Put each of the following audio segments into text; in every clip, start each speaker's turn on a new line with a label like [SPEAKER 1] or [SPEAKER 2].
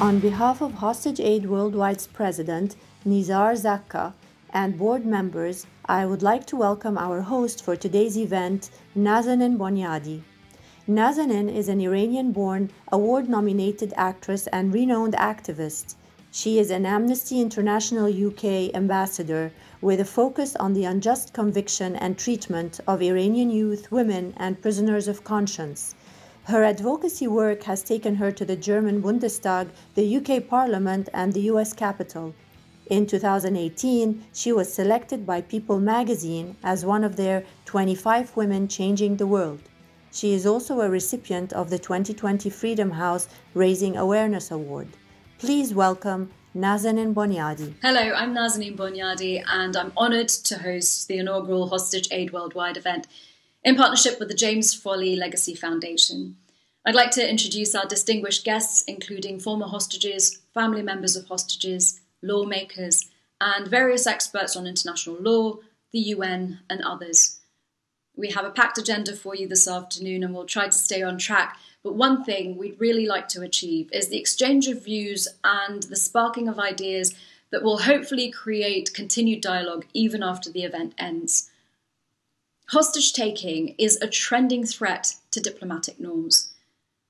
[SPEAKER 1] On behalf of HostageAid Worldwide's president, Nizar Zakka, and board members, I would like to welcome our host for today's event, Nazanin Boniadi. Nazanin is an Iranian-born, award-nominated actress and renowned activist. She is an Amnesty International UK ambassador with a focus on the unjust conviction and treatment of Iranian youth, women, and prisoners of conscience. Her advocacy work has taken her to the German Bundestag, the UK Parliament, and the US Capitol. In 2018, she was selected by People magazine as one of their 25 women changing the world. She is also a recipient of the 2020 Freedom House Raising Awareness Award. Please welcome Nazanin Boniadi.
[SPEAKER 2] Hello, I'm Nazanin Boniadi, and I'm honoured to host the inaugural HostageAid Worldwide event in partnership with the James Foley Legacy Foundation. I'd like to introduce our distinguished guests, including former hostages, family members of hostages, lawmakers, and various experts on international law, the UN, and others. We have a packed agenda for you this afternoon, and we'll try to stay on track. But one thing we'd really like to achieve is the exchange of views and the sparking of ideas that will hopefully create continued dialogue even after the event ends. Hostage-taking is a trending threat to diplomatic norms.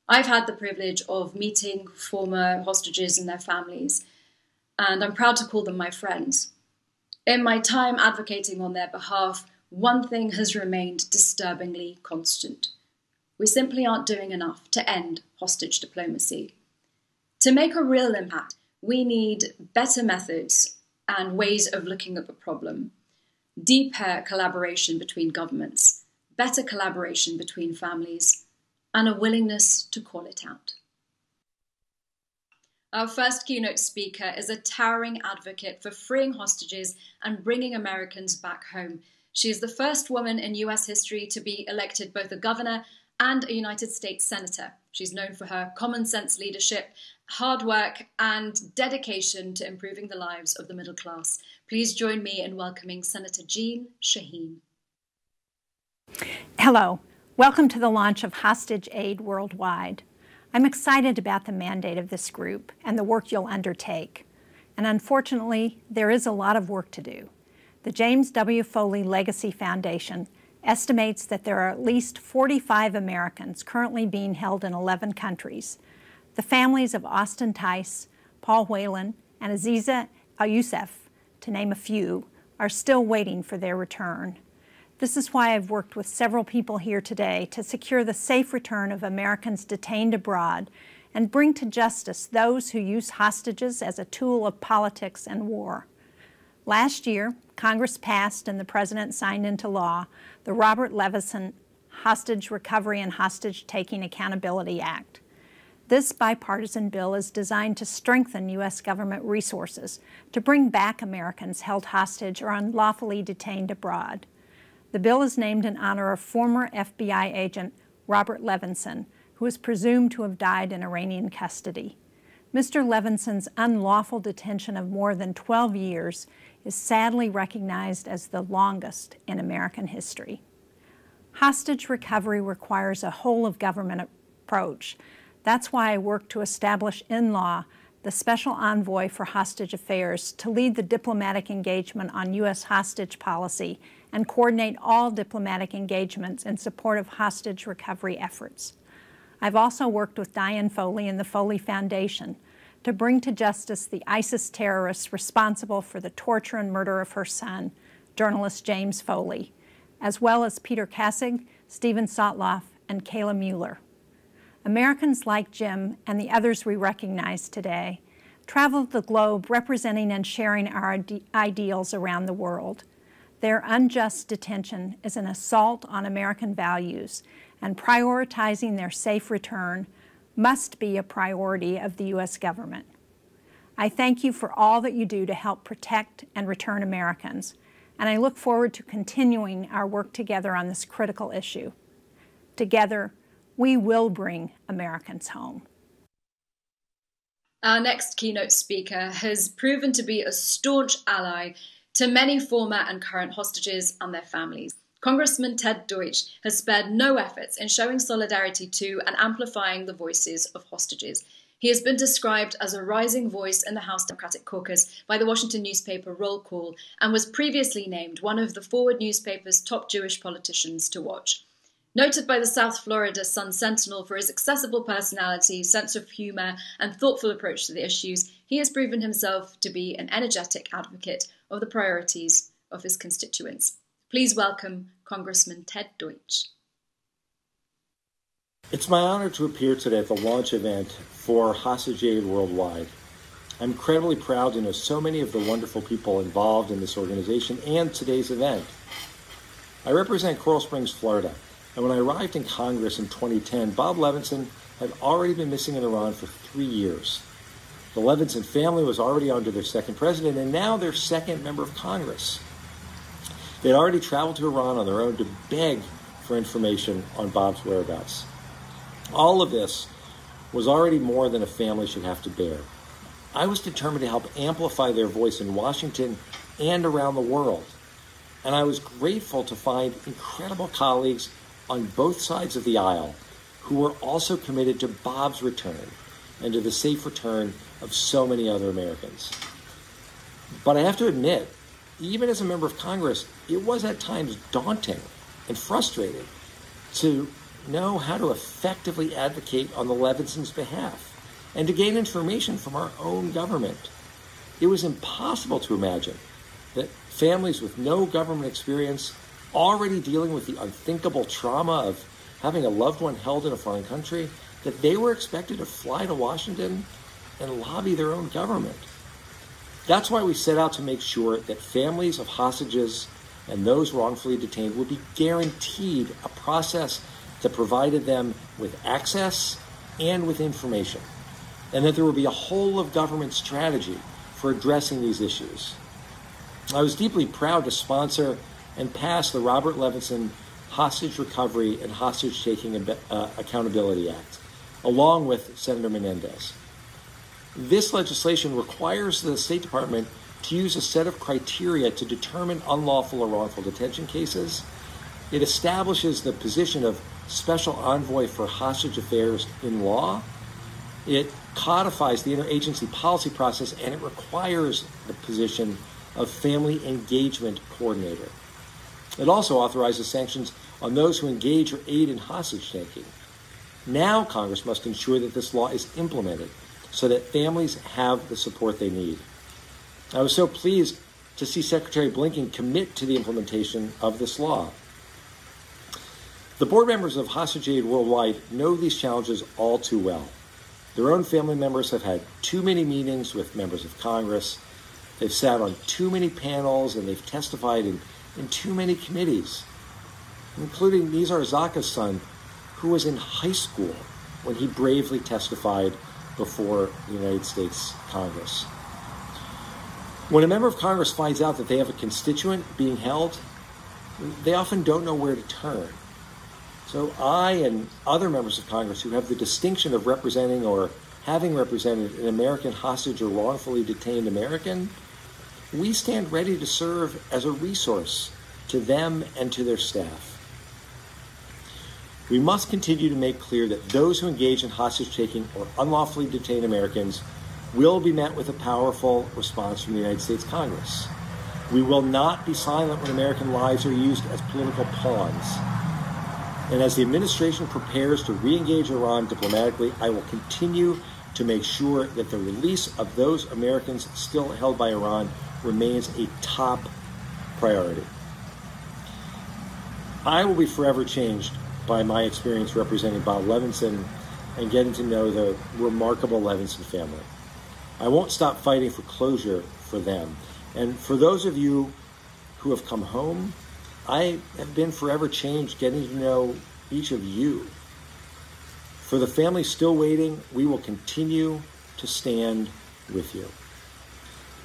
[SPEAKER 2] I've had the privilege of meeting former hostages and their families, and I'm proud to call them my friends. In my time advocating on their behalf, one thing has remained disturbingly constant. We simply aren't doing enough to end hostage diplomacy. To make a real impact, we need better methods and ways of looking at the problem. Deeper collaboration between governments, better collaboration between families, and a willingness to call it out. Our first keynote speaker is a towering advocate for freeing hostages and bringing Americans back home. She is the first woman in US history to be elected both a governor and a United States senator. She's known for her common sense leadership, hard work, and dedication to improving the lives of the middle class. Please join me in welcoming Senator Jean Shaheen.
[SPEAKER 3] Hello. Welcome to the launch of HostageAid Worldwide. I'm excited about the mandate of this group and the work you'll undertake. And unfortunately, there is a lot of work to do. The James W. Foley Legacy Foundation estimates that there are at least 45 Americans currently being held in 11 countries. The families of Austin Tice, Paul Whelan, and Aziza Al-Youssef, to name a few, are still waiting for their return. This is why I've worked with several people here today to secure the safe return of Americans detained abroad and bring to justice those who use hostages as a tool of politics and war. Last year, Congress passed and the President signed into law the Robert Levison Hostage Recovery and Hostage-Taking Accountability Act. This bipartisan bill is designed to strengthen U.S. government resources to bring back Americans held hostage or unlawfully detained abroad. The bill is named in honor of former FBI agent Robert Levison, who is presumed to have died in Iranian custody. Mr. Levinson's unlawful detention of more than 12 years is sadly recognized as the longest in American history. Hostage recovery requires a whole-of-government approach. That's why I work to establish in law the Special Envoy for Hostage Affairs to lead the diplomatic engagement on U.S. hostage policy and coordinate all diplomatic engagements in support of hostage recovery efforts. I've also worked with Diane Foley and the Foley Foundation to bring to justice the ISIS terrorists responsible for the torture and murder of her son, journalist James Foley, as well as Peter Kassig, Stephen Sotloff, and Kayla Mueller. Americans like Jim and the others we recognize today traveled the globe representing and sharing our ideals around the world. Their unjust detention is an assault on American values, and prioritizing their safe return must be a priority of the U.S. government. I thank you for all that you do to help protect and return Americans, and I look forward to continuing our work together on this critical issue. Together, we will bring Americans home.
[SPEAKER 2] Our next keynote speaker has proven to be a staunch ally to many former and current hostages and their families. Congressman Ted Deutsch has spared no efforts in showing solidarity to and amplifying the voices of hostages. He has been described as a rising voice in the House Democratic Caucus by the Washington newspaper Roll Call and was previously named one of the Forward newspaper's top Jewish politicians to watch. Noted by the South Florida Sun-Sentinel for his accessible personality, sense of humour and thoughtful approach to the issues, he has proven himself to be an energetic advocate of the priorities of his constituents. Please welcome Congressman Ted Deutsch.
[SPEAKER 4] It's my honor to appear today at the launch event for HostageAid Worldwide. I'm incredibly proud to know so many of the wonderful people involved in this organization and today's event. I represent Coral Springs, Florida, and when I arrived in Congress in 2010, Bob Levison had already been missing in Iran for 3 years. The Levinson family was already under their second president and now their second member of Congress. They had already traveled to Iran on their own to beg for information on Bob's whereabouts. All of this was already more than a family should have to bear. I was determined to help amplify their voice in Washington and around the world. And I was grateful to find incredible colleagues on both sides of the aisle who were also committed to Bob's return and to the safe return of so many other Americans. But I have to admit, even as a member of Congress, it was at times daunting and frustrating to know how to effectively advocate on the Levinsons' behalf and to gain information from our own government. It was impossible to imagine that families with no government experience, already dealing with the unthinkable trauma of having a loved one held in a foreign country, that they were expected to fly to Washington and lobby their own government. That's why we set out to make sure that families of hostages and those wrongfully detained would be guaranteed a process that provided them with access and with information, and that there would be a whole of government strategy for addressing these issues. I was deeply proud to sponsor and pass the Robert Levinson Hostage Recovery and Hostage Taking Accountability Act, along with Senator Menendez. This legislation requires the State Department to use a set of criteria to determine unlawful or wrongful detention cases. It establishes the position of Special Envoy for Hostage Affairs in law. It codifies the interagency policy process, and it requires the position of Family Engagement Coordinator. It also authorizes sanctions on those who engage or aid in hostage taking. Now Congress must ensure that this law is implemented so that families have the support they need. I was so pleased to see Secretary Blinken commit to the implementation of this law. The board members of HostageAid Worldwide know these challenges all too well. Their own family members have had too many meetings with members of Congress. They've sat on too many panels and they've testified in too many committees, including Nizar Zaka's son, who was in high school when he bravely testified before the United States Congress. When a member of Congress finds out that they have a constituent being held, they often don't know where to turn. So I and other members of Congress who have the distinction of representing or having represented an American hostage or wrongfully detained American, we stand ready to serve as a resource to them and to their staff. We must continue to make clear that those who engage in hostage-taking or unlawfully detained Americans will be met with a powerful response from the United States Congress. We will not be silent when American lives are used as political pawns. And as the administration prepares to re-engage Iran diplomatically, I will continue to make sure that the release of those Americans still held by Iran remains a top priority. I will be forever changed by my experience representing Bob Levinson and getting to know the remarkable Levinson family. I won't stop fighting for closure for them. And for those of you who have come home, I have been forever changed getting to know each of you. For the families still waiting, we will continue to stand with you.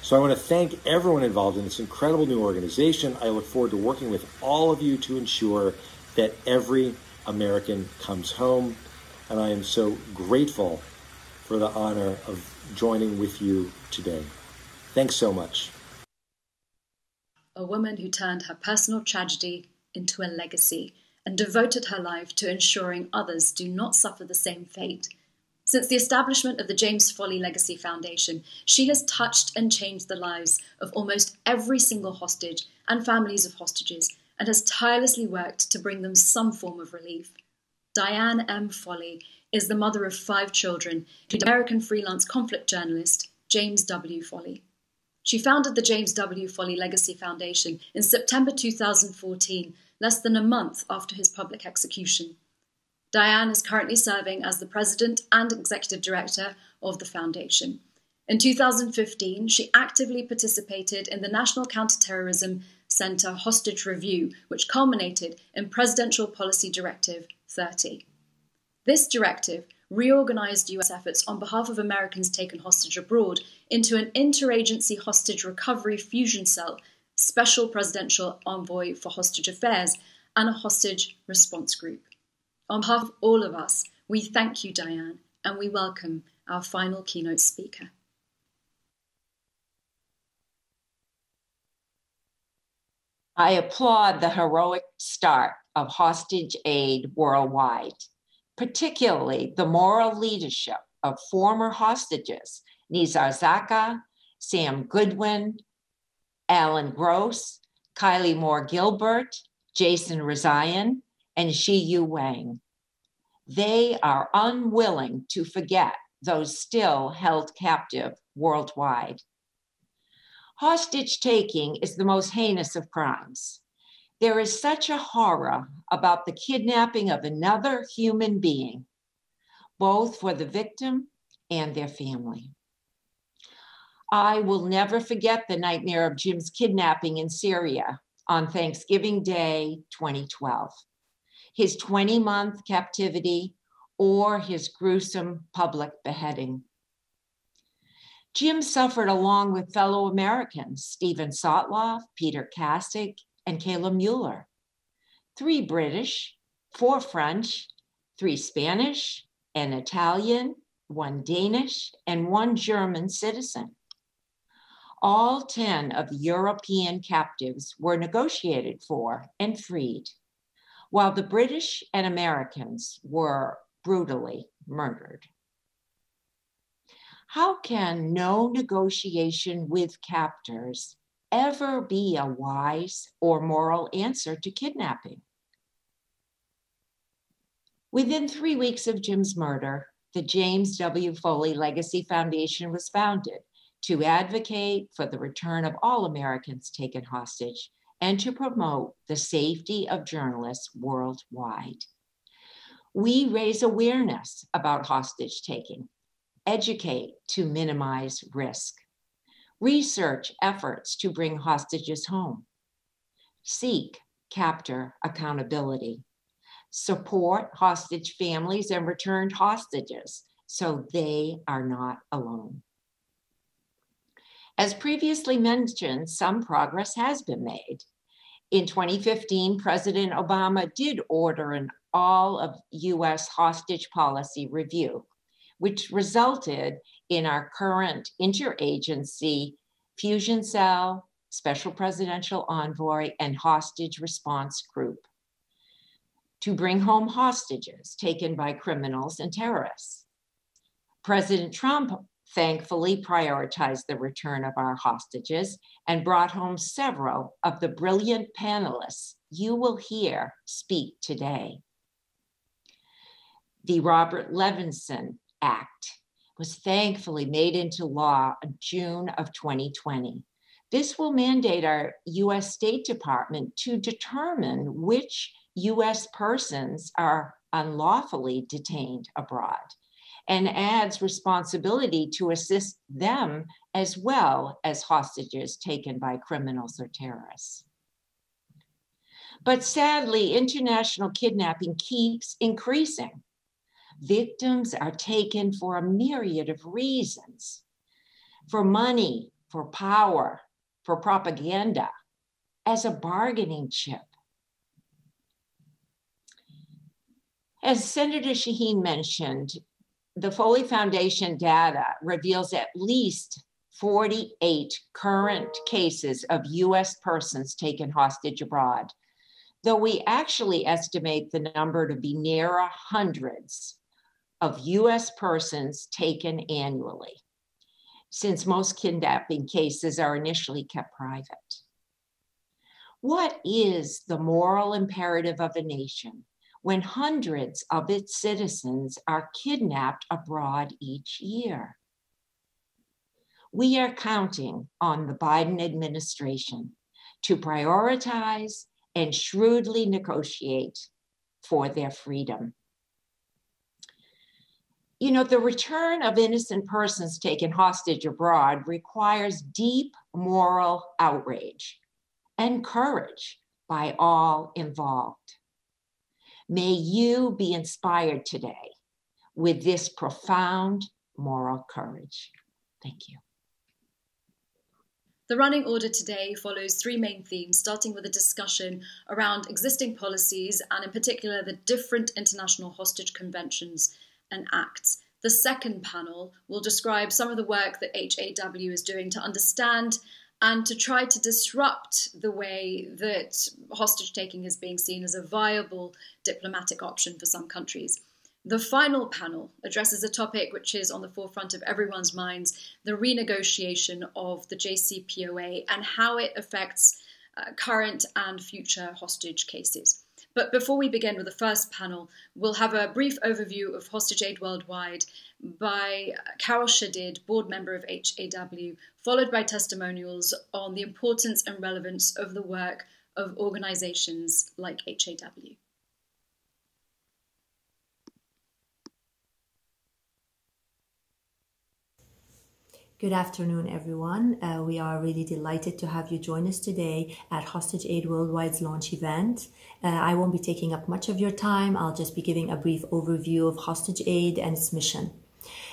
[SPEAKER 4] So I want to thank everyone involved in this incredible new organization. I look forward to working with all of you to ensure that every American comes home. And I am so grateful for the honor of joining with you today. Thanks so much.
[SPEAKER 2] A woman who turned her personal tragedy into a legacy and devoted her life to ensuring others do not suffer the same fate. Since the establishment of the James Foley Legacy Foundation, she has touched and changed the lives of almost every single hostage and families of hostages, and has tirelessly worked to bring them some form of relief. Diane M Foley is the mother of 5 children, including American freelance conflict journalist James W. Foley. She founded the James W. Foley Legacy Foundation in September 2014, less than a month after his public execution. Diane is currently serving as the president and executive director of the foundation. In 2015, she actively participated in the National Counterterrorism Center Hostage Review, which culminated in Presidential Policy Directive 30. This directive reorganized US efforts on behalf of Americans taken hostage abroad into an interagency hostage recovery fusion cell, special presidential envoy for hostage affairs, and a hostage response group. On behalf of all of us, we thank you, Diane, and we welcome our final keynote speaker.
[SPEAKER 5] I applaud the heroic start of HostageAid worldwide, particularly the moral leadership of former hostages Nizar Zakka, Sam Goodwin, Alan Gross, Kylie Mo Gilbert, Jason Rezaian, and Shi-Yu Wang. They are unwilling to forget those still held captive worldwide. Hostage taking is the most heinous of crimes. There is such a horror about the kidnapping of another human being, both for the victim and their family. I will never forget the nightmare of Jim's kidnapping in Syria on Thanksgiving Day 2012. His 20-month captivity, or his gruesome public beheading. Jim suffered along with fellow Americans, Stephen Sotloff, Peter Kassig, and Kayla Mueller. 3 British, 4 French, 3 Spanish, an Italian, 1 Danish, and 1 German citizen. All 10 of the European captives were negotiated for and freed, while the British and Americans were brutally murdered. How can no negotiation with captors ever be a wise or moral answer to kidnapping? Within 3 weeks of Jim's murder, the James W. Foley Legacy Foundation was founded to advocate for the return of all Americans taken hostage and to promote the safety of journalists worldwide. We raise awareness about hostage taking, educate to minimize risk, research efforts to bring hostages home, seek captor accountability, support hostage families and returned hostages so they are not alone. As previously mentioned, some progress has been made. In 2015, President Obama did order an all of US hostage policy review, which resulted in our current interagency fusion cell, special presidential envoy, and hostage response group to bring home hostages taken by criminals and terrorists. President Trump thankfully prioritized the return of our hostages and brought home several of the brilliant panelists you will hear speak today. The Levinson Act was thankfully made into law in June of 2020. This will mandate our US State Department to determine which US persons are unlawfully detained abroad, and adds responsibility to assist them as well as hostages taken by criminals or terrorists. But sadly, international kidnapping keeps increasing. Victims are taken for a myriad of reasons: for money, for power, for propaganda, as a bargaining chip. As Senator Shaheen mentioned, the Foley Foundation data reveals at least 48 current cases of US persons taken hostage abroad, though we actually estimate the number to be nearer hundreds. of US persons taken annually, since most kidnapping cases are initially kept private. What is the moral imperative of a nation when hundreds of its citizens are kidnapped abroad each year? We are counting on the Biden administration to prioritize and shrewdly negotiate for their freedom. You know, the return of innocent persons taken hostage abroad requires deep moral outrage and courage by all involved. May you be inspired today with this profound moral courage. Thank you.
[SPEAKER 2] The running order today follows three main themes, starting with a discussion around existing policies and in particular the different international hostage conventions and acts. The second panel will describe some of the work that HAW is doing to understand and to try to disrupt the way that hostage taking is being seen as a viable diplomatic option for some countries. The final panel addresses a topic which is on the forefront of everyone's minds, the renegotiation of the JCPOA and how it affects current and future hostage cases. But before we begin with the first panel, we'll have a brief overview of HostageAid Worldwide by Carol Shadid, board member of HAW, followed by testimonials on the importance and relevance of the work of organizations like HAW.
[SPEAKER 1] Good afternoon, everyone. We are really delighted to have you join us today at HostageAid Worldwide's launch event. I won't be taking up much of your time. I'll just be giving a brief overview of HostageAid and its mission.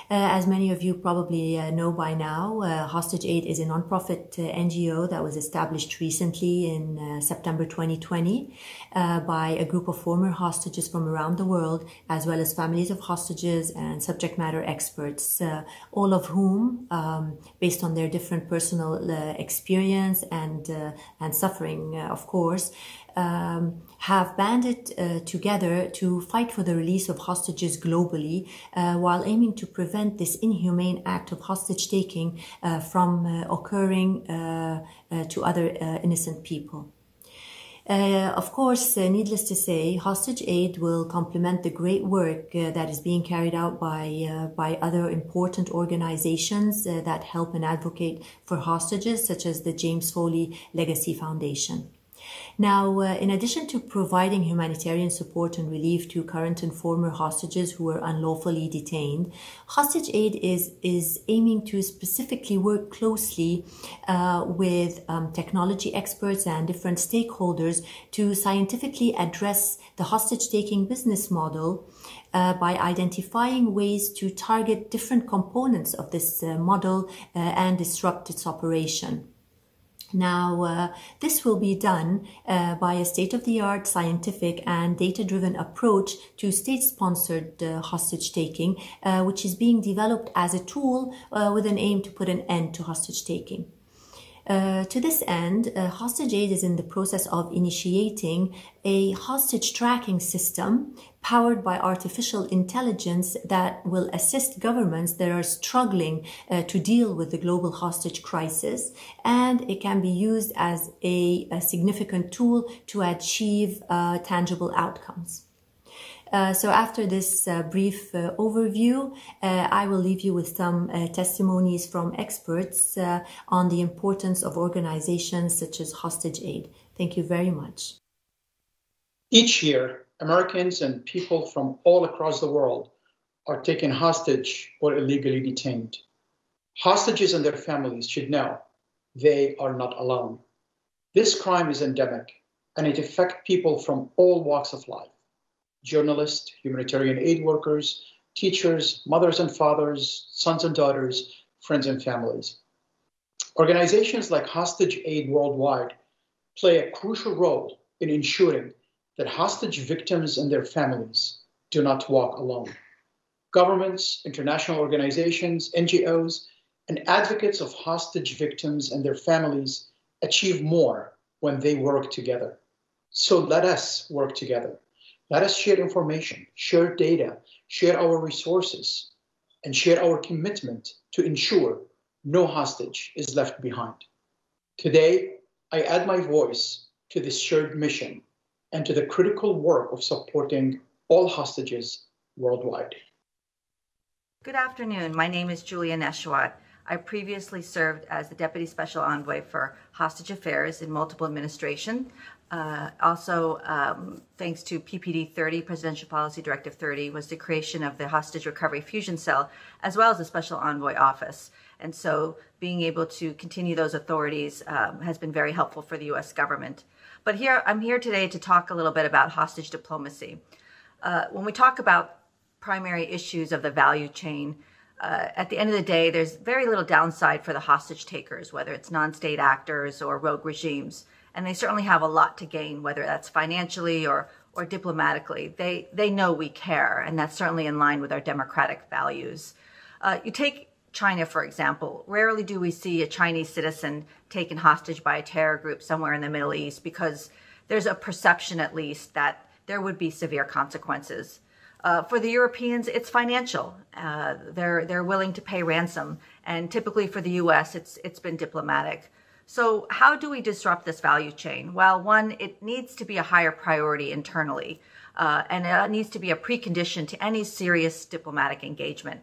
[SPEAKER 1] As many of you probably know by now, HostageAid is a nonprofit NGO that was established recently in September 2020 by a group of former hostages from around the world, as well as families of hostages and subject matter experts, all of whom, based on their different personal experience and suffering, of course, have banded together to fight for the release of hostages globally while aiming to prevent this inhumane act of hostage-taking from occurring to other innocent people. Of course, needless to say, HostageAid will complement the great work that is being carried out by other important organizations that help and advocate for hostages, such as the James Foley Legacy Foundation. Now, in addition to providing humanitarian support and relief to current and former hostages who are unlawfully detained, HostageAid is aiming to specifically work closely with technology experts and different stakeholders to scientifically address the hostage-taking business model by identifying ways to target different components of this model and disrupt its operation. Now, this will be done by a state-of-the-art scientific and data-driven approach to state-sponsored hostage-taking, which is being developed as a tool with an aim to put an end to hostage-taking. To this end, HostageAid is in the process of initiating a hostage tracking system powered by artificial intelligence that will assist governments that are struggling to deal with the global hostage crisis, and it can be used as a significant tool to achieve tangible outcomes. So after this brief overview, I will leave you with some testimonies from experts on the importance of organizations such as HostageAid. Thank you very much.
[SPEAKER 6] Each year, Americans and people from all across the world are taken hostage or illegally detained. Hostages and their families should know they are not alone. This crime is endemic, and it affects people from all walks of life. Journalists, humanitarian aid workers, teachers, mothers and fathers, sons and daughters, friends and families. Organizations like HostageAid Worldwide play a crucial role in ensuring that hostage victims and their families do not walk alone. Governments, international organizations, NGOs, and advocates of hostage victims and their families achieve more when they work together. So let us work together. Let us share information, share data, share our resources, and share our commitment to ensure no hostage is left behind. Today, I add my voice to this shared mission and to the critical work of supporting all hostages worldwide.
[SPEAKER 7] Good afternoon. My name is Julia Nishwatt. I previously served as the Deputy Special Envoy for Hostage Affairs in multiple administrations. Thanks to PPD 30, Presidential Policy Directive 30, was the creation of the Hostage Recovery Fusion Cell, as well as the Special Envoy Office. And so being able to continue those authorities has been very helpful for the U.S. government. But I'm here today to talk a little bit about hostage diplomacy. When we talk about primary issues of the value chain, at the end of the day, there's very little downside for the hostage takers, whether it's non-state actors or rogue regimes. And they certainly have a lot to gain, whether that's financially or diplomatically. They know we care, and that's certainly in line with our democratic values. You take China, for example. Rarely do we see a Chinese citizen taken hostage by a terror group somewhere in the Middle East, because there's a perception, at least, that there would be severe consequences. For the Europeans, it's financial. They're willing to pay ransom, and typically for the U.S., it's been diplomatic. So how do we disrupt this value chain? Well, one, it needs to be a higher priority internally, and it needs to be a precondition to any serious diplomatic engagement.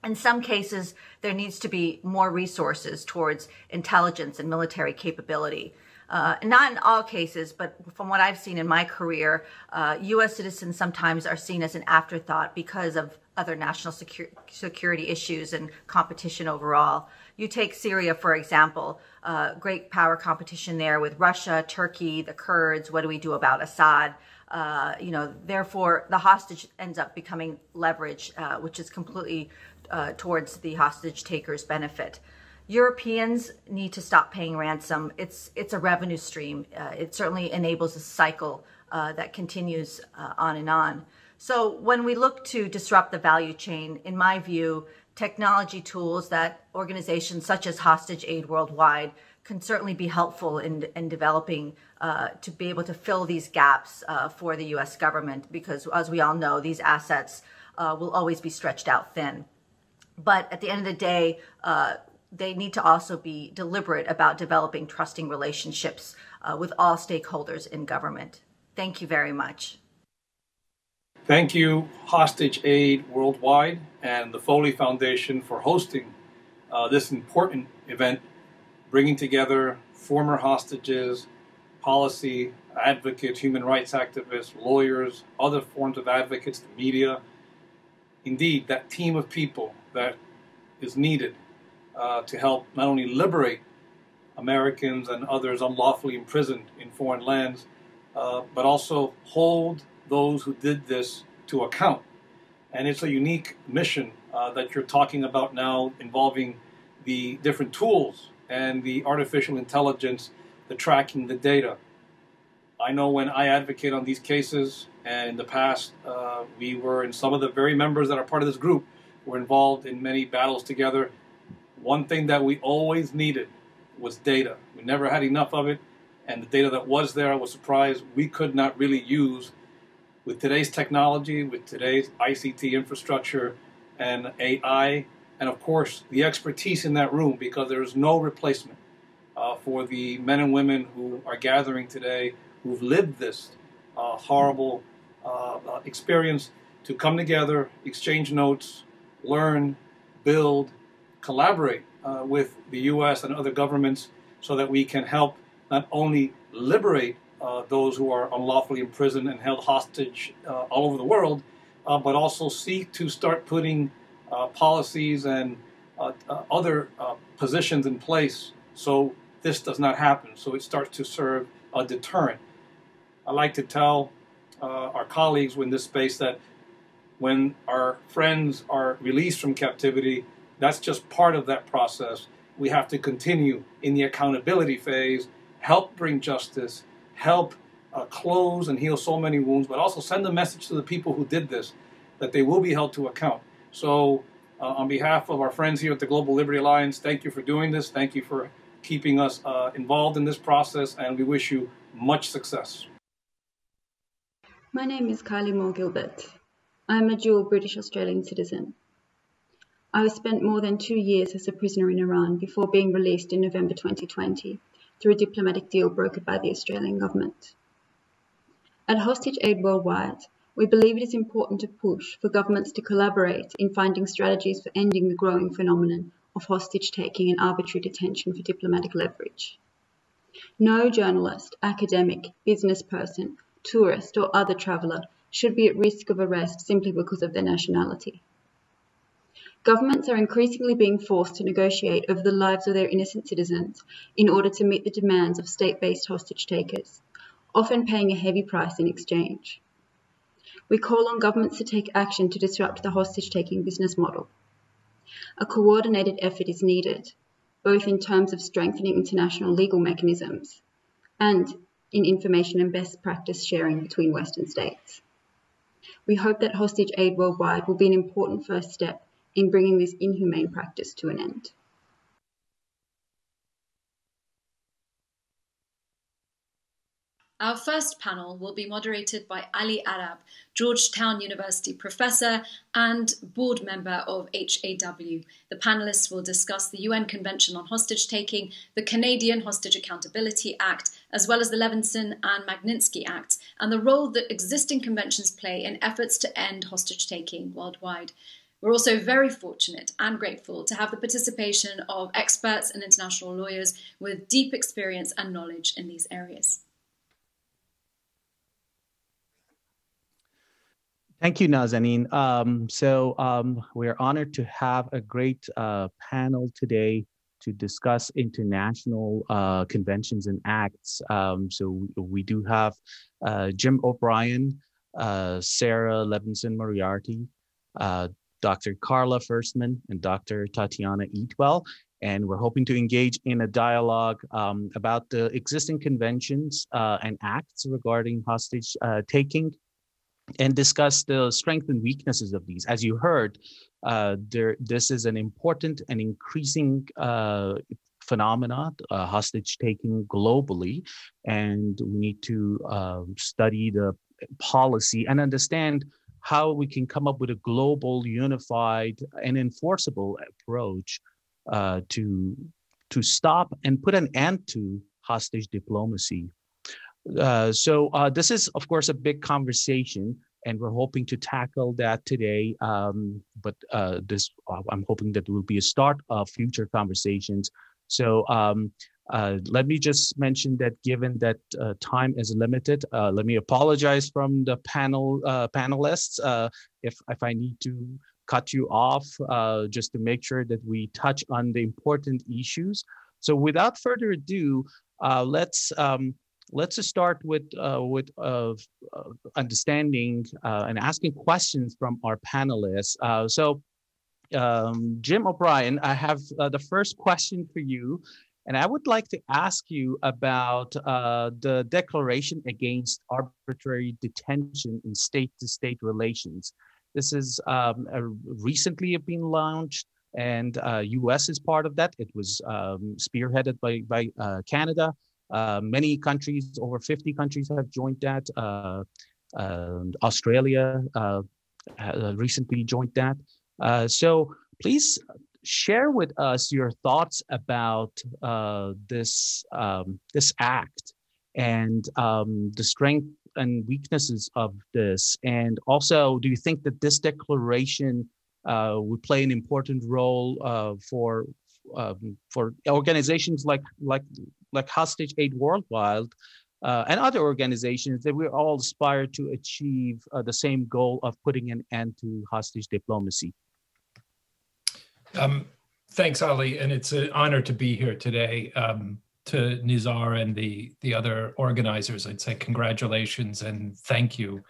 [SPEAKER 7] In some cases, there needs to be more resources towards intelligence and military capability. Not in all cases, but from what I've seen in my career, U.S. citizens sometimes are seen as an afterthought because of other national security issues and competition overall. You take Syria, for example, great power competition there with Russia, Turkey, the Kurds. What do we do about Assad? Therefore, the hostage ends up becoming leverage, which is completely towards the hostage taker's benefit. Europeans need to stop paying ransom. It's a revenue stream. It certainly enables a cycle that continues on and on. So when we look to disrupt the value chain, in my view, technology tools that organizations such as HostageAid Worldwide can certainly be helpful in developing to be able to fill these gaps for the U.S. government, because as we all know, these assets will always be stretched out thin. But at the end of the day, they need to also be deliberate about developing trusting relationships with all stakeholders in government. Thank you very much.
[SPEAKER 8] Thank you, HostageAid Worldwide and the Foley Foundation for hosting this important event, bringing together former hostages, policy advocates, human rights activists, lawyers, other forms of advocates, the media. Indeed, that team of people that is needed to help not only liberate Americans and others unlawfully imprisoned in foreign lands, but also hold those who did this to account. And it's a unique mission that you're talking about now, involving the different tools and the artificial intelligence, the tracking, the data. I know when I advocate on these cases, and in the past we were, and some of the very members that are part of this group were involved in many battles together, one thing that we always needed was data. We never had enough of it, and the data that was there, I was surprised we could not really use. With today's technology, with today's ICT infrastructure and AI, and of course the expertise in that room, because there is no replacement for the men and women who are gathering today, who've lived this horrible experience, to come together, exchange notes, learn, build, collaborate with the U.S. and other governments so that we can help not only liberate those who are unlawfully imprisoned and held hostage all over the world, but also seek to start putting policies and other positions in place so this does not happen, so it starts to serve a deterrent. I like to tell our colleagues in this space that when our friends are released from captivity, that's just part of that process. We have to continue in the accountability phase, help bring justice, help close and heal so many wounds, but also send a message to the people who did this that they will be held to account. So on behalf of our friends here at the Global Liberty Alliance, thank you for doing this. Thank you for keeping us involved in this process, and we wish you much success.
[SPEAKER 9] My name is Kylie Mo Gilbert. I am a dual British-Australian citizen. I spent more than 2 years as a prisoner in Iran before being released in November 2020 through a diplomatic deal brokered by the Australian government. At HostageAid Worldwide, we believe it is important to push for governments to collaborate in finding strategies for ending the growing phenomenon of hostage-taking and arbitrary detention for diplomatic leverage. No journalist, academic, business person, tourist, or other traveller should be at risk of arrest simply because of their nationality. Governments are increasingly being forced to negotiate over the lives of their innocent citizens in order to meet the demands of state-based hostage takers, often paying a heavy price in exchange. We call on governments to take action to disrupt the hostage-taking business model. A coordinated effort is needed, both in terms of strengthening international legal mechanisms and in information and best practice sharing between Western states. We hope that HostageAid Worldwide will be an important first step in bringing this inhumane practice to an end.
[SPEAKER 2] Our first panel will be moderated by Ali Arab, Georgetown University professor and board member of HAW. The panelists will discuss the UN Convention on Hostage-Taking, the Canadian Hostage Accountability Act, as well as the Levinson and Magnitsky Acts, and the role that existing conventions play in efforts to end hostage-taking worldwide. We're also very fortunate and grateful to have the participation of experts and international lawyers with deep experience and knowledge in these areas.
[SPEAKER 10] Thank you, Nazanin. We're honored to have a great panel today to discuss international conventions and acts. We do have Jim O'Brien, Sarah Levinson-Moriarty, Dr. Carla Firstman, and Dr. Tatiana Eatwell. And we're hoping to engage in a dialogue about the existing conventions and acts regarding hostage taking, and discuss the strengths and weaknesses of these. As you heard, this is an important and increasing phenomena, hostage-taking globally, and we need to study the policy and understand how we can come up with a global, unified, and enforceable approach to stop and put an end to hostage diplomacy. This is, of course, a big conversation, and we're hoping to tackle that today. I'm hoping that will be a start of future conversations. Let me just mention that given that time is limited, let me apologize from the panelists if I need to cut you off, just to make sure that we touch on the important issues. So without further ado, let's start with understanding and asking questions from our panelists. Jim O'Brien, I have the first question for you, and I would like to ask you about the Declaration Against Arbitrary Detention in State-to-State Relations. This is recently been launched, and U.S. is part of that. It was spearheaded by Canada. Many countries, over 50 countries have joined that. Australia recently joined that. So please share with us your thoughts about this act and the strength and weaknesses of this. And also, do you think that this declaration would play an important role for organizations like HostageAid Worldwide and other organizations that we all aspire to achieve the same goal of putting an end to hostage diplomacy?
[SPEAKER 11] Thanks, Ali, and it's an honor to be here today. To Nizar and the other organizers, I'd say congratulations and thank you.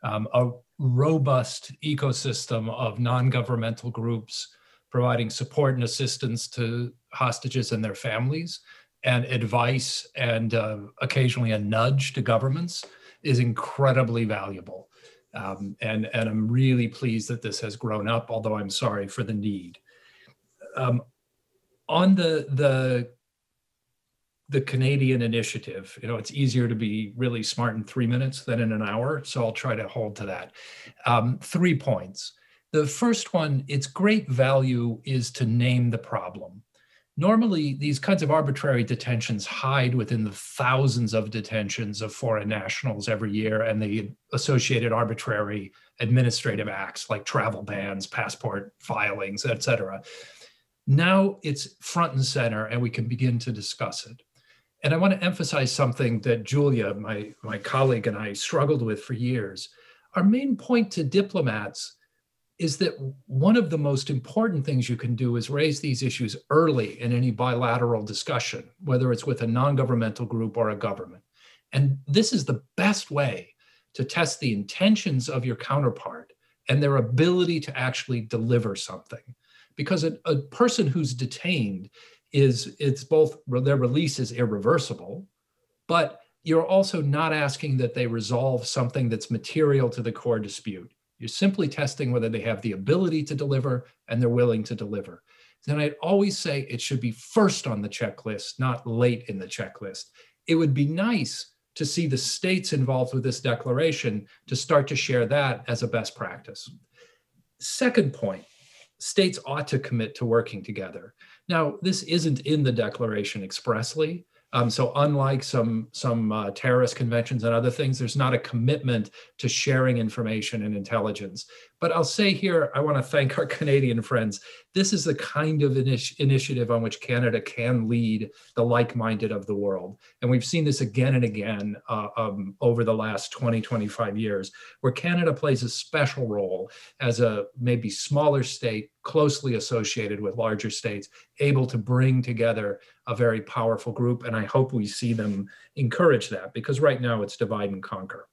[SPEAKER 11] A robust ecosystem of non-governmental groups providing support and assistance to hostages and their families, and advice and occasionally a nudge to governments is incredibly valuable. And I'm really pleased that this has grown up, although I'm sorry for the need. On the the Canadian initiative. You know, it's easier to be really smart in 3 minutes than in an hour, so I'll try to hold to that. 3 points. The first one, its great value is to name the problem. Normally, these kinds of arbitrary detentions hide within the thousands of detentions of foreign nationals every year and the associated arbitrary administrative acts like travel bans, passport filings, et cetera. Now it's front and center and we can begin to discuss it. And I want to emphasize something that Julia, my colleague, and I struggled with for years. Our main point to diplomats is that one of the most important things you can do is raise these issues early in any bilateral discussion, whether it's with a non-governmental group or a government. And this is the best way to test the intentions of your counterpart and their ability to actually deliver something. Because a person who's detained it's both, their release is irreversible, but you're also not asking that they resolve something that's material to the core dispute. You're simply testing whether they have the ability to deliver and they're willing to deliver. Then I'd always say it should be first on the checklist, not late in the checklist. It would be nice to see the states involved with this declaration to start to share that as a best practice. Second point, states ought to commit to working together. Now, this isn't in the declaration expressly. So unlike some terrorist conventions and other things, there's not a commitment to sharing information and intelligence. But I'll say here, I want to thank our Canadian friends. This is the kind of initiative on which Canada can lead the like-minded of the world. And we've seen this again and again over the last 20, 25 years, where Canada plays a special role as a maybe smaller state, closely associated with larger states, able to bring together a very powerful group. And I hope we see them encourage that, because right now it's divide and conquer.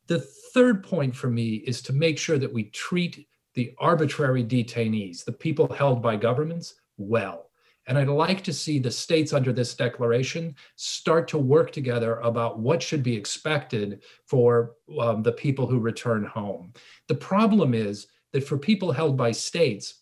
[SPEAKER 11] The third point for me is to make sure that we treat the arbitrary detainees, the people held by governments, well. And I'd like to see the states under this declaration start to work together about what should be expected for the people who return home. The problem is that for people held by states,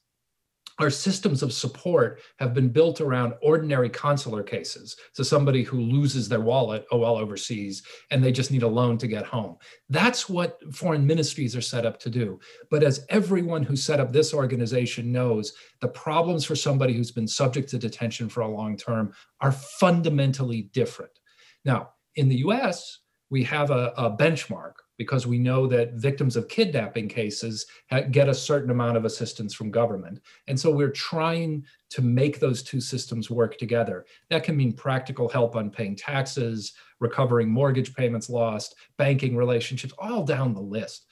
[SPEAKER 11] our systems of support have been built around ordinary consular cases. So somebody who loses their wallet while overseas and they just need a loan to get home. That's what foreign ministries are set up to do. But as everyone who set up this organization knows, the problems for somebody who's been subject to detention for a long term are fundamentally different. Now, in the US, we have a benchmark, because we know that victims of kidnapping cases get a certain amount of assistance from government. And so we're trying to make those two systems work together. That can mean practical help on paying taxes, recovering mortgage payments lost, banking relationships, all down the list.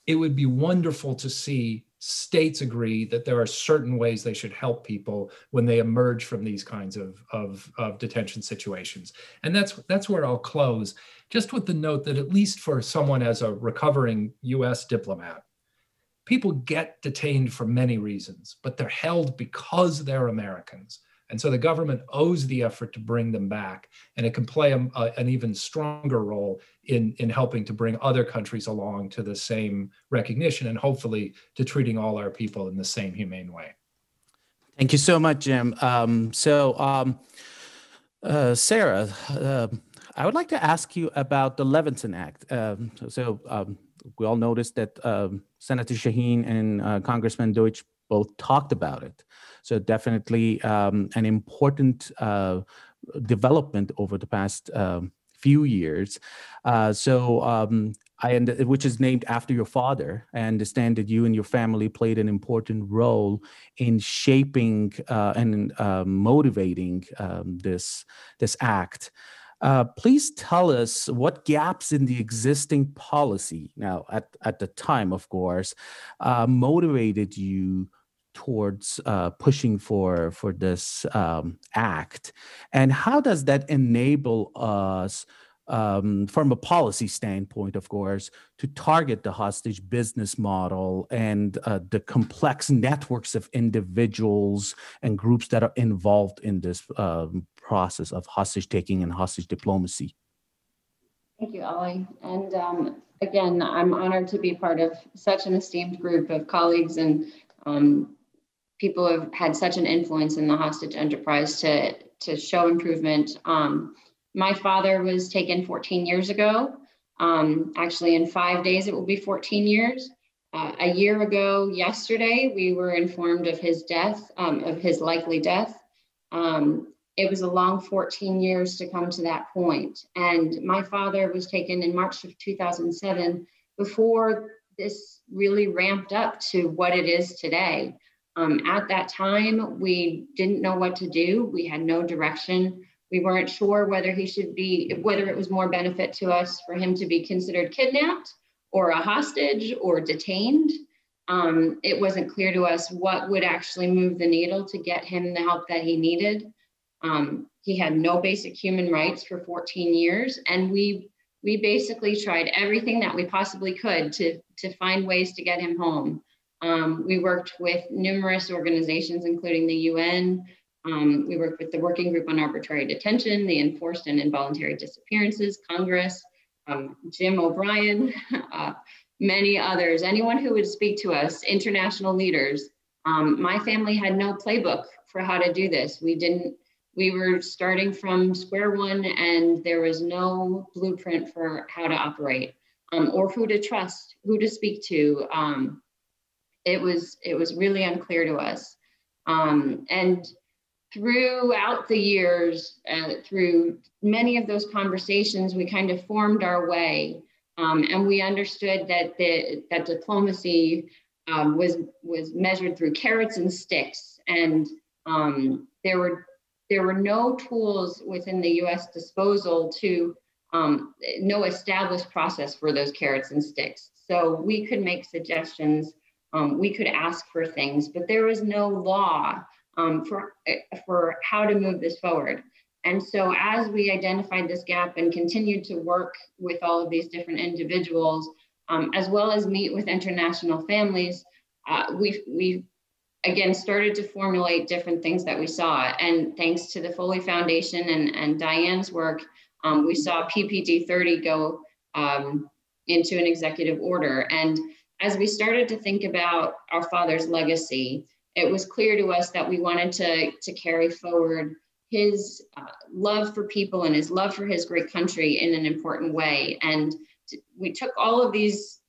[SPEAKER 11] It would be wonderful to see states agree that there are certain ways they should help people when they emerge from these kinds of detention situations. And that's where I'll close, just with the note that at least for someone as a recovering US diplomat, people get detained for many reasons, but they're held because they're Americans. And so the government owes the effort to bring them back, and it can play an even stronger role in helping to bring other countries along to the same recognition, and hopefully to treating all our people in the same humane way.
[SPEAKER 10] Thank you so much, Jim. Sarah, I would like to ask you about the Levinson Act. We all noticed that Senator Shaheen and Congressman Deutsch both talked about it. So definitely an important development over the past few years. Which is named after your father. I understand that you and your family played an important role in shaping and motivating this act. Please tell us what gaps in the existing policy, now at the time, of course, motivated you towards pushing for this act, and how does that enable us, from a policy standpoint, of course, to target the hostage business model and the complex networks of individuals and groups that are involved in this process of hostage taking and hostage diplomacy?
[SPEAKER 12] Thank you, Ali. And again, I'm honored to be part of such an esteemed group of colleagues and people who have had such an influence in the hostage enterprise to show improvement. My father was taken 14 years ago. Actually, in 5 days, it will be 14 years. A year ago, yesterday, we were informed of his death, of his likely death. It was a long 14 years to come to that point. And my father was taken in March of 2007, before this really ramped up to what it is today. At that time, we didn't know what to do. We had no direction. We weren't sure whether whether it was more benefit to us for him to be considered kidnapped or a hostage or detained. It wasn't clear to us what would actually move the needle to get him the help that he needed. He had no basic human rights for 14 years. And we basically tried everything that we possibly could to find ways to get him home. We worked with numerous organizations, including the UN. We worked with the Working Group on Arbitrary Detention, the Enforced and Involuntary Disappearances, Congress, Jim O'Brien, many others, anyone who would speak to us, international leaders. My family had no playbook for how to do this. We were starting from square one, and there was no blueprint for how to operate or who to trust, who to speak to. It was really unclear to us. And throughout the years, through many of those conversations, we kind of formed our way, and we understood that that diplomacy was measured through carrots and sticks, and there were no tools within the U.S. disposal to no established process for those carrots and sticks. So we could make suggestions, we could ask for things, but there was no law for how to move this forward. And so as we identified this gap and continued to work with all of these different individuals, as well as meet with international families, we again started to formulate different things that we saw. And thanks to the Foley Foundation and Diane's work, we saw PPD 30 go into an executive order. And as we started to think about our father's legacy, it was clear to us that we wanted to carry forward his love for people and his love for his great country in an important way. And we took all of these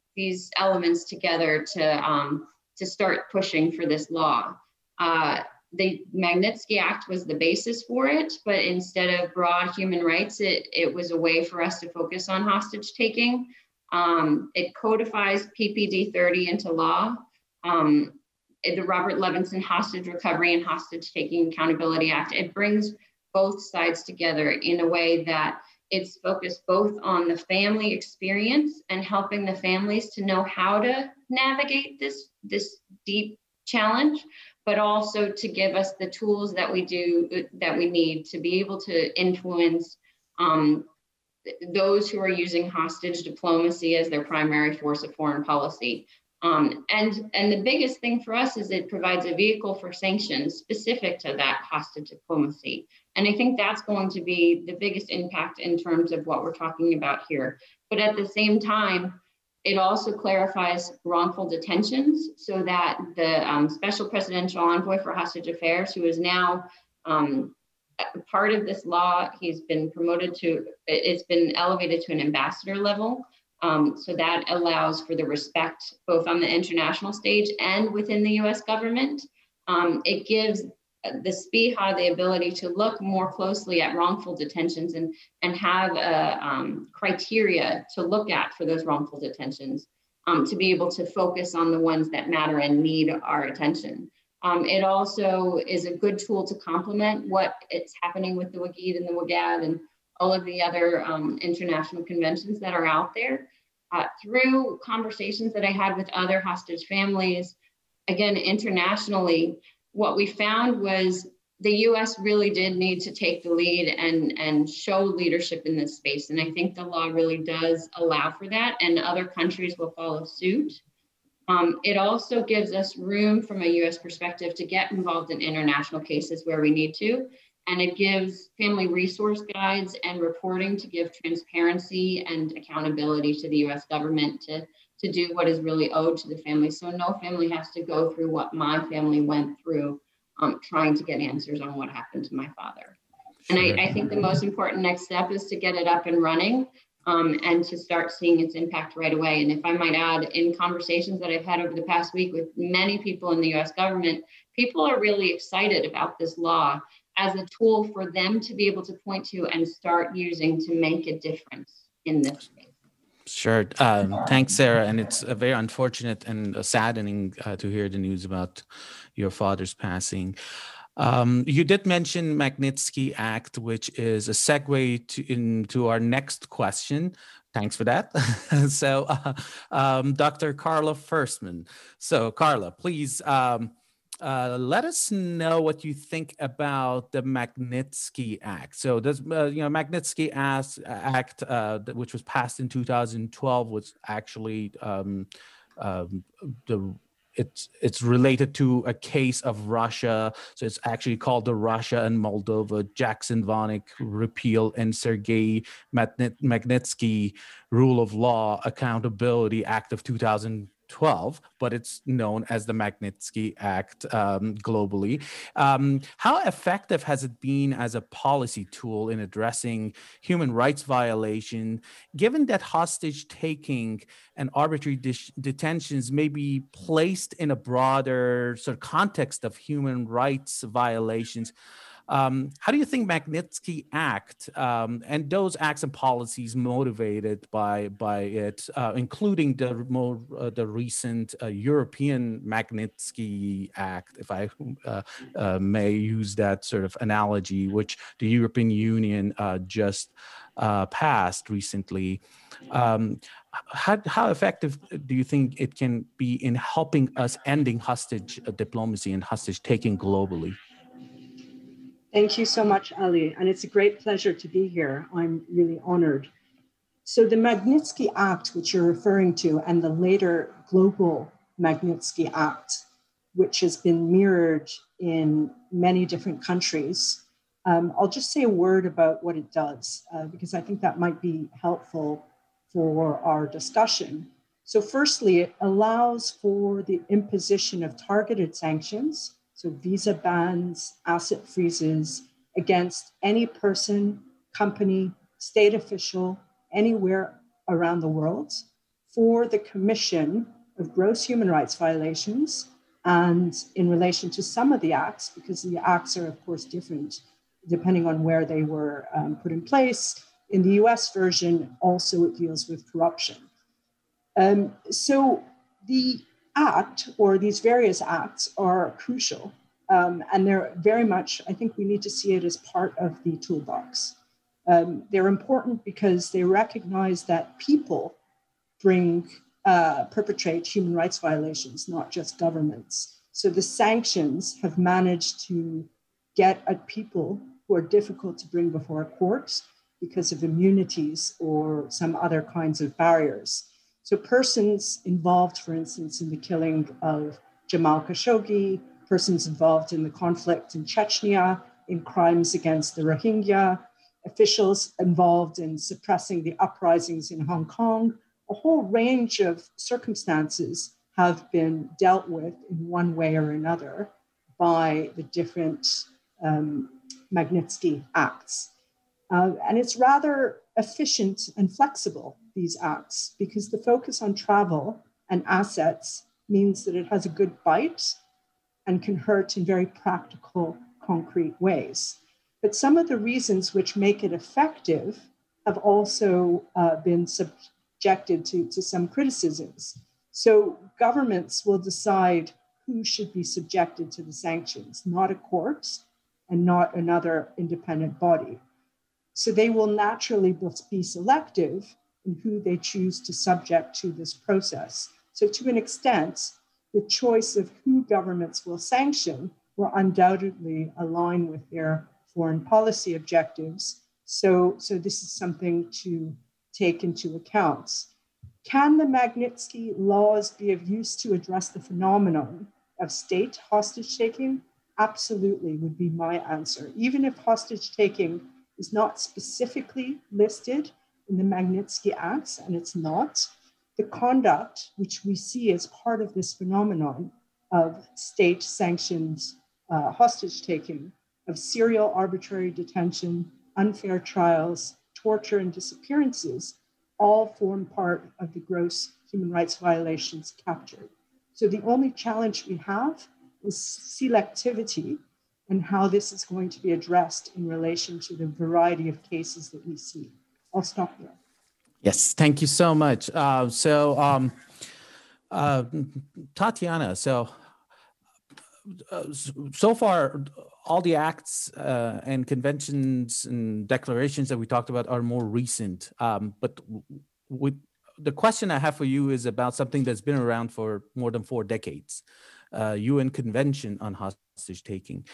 [SPEAKER 12] elements together to start pushing for this law. The Magnitsky Act was the basis for it, but instead of broad human rights, it was a way for us to focus on hostage taking. It codifies PPD 30 into law. The Robert Levinson Hostage Recovery and Hostage Taking Accountability Act, it brings both sides together in a way that it's focused both on the family experience and helping the families to know how to navigate this deep challenge, but also to give us the tools that we need to be able to influence those who are using hostage diplomacy as their primary force of foreign policy. And the biggest thing for us is it provides a vehicle for sanctions specific to that hostage diplomacy. And I think that's going to be the biggest impact in terms of what we're talking about here. But at the same time, it also clarifies wrongful detentions so that the Special Presidential Envoy for Hostage Affairs, who is now part of this law, he's been it's been elevated to an ambassador level. So that allows for the respect both on the international stage and within the US government. It gives the SPIHA the ability to look more closely at wrongful detentions and have a criteria to look at for those wrongful detentions to be able to focus on the ones that matter and need our attention. It also is a good tool to complement what is happening with the WGID and the WGAD and all of the other international conventions that are out there. Through conversations that I had with other hostage families, again, internationally, what we found was the US really did need to take the lead and show leadership in this space. And I think the law really does allow for that, and other countries will follow suit. It also gives us room from a US perspective to get involved in international cases where we need to. And it gives family resource guides and reporting to give transparency and accountability to the US government to do what is really owed to the family. So no family has to go through what my family went through trying to get answers on what happened to my father. And
[SPEAKER 10] Sure.
[SPEAKER 12] I think the most important next step is to get it up and running and to start seeing its impact right away. And if I might add, in conversations that I've had over the past week with many people in the US government, people are really excited about this law as a tool for them to be able to point to and start using to make a difference in this space.
[SPEAKER 10] Sure. Thanks, Sarah. And it's very unfortunate and saddening to hear the news about your father's passing. You did mention Magnitsky Act, which is a segue into our next question. Thanks for that. So, Dr. Carla Firstman. So, Carla, please let us know what you think about the Magnitsky Act. So, does Magnitsky Act, which was passed in 2012, was actually it's related to a case of Russia. So it's actually called the Russia and Moldova Jackson-Vanik Repeal and Sergei Magnitsky Rule of Law Accountability Act of 2012, but it's known as the Magnitsky Act globally. How effective has it been as a policy tool in addressing human rights violation, given that hostage taking and arbitrary detentions may be placed in a broader sort of context of human rights violations? How do you think Magnitsky Act and those acts and policies motivated by it, including the recent European Magnitsky Act, if I may use that sort of analogy, which the European Union just passed recently? How effective do you think it can be in helping us ending hostage diplomacy and hostage taking globally?
[SPEAKER 13] Thank you so much, Ali, and it's a great pleasure to be here. I'm really honored. So the Magnitsky Act, which you're referring to, and the later global Magnitsky Act, which has been mirrored in many different countries, I'll just say a word about what it does, because I think that might be helpful for our discussion. So firstly, it allows for the imposition of targeted sanctions, so visa bans, asset freezes against any person, company, state official, anywhere around the world for the commission of gross human rights violations. And in relation to some of the acts, because the acts are of course different depending on where they were put in place. In the US version, also it deals with corruption. So the act, or these various acts, are crucial. And they're very much, I think we need to see it as part of the toolbox. They're important because they recognize that people perpetrate human rights violations, not just governments. So the sanctions have managed to get at people who are difficult to bring before courts because of immunities or some other kinds of barriers. So persons involved, for instance, in the killing of Jamal Khashoggi, persons involved in the conflict in Chechnya, in crimes against the Rohingya, officials involved in suppressing the uprisings in Hong Kong, a whole range of circumstances have been dealt with in one way or another by the different Magnitsky Acts. And it's rather efficient and flexible, these acts, because the focus on travel and assets means that it has a good bite and can hurt in very practical, concrete ways. But some of the reasons which make it effective have also been subjected to some criticisms. So governments will decide who should be subjected to the sanctions, not a court and not another independent body. So they will naturally be selective in who they choose to subject to this process. So to an extent, the choice of who governments will sanction will undoubtedly align with their foreign policy objectives. So this is something to take into account. Can the Magnitsky laws be of use to address the phenomenon of state hostage taking? Absolutely would be my answer. Even if hostage taking is not specifically listed in the Magnitsky Acts, and it's not, the conduct which we see as part of this phenomenon of state-sanctioned hostage taking of serial arbitrary detention, unfair trials, torture, and disappearances all form part of the gross human rights violations captured. So the only challenge we have is selectivity and how this is going to be addressed in relation to the variety of cases that we see. I'll stop there.
[SPEAKER 10] Yes, thank you so much. Tatiana, so far, all the acts and conventions and declarations that we talked about are more recent. But with the question I have for you is about something that's been around for more than 4 decades, UN Convention on Hostage Taking.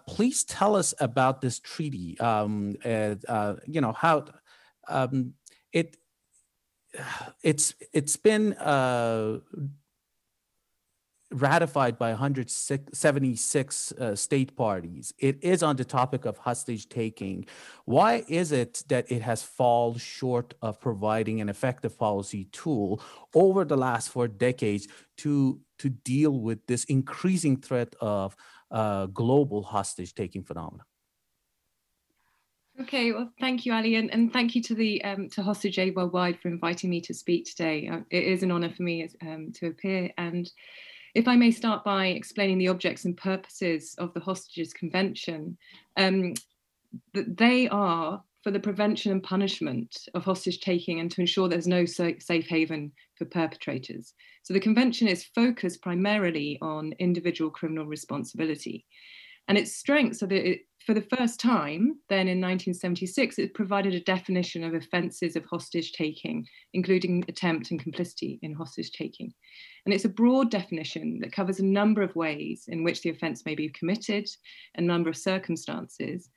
[SPEAKER 10] Please tell us about this treaty. You know how it's been ratified by 176 state parties. It is on the topic of hostage taking. Why is it that it has fallen short of providing an effective policy tool over the last 4 decades to deal with this increasing threat of global hostage taking phenomena?
[SPEAKER 14] Okay, well, thank you, Ali, and thank you to the to HostageAid Worldwide for inviting me to speak today. It is an honor for me to appear. And if I may start by explaining the objects and purposes of the Hostages Convention, that they are for the prevention and punishment of hostage taking and to ensure there's no safe haven for perpetrators. So the convention is focused primarily on individual criminal responsibility. And its strengths are that for the first time, then in 1976, it provided a definition of offences of hostage taking, including attempt and complicity in hostage taking. And it's a broad definition that covers a number of ways in which the offence may be committed, a number of circumstances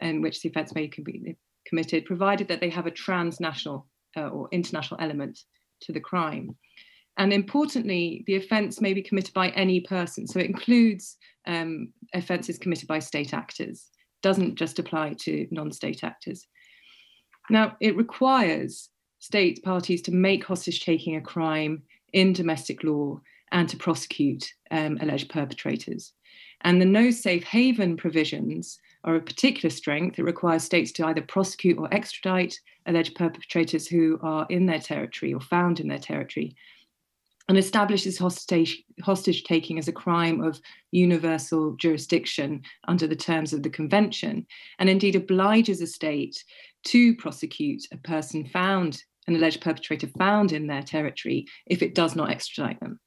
[SPEAKER 14] in which the offence may be committed, provided that they have a transnational or international element to the crime. And importantly, the offence may be committed by any person. So it includes offences committed by state actors, doesn't just apply to non-state actors. Now, it requires state parties to make hostage taking a crime in domestic law and to prosecute alleged perpetrators. And the no safe haven provisions are of particular strength. It requires states to either prosecute or extradite alleged perpetrators who are in their territory or found in their territory, and establishes hostage taking as a crime of universal jurisdiction under the terms of the convention, and indeed obliges a state to prosecute a person found, an alleged perpetrator found in their territory, if it does not extradite them.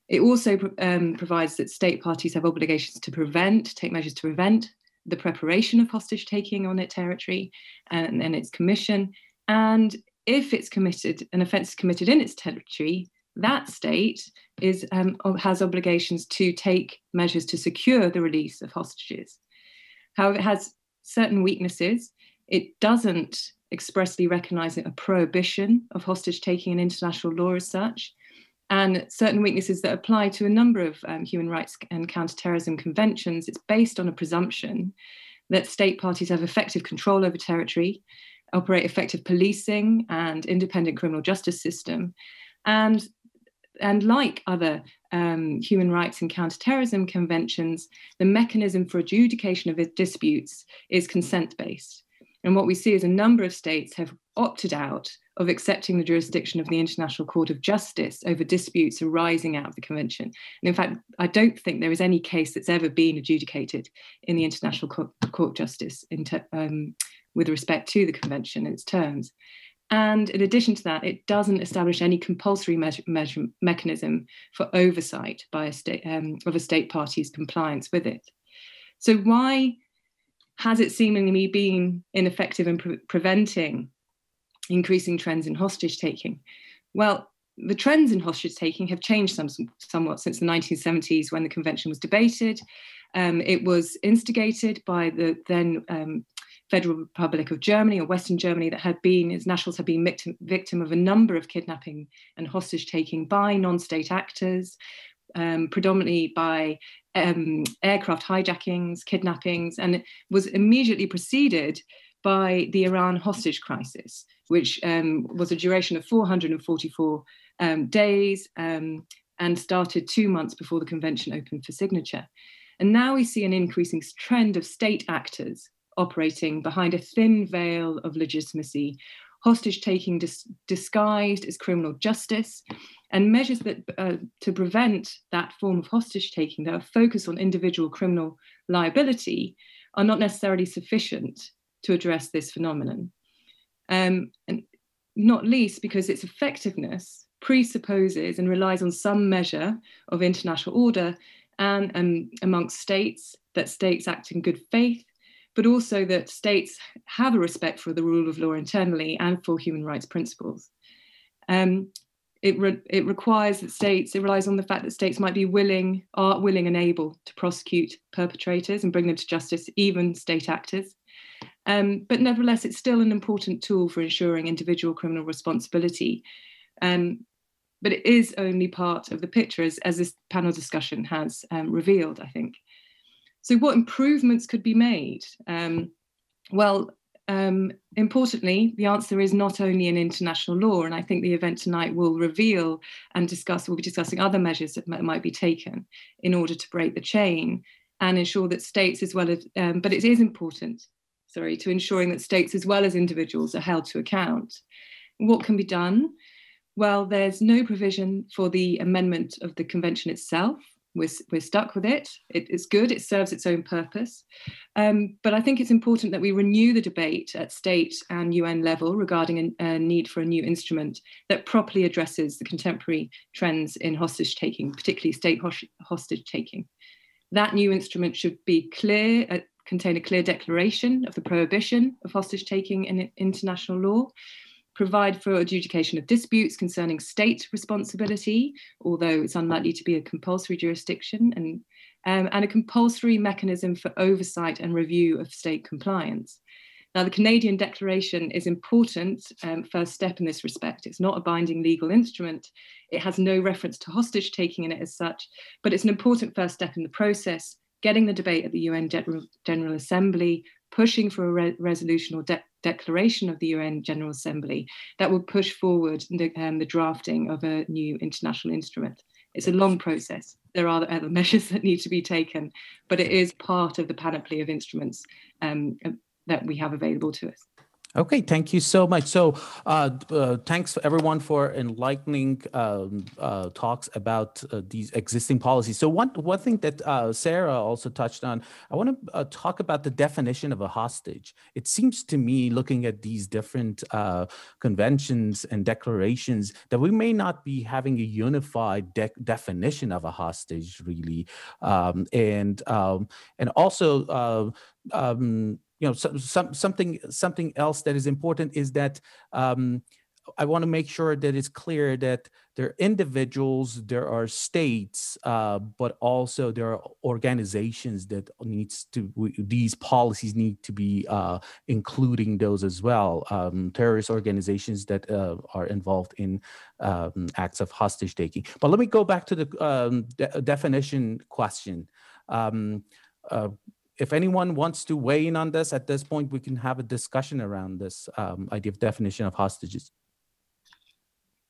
[SPEAKER 14] It also provides that state parties have obligations to take measures to prevent the preparation of hostage taking on its territory and its commission. And if it's committed, an offence is committed in its territory, that state has obligations to take measures to secure the release of hostages. However, it has certain weaknesses. It doesn't expressly recognise a prohibition of hostage taking in international law as such, and certain weaknesses that apply to a number of human rights and counterterrorism conventions. It's based on a presumption that state parties have effective control over territory, operate effective policing and independent criminal justice system, and like other human rights and counterterrorism conventions, the mechanism for adjudication of disputes is consent-based. And what we see is a number of states have opted out of accepting the jurisdiction of the International Court of Justice over disputes arising out of the convention. And in fact, I don't think there is any case that's ever been adjudicated in the International Court of Justice with respect to the convention and its terms. And in addition to that, it doesn't establish any compulsory mechanism for oversight by a state of a state party's compliance with it. So why has it seemingly been ineffective in preventing increasing trends in hostage taking? Well, the trends in hostage taking have changed somewhat since the 1970s when the convention was debated. It was instigated by the then Federal Republic of Germany, or Western Germany, that had been, its nationals had been victim of a number of kidnapping and hostage taking by non-state actors, predominantly by aircraft hijackings, kidnappings, and it was immediately preceded by the Iran hostage crisis, which was a duration of 444 days and started 2 months before the convention opened for signature. And now we see an increasing trend of state actors operating behind a thin veil of legitimacy, hostage-taking disguised as criminal justice, and measures that to prevent that form of hostage-taking that are focused on individual criminal liability are not necessarily sufficient to address this phenomenon. And not least because its effectiveness presupposes and relies on some measure of international order and amongst states, that states act in good faith, but also that states have a respect for the rule of law internally and for human rights principles. It requires that states, it relies on the fact that states might be are willing and able to prosecute perpetrators and bring them to justice, even state actors. But nevertheless, it's still an important tool for ensuring individual criminal responsibility. But it is only part of the picture, as this panel discussion has revealed, I think. So what improvements could be made? Importantly, the answer is not only in international law, and I think the event tonight will reveal and discuss, we'll be discussing other measures that might be taken in order to break the chain and ensure that states as well as, but it is important, to ensuring that states as well as individuals are held to account. What can be done? Well, there's no provision for the amendment of the convention itself. We're stuck with it. It's good, it serves its own purpose. But I think it's important that we renew the debate at state and UN level regarding a need for a new instrument that properly addresses the contemporary trends in hostage-taking, particularly state hostage-taking. That new instrument should be clear, contain a clear declaration of the prohibition of hostage-taking in international law, provide for adjudication of disputes concerning state responsibility, although it's unlikely to be a compulsory jurisdiction, and a compulsory mechanism for oversight and review of state compliance. Now, the Canadian Declaration is important first step in this respect. It's not a binding legal instrument. It has no reference to hostage-taking in it as such, but it's an important first step in the process, getting the debate at the UN General Assembly, pushing for a resolution or declaration of the UN General Assembly that will push forward the drafting of a new international instrument. It's a long process. There are other measures that need to be taken, but it is part of the panoply of instruments that we have available to us.
[SPEAKER 10] Okay, thank you so much. So thanks everyone for enlightening talks about these existing policies. So one thing that Sarah also touched on, I want to talk about the definition of a hostage. It seems to me, looking at these different conventions and declarations, that we may not be having a unified definition of a hostage, really. And also, something else that is important is that I want to make sure that it's clear that there are individuals, there are states, but also there are organizations that these policies need to be including those as well. Terrorist organizations that are involved in acts of hostage taking. But let me go back to the definition question. If anyone wants to weigh in on this, at this point, we can have a discussion around this idea of definition of hostages.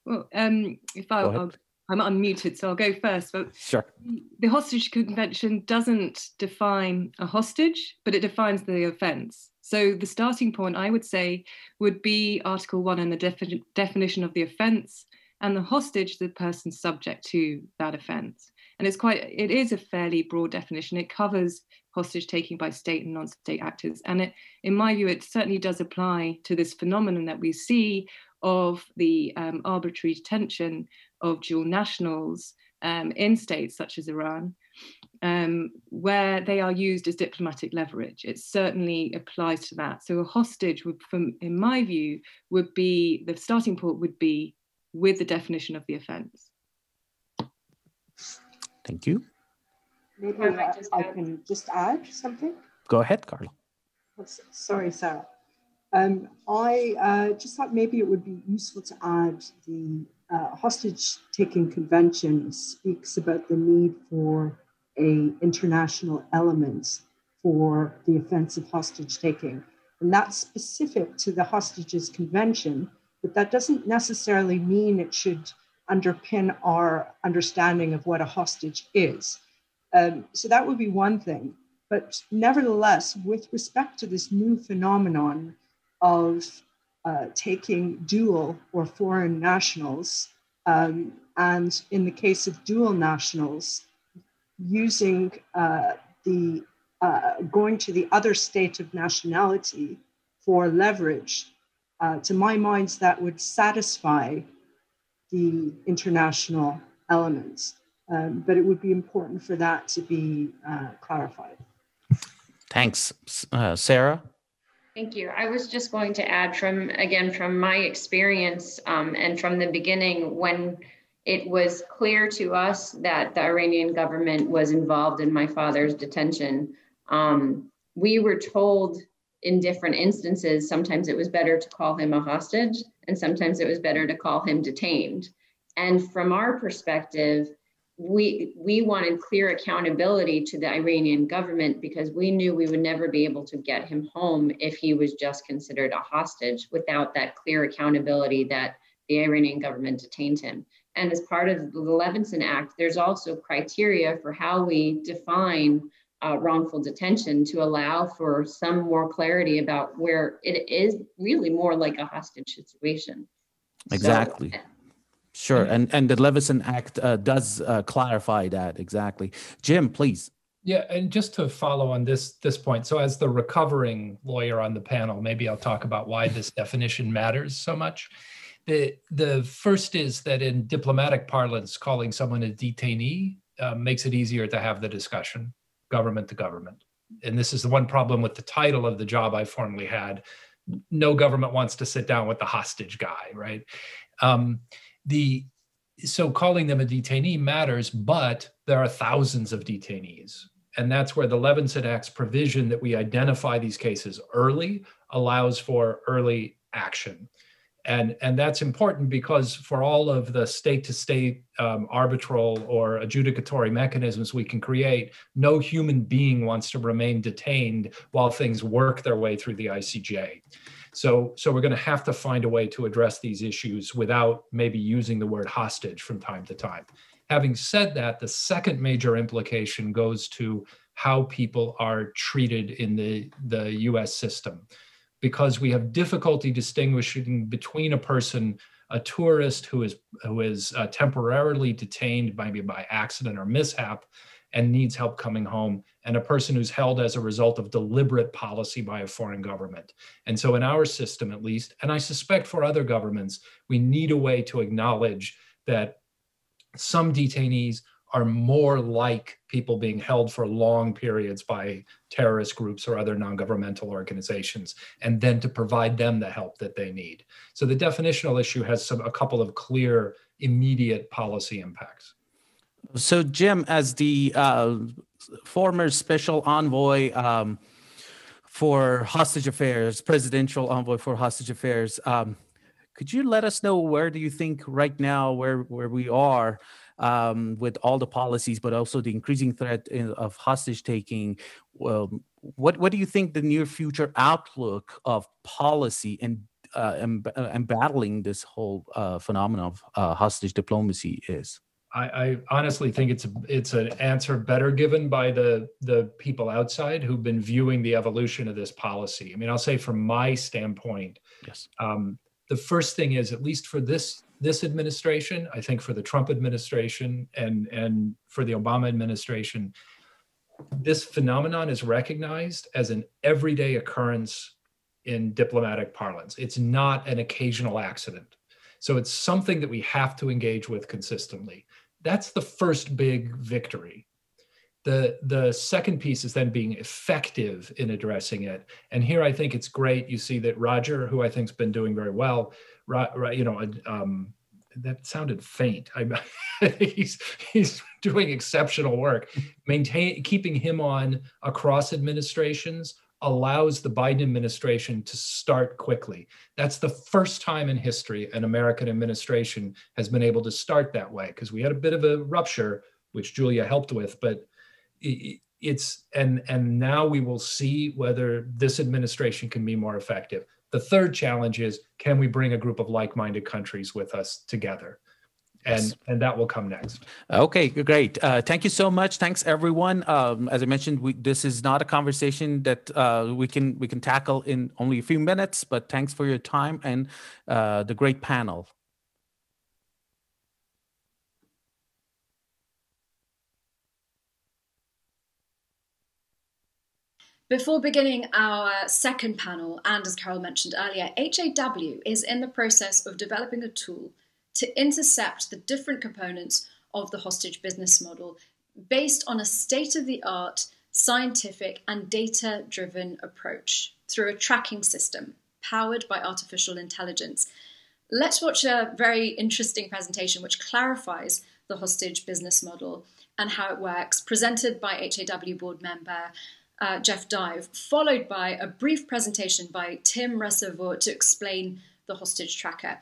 [SPEAKER 14] Well, I'm unmuted, so I'll go first. But
[SPEAKER 10] sure.
[SPEAKER 14] The Hostage Convention doesn't define a hostage, but it defines the offence. So the starting point, I would say, would be Article 1 and the definition of the offence, and the hostage, the person subject to that offence. And it is a fairly broad definition. It covers hostage taking by state and non-state actors. And in my view, it certainly does apply to this phenomenon that we see of the arbitrary detention of dual nationals in states such as Iran, where they are used as diplomatic leverage. It certainly applies to that. So a hostage would, in my view, would be, the starting point would be with the definition of the offence.
[SPEAKER 10] Thank you.
[SPEAKER 13] Maybe I can just add something.
[SPEAKER 10] Go ahead, Carla.
[SPEAKER 13] Sorry, Sarah. I just thought maybe it would be useful to add the hostage-taking convention speaks about the need for an international element for the offense of hostage-taking. And that's specific to the Hostages Convention, but that doesn't necessarily mean it should underpin our understanding of what a hostage is. So that would be one thing. But nevertheless, with respect to this new phenomenon of taking dual or foreign nationals, and in the case of dual nationals, using going to the other state of nationality for leverage, to my mind, that would satisfy the international elements. But it would be important for that to be clarified.
[SPEAKER 10] Thanks. Sarah?
[SPEAKER 12] Thank you. I was just going to add from my experience and from the beginning, when it was clear to us that the Iranian government was involved in my father's detention, we were told in different instances, sometimes it was better to call him a hostage and sometimes it was better to call him detained. And from our perspective, we wanted clear accountability to the Iranian government because we knew we would never be able to get him home if he was just considered a hostage without that clear accountability that the Iranian government detained him. And as part of the Levinson Act, there's also criteria for how we define wrongful detention to allow for some more clarity about where it is really more like a hostage situation.
[SPEAKER 10] Exactly. Sure, and the Levinson Act does clarify that, exactly. Jim, please.
[SPEAKER 11] Yeah, and just to follow on this point, so as the recovering lawyer on the panel, maybe I'll talk about why this definition matters so much. The first is that in diplomatic parlance, calling someone a detainee makes it easier to have the discussion, government to government. And this is the one problem with the title of the job I formerly had. No government wants to sit down with the hostage guy, right? So calling them a detainee matters, but there are thousands of detainees. And that's where the Levinson Act's provision that we identify these cases early allows for early action. And that's important because for all of the state-to-state arbitral or adjudicatory mechanisms we can create, no human being wants to remain detained while things work their way through the ICJ. So we're going to have to find a way to address these issues without maybe using the word hostage from time to time. Having said that, the second major implication goes to how people are treated in the US system, because we have difficulty distinguishing between a person, a tourist who is temporarily detained maybe by accident or mishap and needs help coming home, and a person who's held as a result of deliberate policy by a foreign government. And so in our system, at least, and I suspect for other governments, we need a way to acknowledge that some detainees are more like people being held for long periods by terrorist groups or other non-governmental organizations, and then to provide them the help that they need. So the definitional issue has a couple of clear, immediate policy impacts.
[SPEAKER 10] So Jim, as the former special envoy for hostage affairs, presidential envoy for hostage affairs, could you let us know where do you think right now, where we are with all the policies, but also the increasing threat of hostage taking? What do you think the near future outlook of policy and battling this whole phenomenon of hostage diplomacy is?
[SPEAKER 11] I honestly think it's an answer better given by the people outside who've been viewing the evolution of this policy. I mean, I'll say from my standpoint,
[SPEAKER 10] yes.
[SPEAKER 11] The first thing is, at least for this administration, I think for the Trump administration and for the Obama administration, this phenomenon is recognized as an everyday occurrence in diplomatic parlance. It's not an occasional accident. So it's something that we have to engage with consistently. That's the first big victory. The second piece is then being effective in addressing it. And here I think it's great. You see that Roger, who I think has been doing very well, that sounded faint. I think he's doing exceptional work. Keeping him on across administrations allows the Biden administration to start quickly. That's the first time in history an American administration has been able to start that way, because we had a bit of a rupture, which Julia helped with, but and now we will see whether this administration can be more effective. The third challenge is, can we bring a group of like-minded countries with us together? and that will come next.
[SPEAKER 10] Okay, great. Thank you so much. Thanks, everyone. As I mentioned, this is not a conversation that we can tackle in only a few minutes, but thanks for your time and the great panel.
[SPEAKER 2] Before beginning our second panel, and as Carol mentioned earlier, HAW is in the process of developing a tool to intercept the different components of the hostage business model based on a state-of-the-art, scientific and data-driven approach through a tracking system powered by artificial intelligence. Let's watch a very interesting presentation which clarifies the hostage business model and how it works, presented by HAW board member Jeff Dive, followed by a brief presentation by Tim Reservoir to explain the hostage tracker.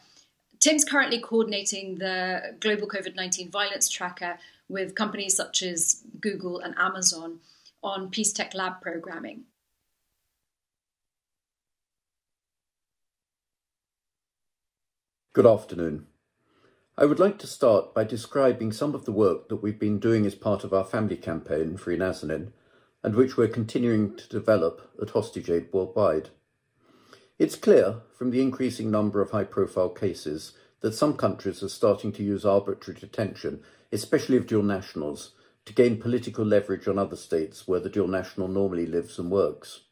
[SPEAKER 2] Tim's currently coordinating the global COVID-19 violence tracker with companies such as Google and Amazon on Peace Tech Lab programming.
[SPEAKER 15] Good afternoon. I would like to start by describing some of the work that we've been doing as part of our family campaign, Free Nazanin, and which we're continuing to develop at HostageAid worldwide. It's clear from the increasing number of high-profile cases that some countries are starting to use arbitrary detention, especially of dual nationals, to gain political leverage on other states where the dual national normally lives and works.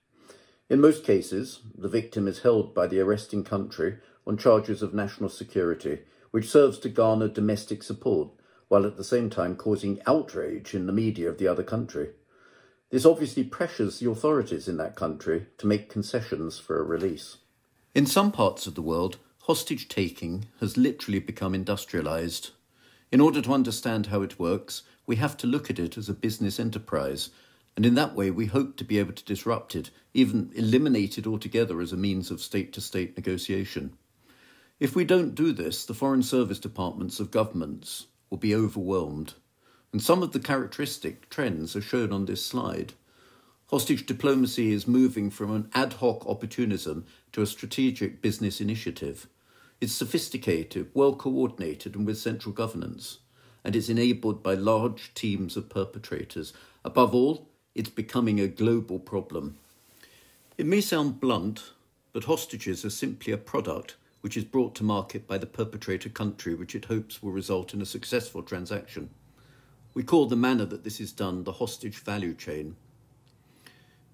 [SPEAKER 15] In most cases, the victim is held by the arresting country on charges of national security, which serves to garner domestic support, while at the same time causing outrage in the media of the other country. This obviously pressures the authorities in that country to make concessions for a release. In some parts of the world, hostage-taking has literally become industrialized. In order to understand how it works, we have to look at it as a business enterprise, and in that way we hope to be able to disrupt it, even eliminate it altogether as a means of state-to-state negotiation. If we don't do this, the foreign service departments of governments will be overwhelmed. And some of the characteristic trends are shown on this slide. Hostage diplomacy is moving from an ad hoc opportunism to a strategic business initiative. It's sophisticated, well-coordinated and with central governance, and it's enabled by large teams of perpetrators. Above all, it's becoming a global problem. It may sound blunt, but hostages are simply a product which is brought to market by the perpetrator country, which it hopes will result in a successful transaction. We call the manner that this is done the hostage value chain.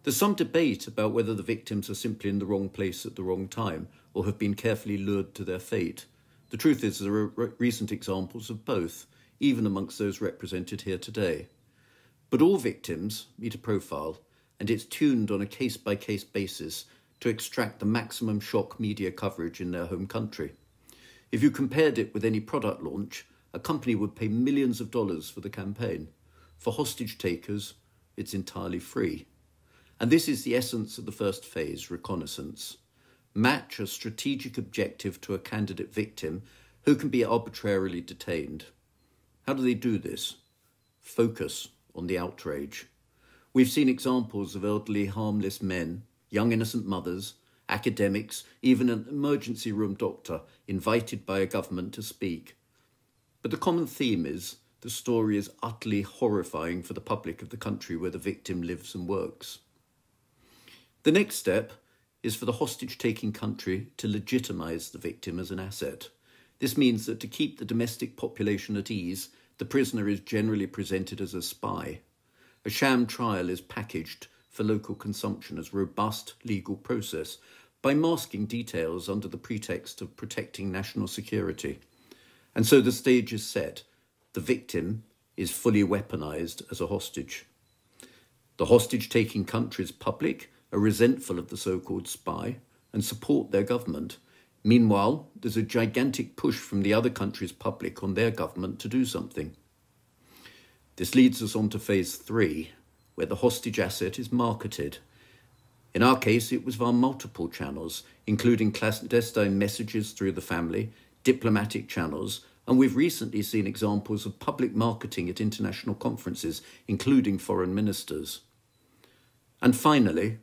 [SPEAKER 15] There's some debate about whether the victims are simply in the wrong place at the wrong time or have been carefully lured to their fate. The truth is there are recent examples of both, even amongst those represented here today. But all victims meet a profile, and it's tuned on a case-by-case basis to extract the maximum shock media coverage in their home country. If you compared it with any product launch, a company would pay millions of dollars for the campaign. For hostage takers, it's entirely free. And this is the essence of the first phase, reconnaissance. Match a strategic objective to a candidate victim who can be arbitrarily detained. How do they do this? Focus on the outrage. We've seen examples of elderly, harmless men, young innocent mothers, academics, even an emergency room doctor invited by a government to speak. But the common theme is the story is utterly horrifying for the public of the country where the victim lives and works. The next step is for the hostage-taking country to legitimize the victim as an asset. This means that to keep the domestic population at ease, the prisoner is generally presented as a spy. A sham trial is packaged for local consumption as a robust legal process by masking details under the pretext of protecting national security. And so the stage is set. The victim is fully weaponized as a hostage. The hostage-taking country's public are resentful of the so-called spy and support their government. Meanwhile, there's a gigantic push from the other country's public on their government to do something. This leads us on to phase 3, where the hostage asset is marketed. In our case, it was via multiple channels, including clandestine messages through the family, diplomatic channels, and we've recently seen examples of public marketing at international conferences, including foreign ministers. And finally,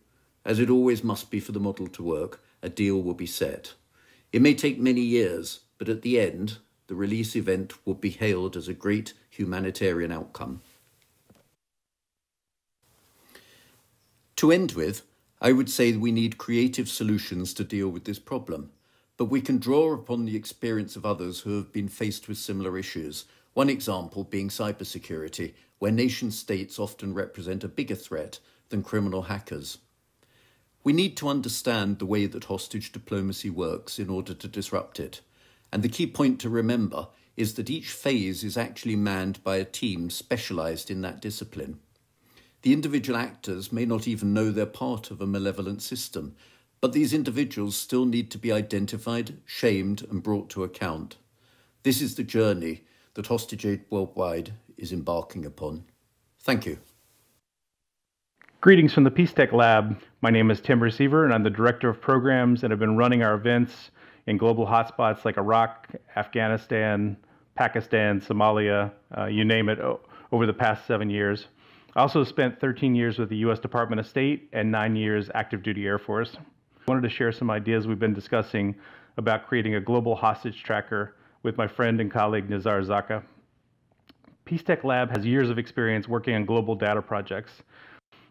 [SPEAKER 15] as it always must be for the model to work, a deal will be set. It may take many years, but at the end, the release event would be hailed as a great humanitarian outcome. To end with, I would say we need creative solutions to deal with this problem, but we can draw upon the experience of others who have been faced with similar issues, one example being cybersecurity, where nation-states often represent a bigger threat than criminal hackers. We need to understand the way that hostage diplomacy works in order to disrupt it, and the key point to remember is that each phase is actually manned by a team specialised in that discipline. The individual actors may not even know they're part of a malevolent system, but these individuals still need to be identified, shamed, and brought to account. This is the journey that HostageAid Worldwide is embarking upon. Thank you.
[SPEAKER 16] Greetings from the Peace Tech Lab. My name is Tim Receiver, and I'm the Director of Programs and have been running our events in global hotspots like Iraq, Afghanistan, Pakistan, Somalia, you name it, over the past 7 years. I also spent 13 years with the U.S. Department of State and 9 years active duty Air Force. I wanted to share some ideas we've been discussing about creating a global hostage tracker with my friend and colleague Nizar Zakka. Peace Tech Lab has years of experience working on global data projects.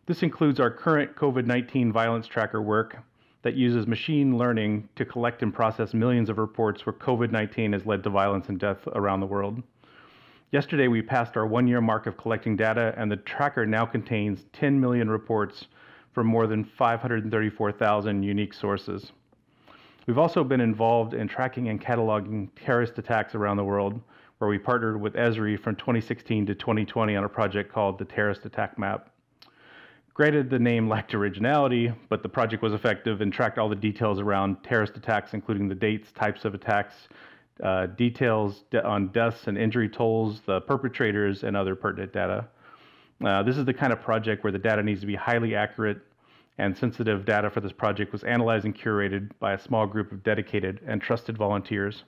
[SPEAKER 16] This includes our current COVID-19 violence tracker work that uses machine learning to collect and process millions of reports where COVID-19 has led to violence and death around the world. Yesterday, we passed our 1-year mark of collecting data, and the tracker now contains 10 million reports from more than 534,000 unique sources. We've also been involved in tracking and cataloging terrorist attacks around the world, where we partnered with Esri from 2016 to 2020 on a project called the Terrorist Attack Map. Granted, the name lacked originality, but the project was effective and tracked all the details around terrorist attacks, including the dates, types of attacks, details on deaths and injury tolls, the perpetrators, and other pertinent data. This is the kind of project where the data needs to be highly accurate, and sensitive data for this project was analyzed and curated by a small group of dedicated and trusted volunteers.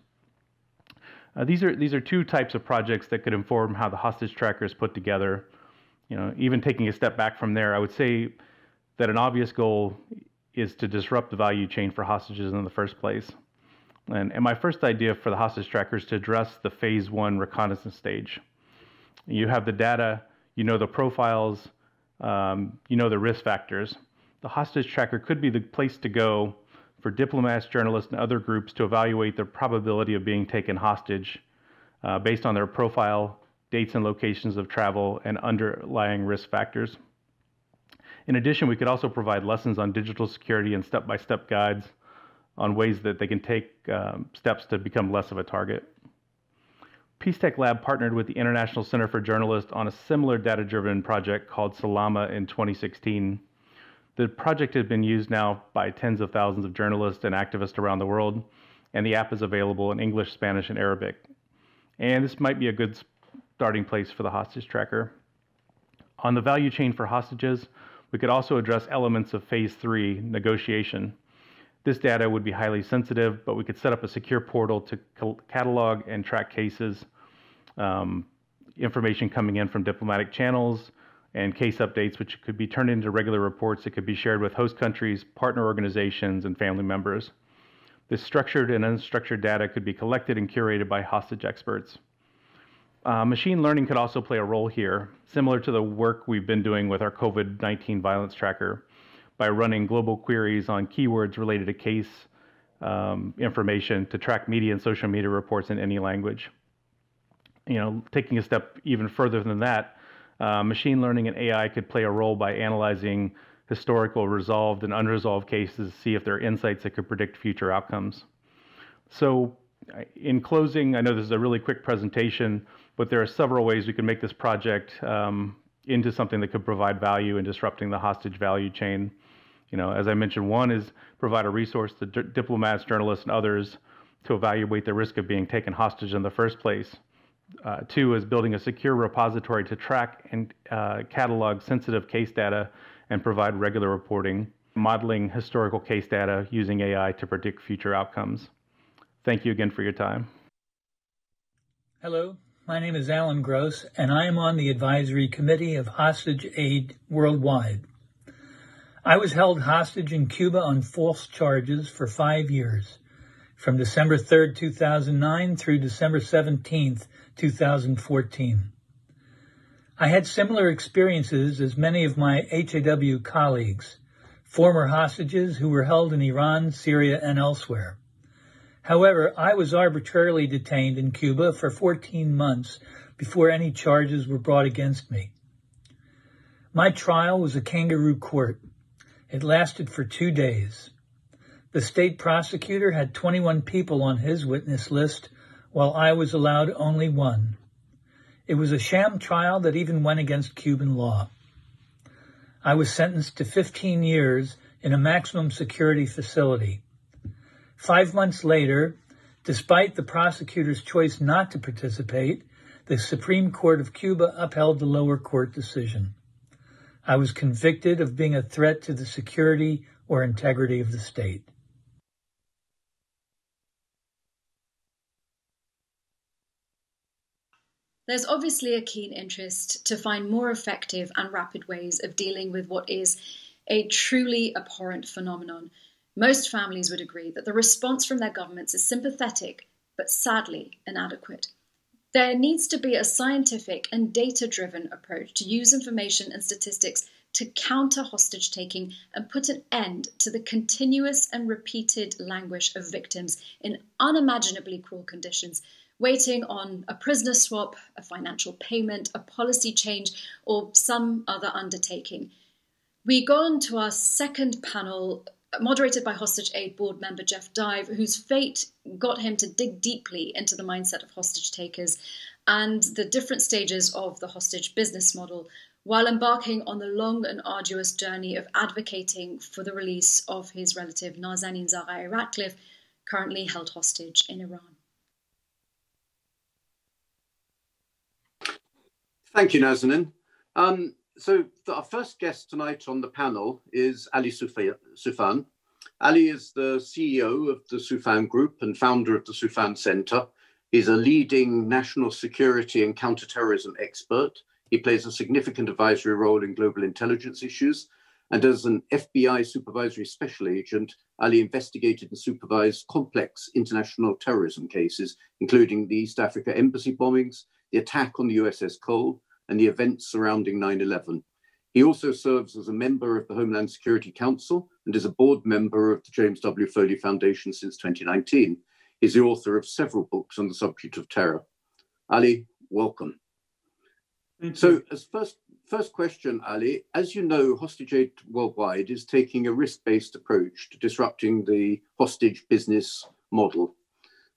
[SPEAKER 16] These are two types of projects that could inform how the hostage tracker is put together. Even taking a step back from there, I would say that an obvious goal is to disrupt the value chain for hostages in the first place. And my first idea for the hostage tracker is to address the phase 1 reconnaissance stage. You have the data, you know the profiles, you know the risk factors. The hostage tracker could be the place to go for diplomats, journalists, and other groups to evaluate the probability of being taken hostage based on their profile, dates and locations of travel, and underlying risk factors. In addition, we could also provide lessons on digital security and step-by-step guides on ways that they can take steps to become less of a target. Peace Tech Lab partnered with the International Center for Journalists on a similar data-driven project called Salama in 2016. The project has been used now by tens of thousands of journalists and activists around the world, and the app is available in English, Spanish, and Arabic. And this might be a good starting place for the hostage tracker. On the value chain for hostages, we could also address elements of phase 3, negotiation. This data would be highly sensitive, but we could set up a secure portal to catalog and track cases, information coming in from diplomatic channels, and case updates, which could be turned into regular reports that could be shared with host countries, partner organizations, and family members. This structured and unstructured data could be collected and curated by hostage experts. Machine learning could also play a role here, similar to the work we've been doing with our COVID-19 violence tracker, by running global queries on keywords related to case information to track media and social media reports in any language. Taking a step even further than that, machine learning and AI could play a role by analyzing historical resolved and unresolved cases to see if there are insights that could predict future outcomes. So in closing, I know this is a really quick presentation, but there are several ways we can make this project into something that could provide value in disrupting the hostage value chain. As I mentioned, one is provide a resource to diplomats, journalists, and others to evaluate the risk of being taken hostage in the first place. Two is building a secure repository to track and catalog sensitive case data and provide regular reporting, modeling historical case data using AI to predict future outcomes. Thank you again for your time.
[SPEAKER 17] Hello, my name is Alan Gross, and I am on the advisory committee of HostageAid Worldwide. I was held hostage in Cuba on false charges for 5 years, from December 3rd, 2009 through December 17th, 2014. I had similar experiences as many of my HAW colleagues, former hostages who were held in Iran, Syria, and elsewhere. However, I was arbitrarily detained in Cuba for 14 months before any charges were brought against me. My trial was a kangaroo court. It lasted for 2 days. The state prosecutor had 21 people on his witness list, while I was allowed only 1. It was a sham trial that even went against Cuban law. I was sentenced to 15 years in a maximum security facility. 5 months later, despite the prosecutor's choice not to participate, the Supreme Court of Cuba upheld the lower court decision. I was convicted of being a threat to the security or integrity of the state.
[SPEAKER 2] There's obviously a keen interest to find more effective and rapid ways of dealing with what is a truly abhorrent phenomenon. Most families would agree that the response from their governments is sympathetic, but sadly inadequate. There needs to be a scientific and data-driven approach to use information and statistics to counter hostage-taking and put an end to the continuous and repeated languish of victims in unimaginably cruel conditions, waiting on a prisoner swap, a financial payment, a policy change, or some other undertaking. We go on to our second panel, moderated by HostageAid board member Jeff Dive, whose fate got him to dig deeply into the mindset of hostage takers and the different stages of the hostage business model, while embarking on the long and arduous journey of advocating for the release of his relative Nazanin Zaghari-Ratcliffe, currently held hostage in Iran.
[SPEAKER 18] Thank you, Nazanin. So our first guest tonight on the panel is Ali Soufan. Ali is the CEO of the Soufan Group and founder of the Soufan Center. He's a leading national security and counterterrorism expert. He plays a significant advisory role in global intelligence issues. And as an FBI supervisory special agent, Ali investigated and supervised complex international terrorism cases, including the East Africa embassy bombings, the attack on the USS Cole, and the events surrounding 9/11. He also serves as a member of the Homeland Security Council and is a board member of the James W. Foley Foundation since 2019. He's the author of several books on the subject of terror. Ali, welcome.
[SPEAKER 6] Thank you.
[SPEAKER 18] So as first question, Ali, as you know, HostageAid Worldwide is taking a risk-based approach to disrupting the hostage business model.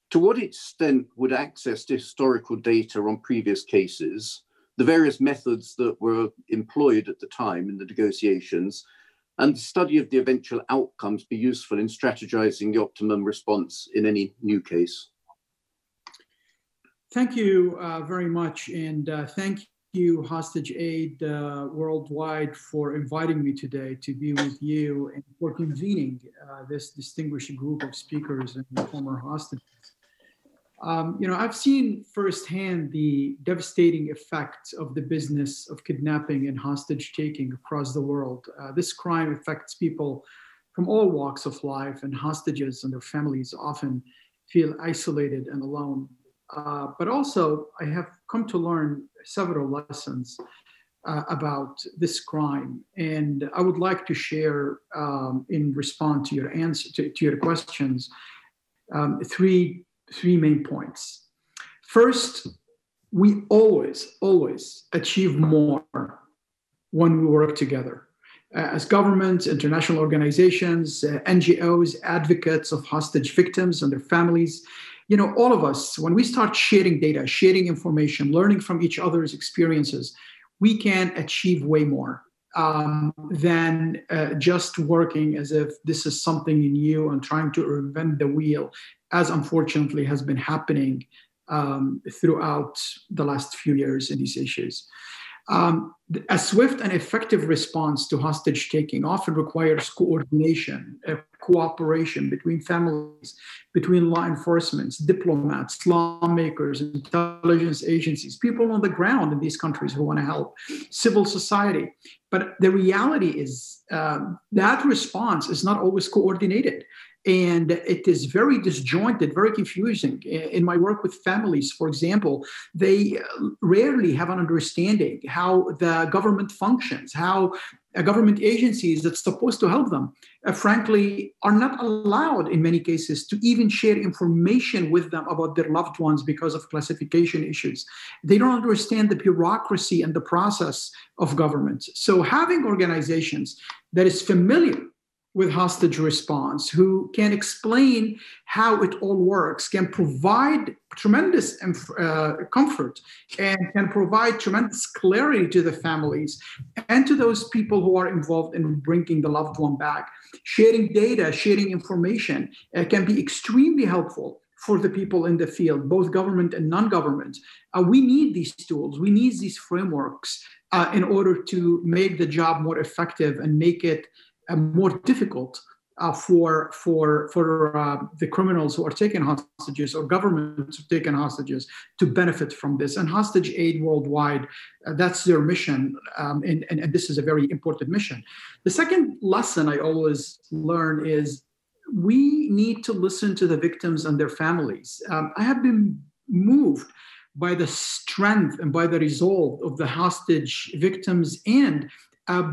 [SPEAKER 18] To what extent would access to historical data on previous cases, the various methods that were employed at the time in the negotiations, and the study of the eventual outcomes be useful in strategizing the optimum response in any new case?
[SPEAKER 6] Thank you very much, and thank you, HostageAid Worldwide, for inviting me today to be with you and for convening this distinguished group of speakers and former hostages. I've seen firsthand the devastating effects of the business of kidnapping and hostage taking across the world. This crime affects people from all walks of life, and hostages and their families often feel isolated and alone. But also, I have come to learn several lessons about this crime, and I would like to share, in response to your questions, three main points. First, we always achieve more when we work together. As governments, international organizations, NGOs, advocates of hostage victims and their families, all of us, when we start sharing data, sharing information, learning from each other's experiences, we can achieve way more than just working as if this is something new and trying to reinvent the wheel, as unfortunately has been happening throughout the last few years in these issues. A swift and effective response to hostage taking often requires coordination, cooperation between families, between law enforcement, diplomats, lawmakers, intelligence agencies, people on the ground in these countries who want to help, civil society. But the reality is that response is not always coordinated. And it is very disjointed, very confusing. In my work with families, for example, they rarely have an understanding how the government functions, how government agencies that's supposed to help them, frankly, are not allowed in many cases to even share information with them about their loved ones because of classification issues. They don't understand the bureaucracy and the process of government. So having organizations that is familiar with hostage response, who can explain how it all works, can provide tremendous comfort and can provide tremendous clarity to the families and to those people who are involved in bringing the loved one back. Sharing data, sharing information can be extremely helpful for the people in the field, both government and non-government. We need these tools. We need these frameworks in order to make the job more effective and make it more difficult for the criminals who are taken hostages or governments who are taken hostages to benefit from this. And HostageAid Worldwide, that's their mission, and this is a very important mission. The second lesson I always learn is we need to listen to the victims and their families. I have been moved by the strength and by the resolve of the hostage victims and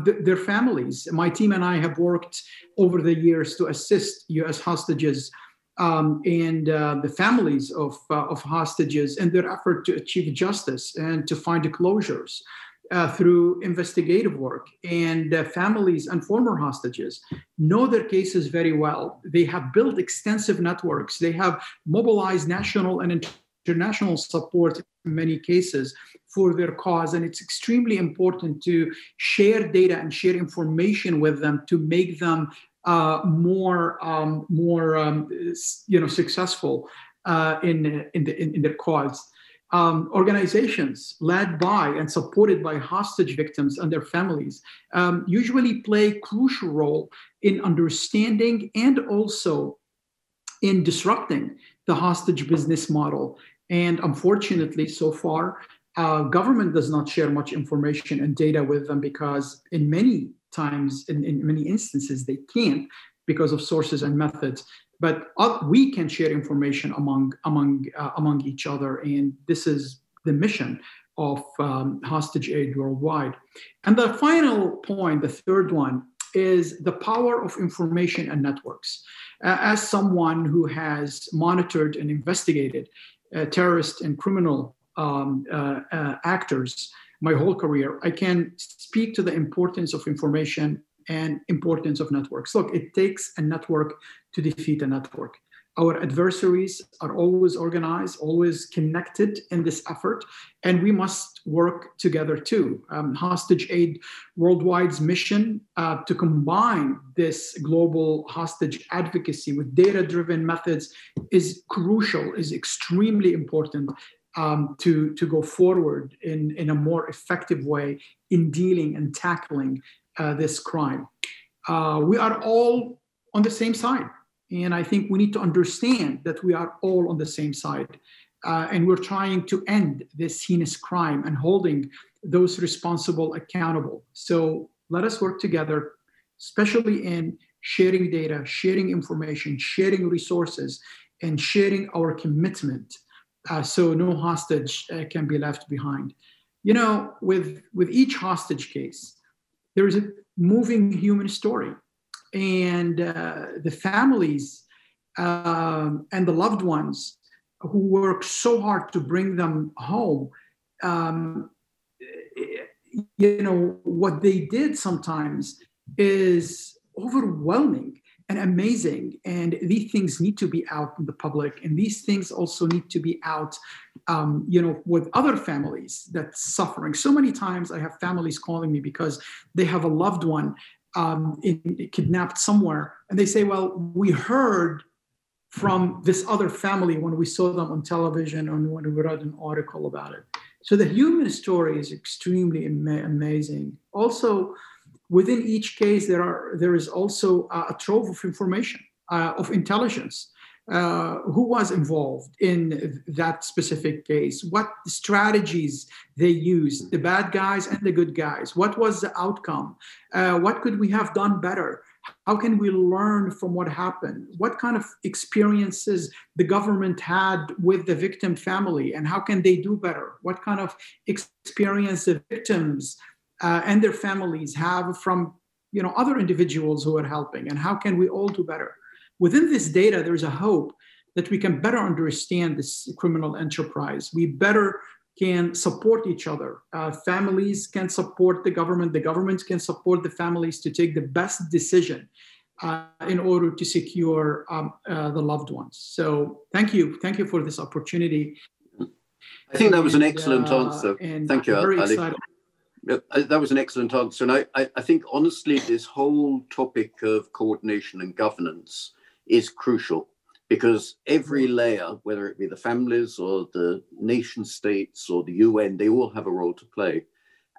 [SPEAKER 6] their families. My team and I have worked over the years to assist U.S. hostages and the families of hostages in their effort to achieve justice and to find closures through investigative work. And families and former hostages know their cases very well. They have built extensive networks. They have mobilized national and international support in many cases for their cause. And it's extremely important to share data and share information with them to make them more successful in their cause. Organizations led by and supported by hostage victims and their families usually play a crucial role in understanding and also in disrupting the hostage business model. And unfortunately, so far, government does not share much information and data with them because in many times, in many instances, they can't because of sources and methods. But we can share information among each other, and this is the mission of HostageAid Worldwide. And the final point, the third one, is the power of information and networks. As someone who has monitored and investigated terrorist and criminal actors my whole career, I can speak to the importance of information and importance of networks. Look, it takes a network to defeat a network. Our adversaries are always organized, always connected in this effort, and we must work together too. HostageAid Worldwide's mission to combine this global hostage advocacy with data-driven methods is crucial, is extremely important to go forward in a more effective way in dealing and tackling this crime. We are all on the same side. And I think we need to understand that we are all on the same side. And we're trying to end this heinous crime and holding those responsible accountable. So let us work together, especially in sharing data, sharing information, sharing resources, and sharing our commitment so no hostage can be left behind. You know, with each hostage case, there is a moving human story. And the families and the loved ones who work so hard to bring them home, what they did sometimes is overwhelming and amazing. And these things need to be out in the public. And these things also need to be out, with other families that's suffering. So many times I have families calling me because they have a loved one kidnapped somewhere, and they say, well, we heard from this other family when we saw them on television or when we read an article about it. So the human story is extremely amazing. Also, Within each case, there is also a trove of information, of intelligence. Who was involved in that specific case? What strategies they used, the bad guys and the good guys? What was the outcome? What could we have done better? How can we learn from what happened? What kind of experiences the government had with the victim family, and how can they do better? What kind of experience the victims and their families have from other individuals who are helping, and how can we all do better? Within this data, there's a hope that we can better understand this criminal enterprise. We better can support each other. Families can support the government can support the families to take the best decision in order to secure the loved ones. So thank you for this opportunity.
[SPEAKER 18] I think that was an excellent answer. Thank you,
[SPEAKER 6] very
[SPEAKER 18] Ali.
[SPEAKER 6] excited.
[SPEAKER 18] That was an excellent answer. And I think, honestly, this whole topic of coordination and governance is crucial, because every layer, whether it be the families or the nation states or the UN, they all have a role to play.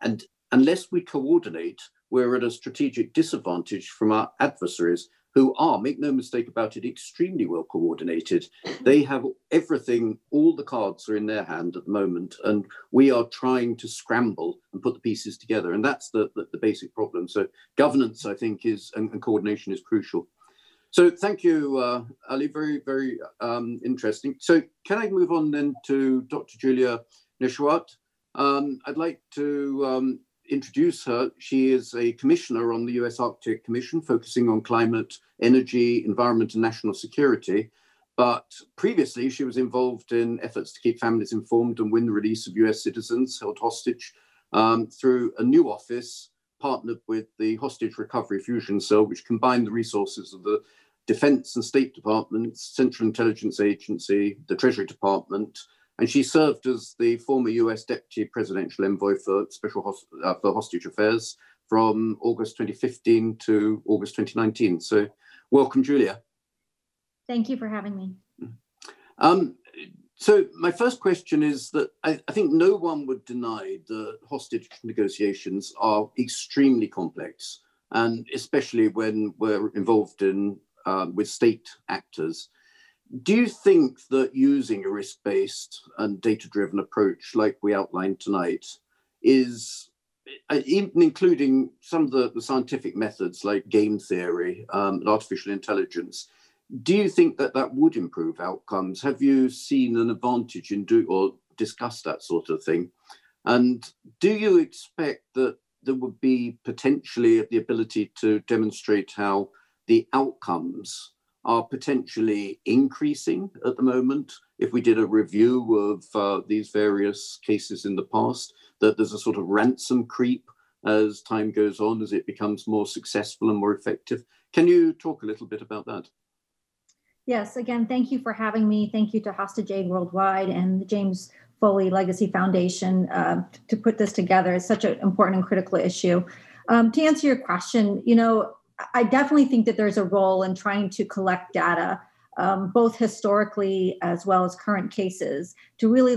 [SPEAKER 18] And unless we coordinate, we're at a strategic disadvantage from our adversaries, who are, make no mistake about it, extremely well coordinated. They have everything, all the cards are in their hand at the moment, and we are trying to scramble and put the pieces together. And that's the basic problem. So governance, I think, and coordination is crucial. So thank you, Ali, very, very interesting. So can I move on then to Dr. Julia Nishwatt? I'd like to introduce her. She is a commissioner on the US Arctic Commission, focusing on climate, energy, environment, and national security. But previously, she was involved in efforts to keep families informed and win the release of US citizens held hostage through a new office partnered with the Hostage Recovery Fusion Cell, which combined the resources of the Defense and State Departments, Central Intelligence Agency, the Treasury Department, and she served as the former US Deputy Presidential Envoy for for Hostage Affairs from August 2015 to August 2019. So welcome, Julia.
[SPEAKER 19] Thank you for having me.
[SPEAKER 18] So my first question is that I think no one would deny that hostage negotiations are extremely complex, and especially when we're involved in with state actors. Do you think that using a risk-based and data-driven approach like we outlined tonight is, even including some of the scientific methods like game theory and artificial intelligence, do you think that that would improve outcomes? Have you seen an advantage in or discussed that sort of thing? And do you expect that there would be potentially the ability to demonstrate how the outcomes are potentially increasing at the moment? If we did a review of these various cases in the past, that there's a sort of ransom creep as time goes on, as it becomes more successful and more effective. Can you talk a little bit about that?
[SPEAKER 19] Yes, again, thank you for having me. Thank you to HostageAid Worldwide and the James Foley Legacy Foundation to put this together. It's such an important and critical issue. To answer your question, I definitely think that there's a role in trying to collect data, both historically as well as current cases, to really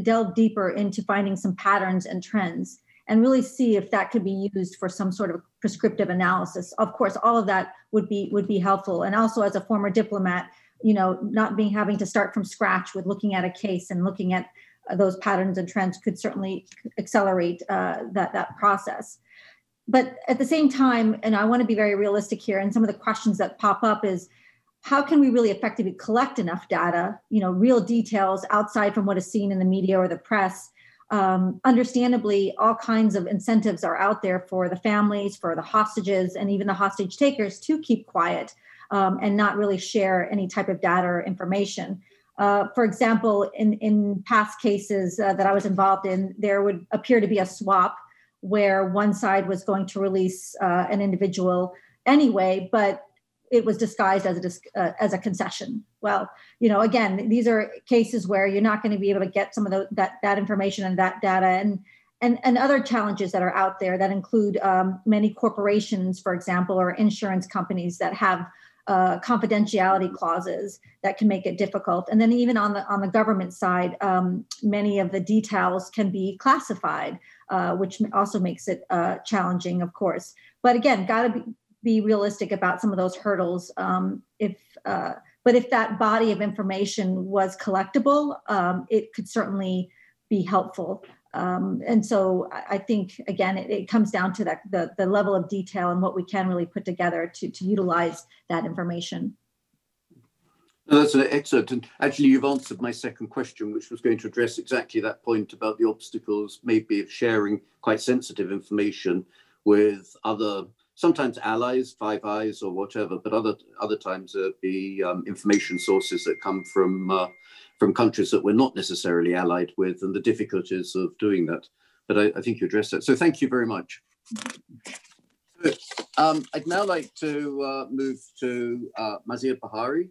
[SPEAKER 19] delve deeper into finding some patterns and trends, and really see if that could be used for some sort of prescriptive analysis. Of course, all of that would be helpful. And also, as a former diplomat, not having to start from scratch with looking at a case and looking at those patterns and trends could certainly accelerate that process. But at the same time, and I want to be very realistic here, and some of the questions that pop up is, how can we really effectively collect enough data, real details outside from what is seen in the media or the press? Understandably, all kinds of incentives are out there for the families, for the hostages, and even the hostage takers to keep quiet and not really share any type of data or information. For example, in past cases that I was involved in, there would appear to be a swap where one side was going to release an individual anyway, but it was disguised as a concession. Well, again, these are cases where you're not going to be able to get some of that information and that data, and other challenges that are out there that include many corporations, for example, or insurance companies that have confidentiality clauses that can make it difficult. And then even on the government side, many of the details can be classified, which also makes it challenging, of course. But again, got to be realistic about some of those hurdles. But if that body of information was collectible, it could certainly be helpful. And so I think, again, it comes down to the level of detail and what we can really put together to utilize that information.
[SPEAKER 18] No, that's excellent. And actually, you've answered my second question, which was going to address exactly that point about the obstacles maybe of sharing quite sensitive information with other, sometimes allies, Five Eyes or whatever, but other times be information sources that come from countries that we're not necessarily allied with, and the difficulties of doing that. But I think you addressed that. So thank you very much. I'd now like to move to Mazir Bahari.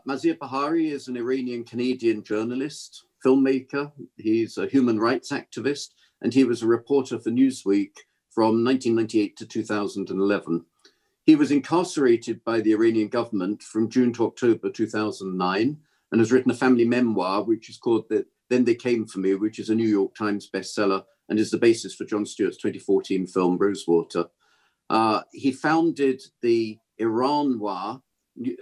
[SPEAKER 18] Mazir Bahari is an Iranian-Canadian journalist, filmmaker. He's a human rights activist, and he was a reporter for Newsweek from 1998 to 2011. He was incarcerated by the Iranian government from June to October 2009, and has written a family memoir, which is called Then They Came For Me, which is a New York Times bestseller and is the basis for Jon Stewart's 2014 film Rosewater. He founded the Iran-Noir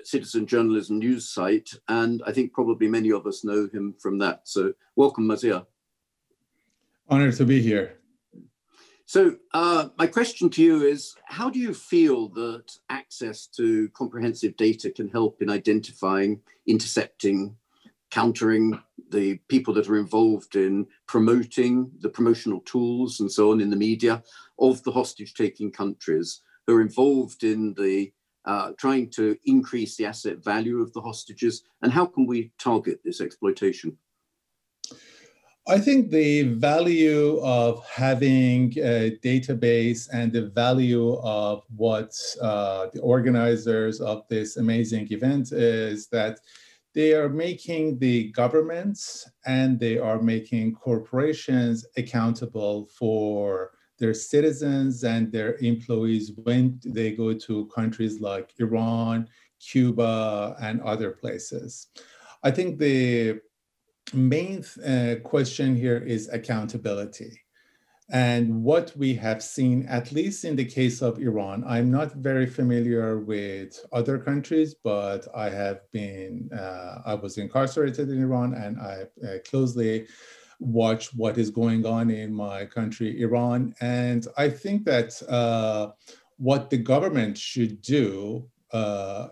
[SPEAKER 18] citizen journalism news site, and I think probably many of us know him from that. So welcome, Mazir.
[SPEAKER 20] Honored to be here.
[SPEAKER 18] So my question to you is, how do you feel that access to comprehensive data can help in identifying, intercepting, countering the people that are involved in promoting the promotional tools and so on in the media of the hostage-taking countries who are involved in the trying to increase the asset value of the hostages, and how can we target this exploitation?
[SPEAKER 20] I think the value of having a database and the value of what the organizers of this amazing event is that they are making the governments and they are making corporations accountable for their citizens and their employees when they go to countries like Iran, Cuba, and other places. I think the main question here is accountability. And what we have seen, at least in the case of Iran, I'm not very familiar with other countries, but I have been, I was incarcerated in Iran, and I closely watch what is going on in my country, Iran. And I think that what the government should do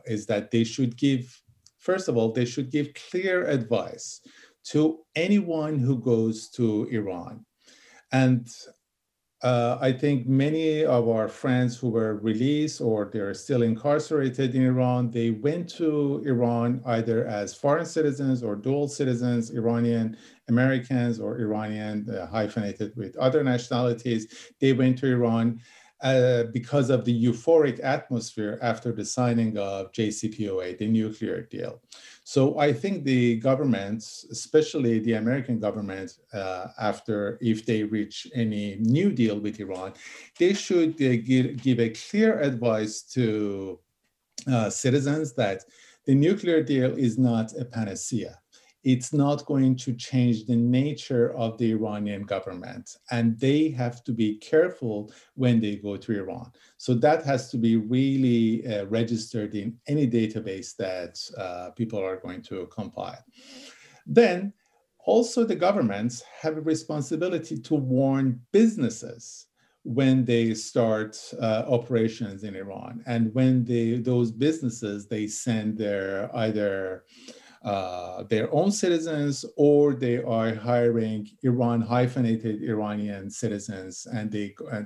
[SPEAKER 20] is that they should give, first of all, they should give clear advice to anyone who goes to Iran. And I think many of our friends who were released or they're still incarcerated in Iran, they went to Iran either as foreign citizens or dual citizens, Iranian Americans or Iranian hyphenated with other nationalities. They went to Iran because of the euphoric atmosphere after the signing of JCPOA, the nuclear deal. So I think the governments, especially the American government, if they reach any new deal with Iran, they should give a clear advice to citizens that the nuclear deal is not a panacea. It's not going to change the nature of the Iranian government, and they have to be careful when they go to Iran. So that has to be really registered in any database that people are going to compile. Then also the governments have a responsibility to warn businesses when they start operations in Iran, and when those businesses, they send their either their own citizens, or they are hiring hyphenated Iranian citizens, and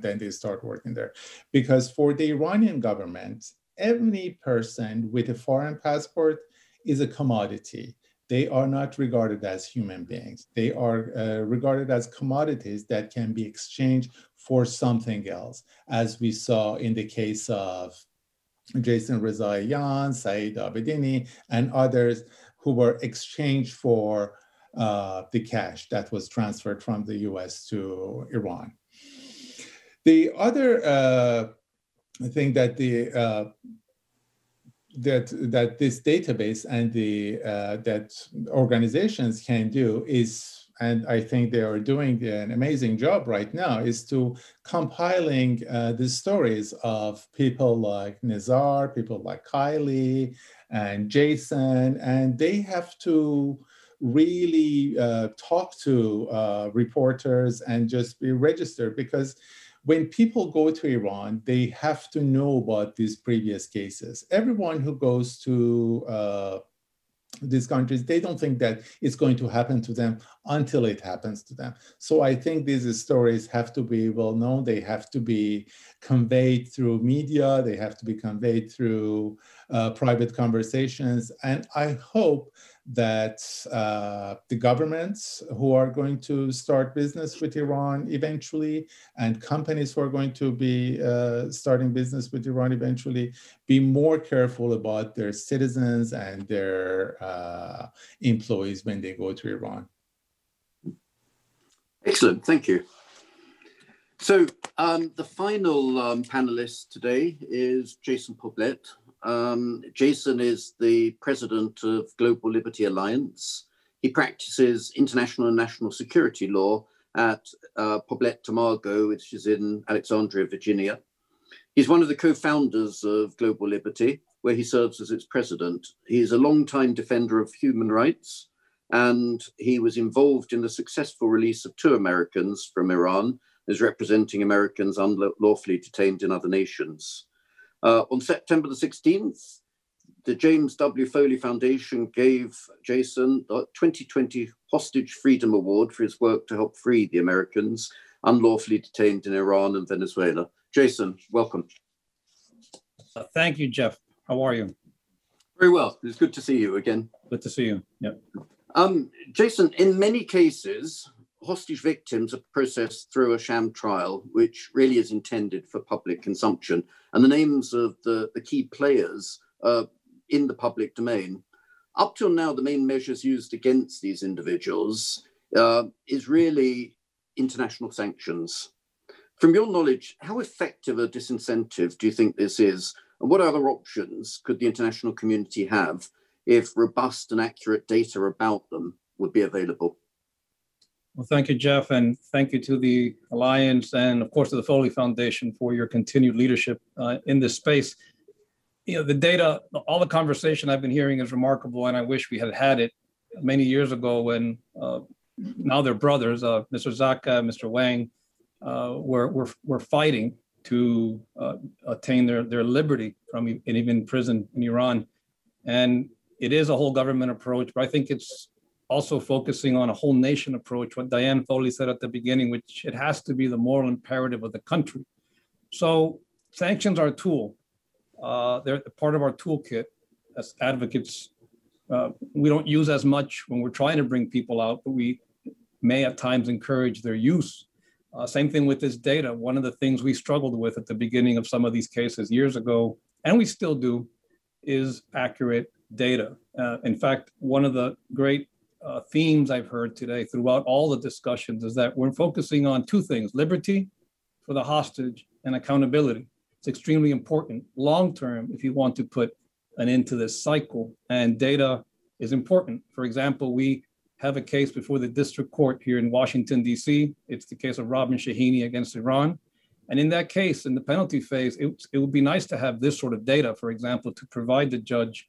[SPEAKER 20] then they start working there. Because for the Iranian government, every person with a foreign passport is a commodity. They are not regarded as human beings. They are regarded as commodities that can be exchanged for something else, as we saw in the case of Jason Rezaian, Saeed Abedini, and others, who were exchanged for the cash that was transferred from the US to Iran. The other thing that that this database and that organizations can do is, and I think they are doing an amazing job right now, is to compiling the stories of people like Nizar, people like Kylie and Jason, and they have to really talk to reporters and just be registered, because when people go to Iran, they have to know about these previous cases. Everyone who goes to these countries, they don't think that it's going to happen to them until it happens to them. So I think these stories have to be well known. They have to be conveyed through media. They have to be conveyed through private conversations. And I hope that the governments who are going to start business with Iran eventually, and companies who are going to be starting business with Iran eventually, be more careful about their citizens and their employees when they go to Iran.
[SPEAKER 18] Excellent, thank you. So the final panelist today is Jason Poblet. Jason is the president of Global Liberty Alliance. He practices international and national security law at Poblet Tomago, which is in Alexandria, Virginia. He's one of the co-founders of Global Liberty, where he serves as its president. He's a longtime defender of human rights, and he was involved in the successful release of 2 Americans from Iran as representing Americans unlawfully detained in other nations. On September the 16th, the James W. Foley Foundation gave Jason the 2020 Hostage Freedom Award for his work to help free the Americans unlawfully detained in Iran and Venezuela. Jason, welcome.
[SPEAKER 8] Thank you, Jeff. How are you?
[SPEAKER 18] Very well. It's good to see you again.
[SPEAKER 8] Good to see you. Yep.
[SPEAKER 18] Jason, in many cases, hostage victims are processed through a sham trial, which really is intended for public consumption. And the names of the key players are in the public domain. Up till now, the main measures used against these individuals is really international sanctions. From your knowledge, how effective a disincentive do you think this is? And what other options could the international community have if robust and accurate data about them would be available?
[SPEAKER 8] Well, thank you, Jeff, and thank you to the Alliance and, of course, to the Foley Foundation for your continued leadership in this space. You know, the data, all the conversation I've been hearing is remarkable, and I wish we had it many years ago when now they're brothers, Mr. Zaka, Mr. Wang, were fighting to attain their liberty from even prison in Iran. And it is a whole government approach, but I think it's also focusing on a whole nation approach, what Diane Foley said at the beginning, which it has to be the moral imperative of the country. So sanctions are a tool. They're part of our toolkit as advocates. We don't use as much when we're trying to bring people out, but we may at times encourage their use. Same thing with this data. One of the things we struggled with at the beginning of some of these cases years ago, and we still do, is accurate data. In fact, one of the great themes I've heard today throughout all the discussions is that we're focusing on 2 things: liberty for the hostage and accountability. It's extremely important long-term if you want to put an end to this cycle, and data is important. For example, we have a case before the district court here in Washington, D.C. It's the case of Robin Shahini against Iran. And in that case, in the penalty phase, it would be nice to have this sort of data, for example, to provide the judge.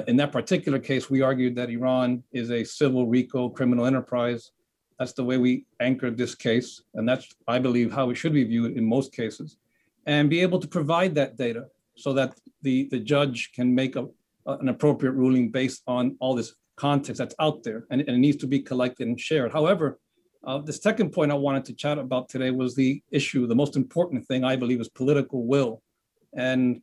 [SPEAKER 8] In that particular case, we argued that Iran is a civil RICO criminal enterprise. That's the way we anchored this case. And that's, I believe, how it should be viewed in most cases. And be able to provide that data so that the judge can make an appropriate ruling based on all this context that's out there. And it needs to be collected and shared. However, the second point I wanted to chat about today was the issue. The most important thing, I believe, is political will. And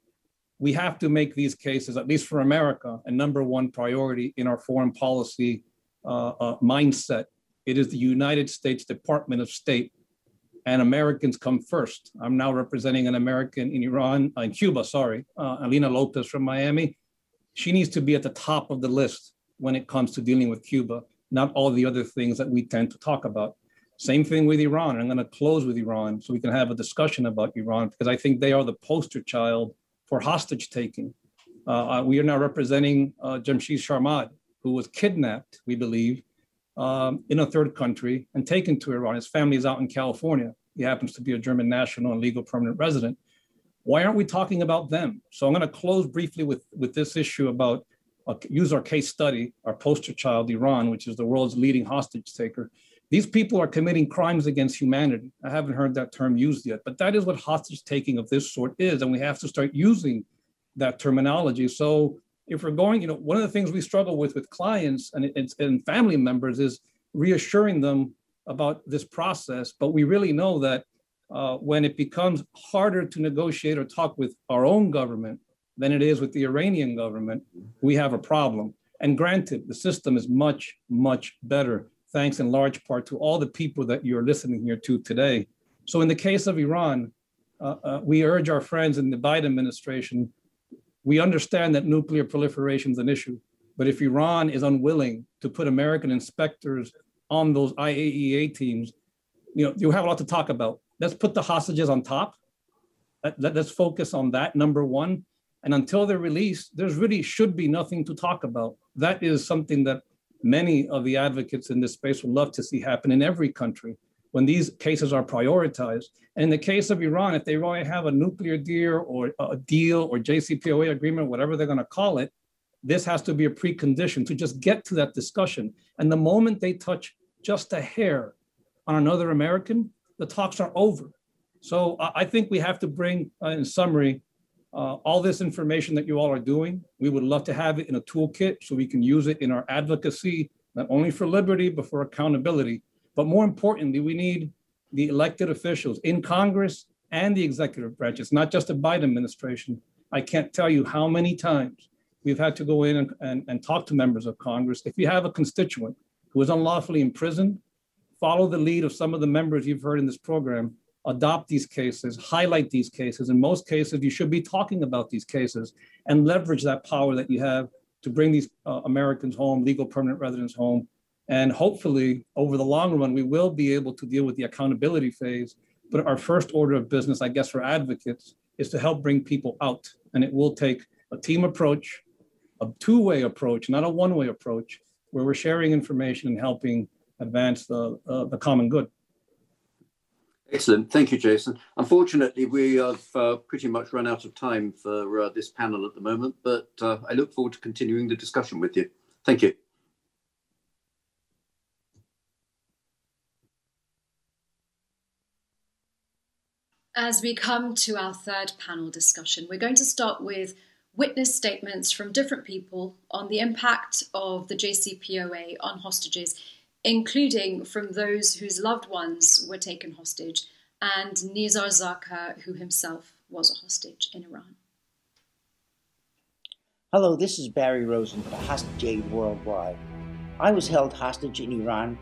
[SPEAKER 8] we have to make these cases, at least for America, a #1 priority in our foreign policy mindset. It is the United States Department of State, and Americans come first. I'm now representing an American in Cuba, Alina Lopez from Miami. She needs to be at the top of the list when it comes to dealing with Cuba, not all the other things that we tend to talk about. Same thing with Iran. I'm going to close with Iran so we can have a discussion about Iran, because I think they are the poster child for hostage taking. We are now representing Jamshid Sharmad, who was kidnapped, we believe, in a third country and taken to Iran. His family is out in California. He happens to be a German national and legal permanent resident. Why aren't we talking about them? So I'm going to close briefly with this issue about, use our case study, our poster child, Iran, which is the world's leading hostage taker. These people are committing crimes against humanity. I haven't heard that term used yet, but that is what hostage taking of this sort is. And we have to start using that terminology. So if we're going, one of the things we struggle with clients and family members is reassuring them about this process. But we really know that when it becomes harder to negotiate or talk with our own government than it is with the Iranian government, we have a problem. And granted, the system is much, much better, thanks in large part to all the people that you're listening here to today. So in the case of Iran, we urge our friends in the Biden administration, we understand that nuclear proliferation is an issue, but if Iran is unwilling to put American inspectors on those IAEA teams, you have a lot to talk about. Let's put the hostages on top. Let's focus on that, number one. And until they're released, there's really should be nothing to talk about. That is something that many of the advocates in this space would love to see happen in every country when these cases are prioritized. And in the case of Iran, if they want to have a nuclear deal or JCPOA agreement, whatever they're going to call it, this has to be a precondition to just get to that discussion. And the moment they touch just a hair on another American, the talks are over. So I think we have to bring, in summary, all this information that you all are doing. We would love to have it in a toolkit so we can use it in our advocacy, not only for liberty, but for accountability. But more importantly, we need the elected officials in Congress and the executive branch. It's not just the Biden administration. I can't tell you how many times we've had to go in and talk to members of Congress. If you have a constituent who is unlawfully imprisoned, follow the lead of some of the members you've heard in this program, adopt these cases, highlight these cases. In most cases, you should be talking about these cases and leverage that power that you have to bring these Americans home, legal permanent residents home. And hopefully, over the long run, we will be able to deal with the accountability phase. But our first order of business, I guess, for advocates is to help bring people out. And it will take a team approach, a two-way approach, not a one-way approach, where we're sharing information and helping advance the common good.
[SPEAKER 18] Excellent. Thank you, Jason. Unfortunately, we have pretty much run out of time for this panel at the moment, but I look forward to continuing the discussion with you. Thank you.
[SPEAKER 2] As we come to our third panel discussion, we're going to start with witness statements from different people on the impact of the JCPOA on hostages, including from those whose loved ones were taken hostage, and Nizar Zakka, who himself was a hostage in Iran.
[SPEAKER 21] Hello, this is Barry Rosen for HostageAid Worldwide. I was held hostage in Iran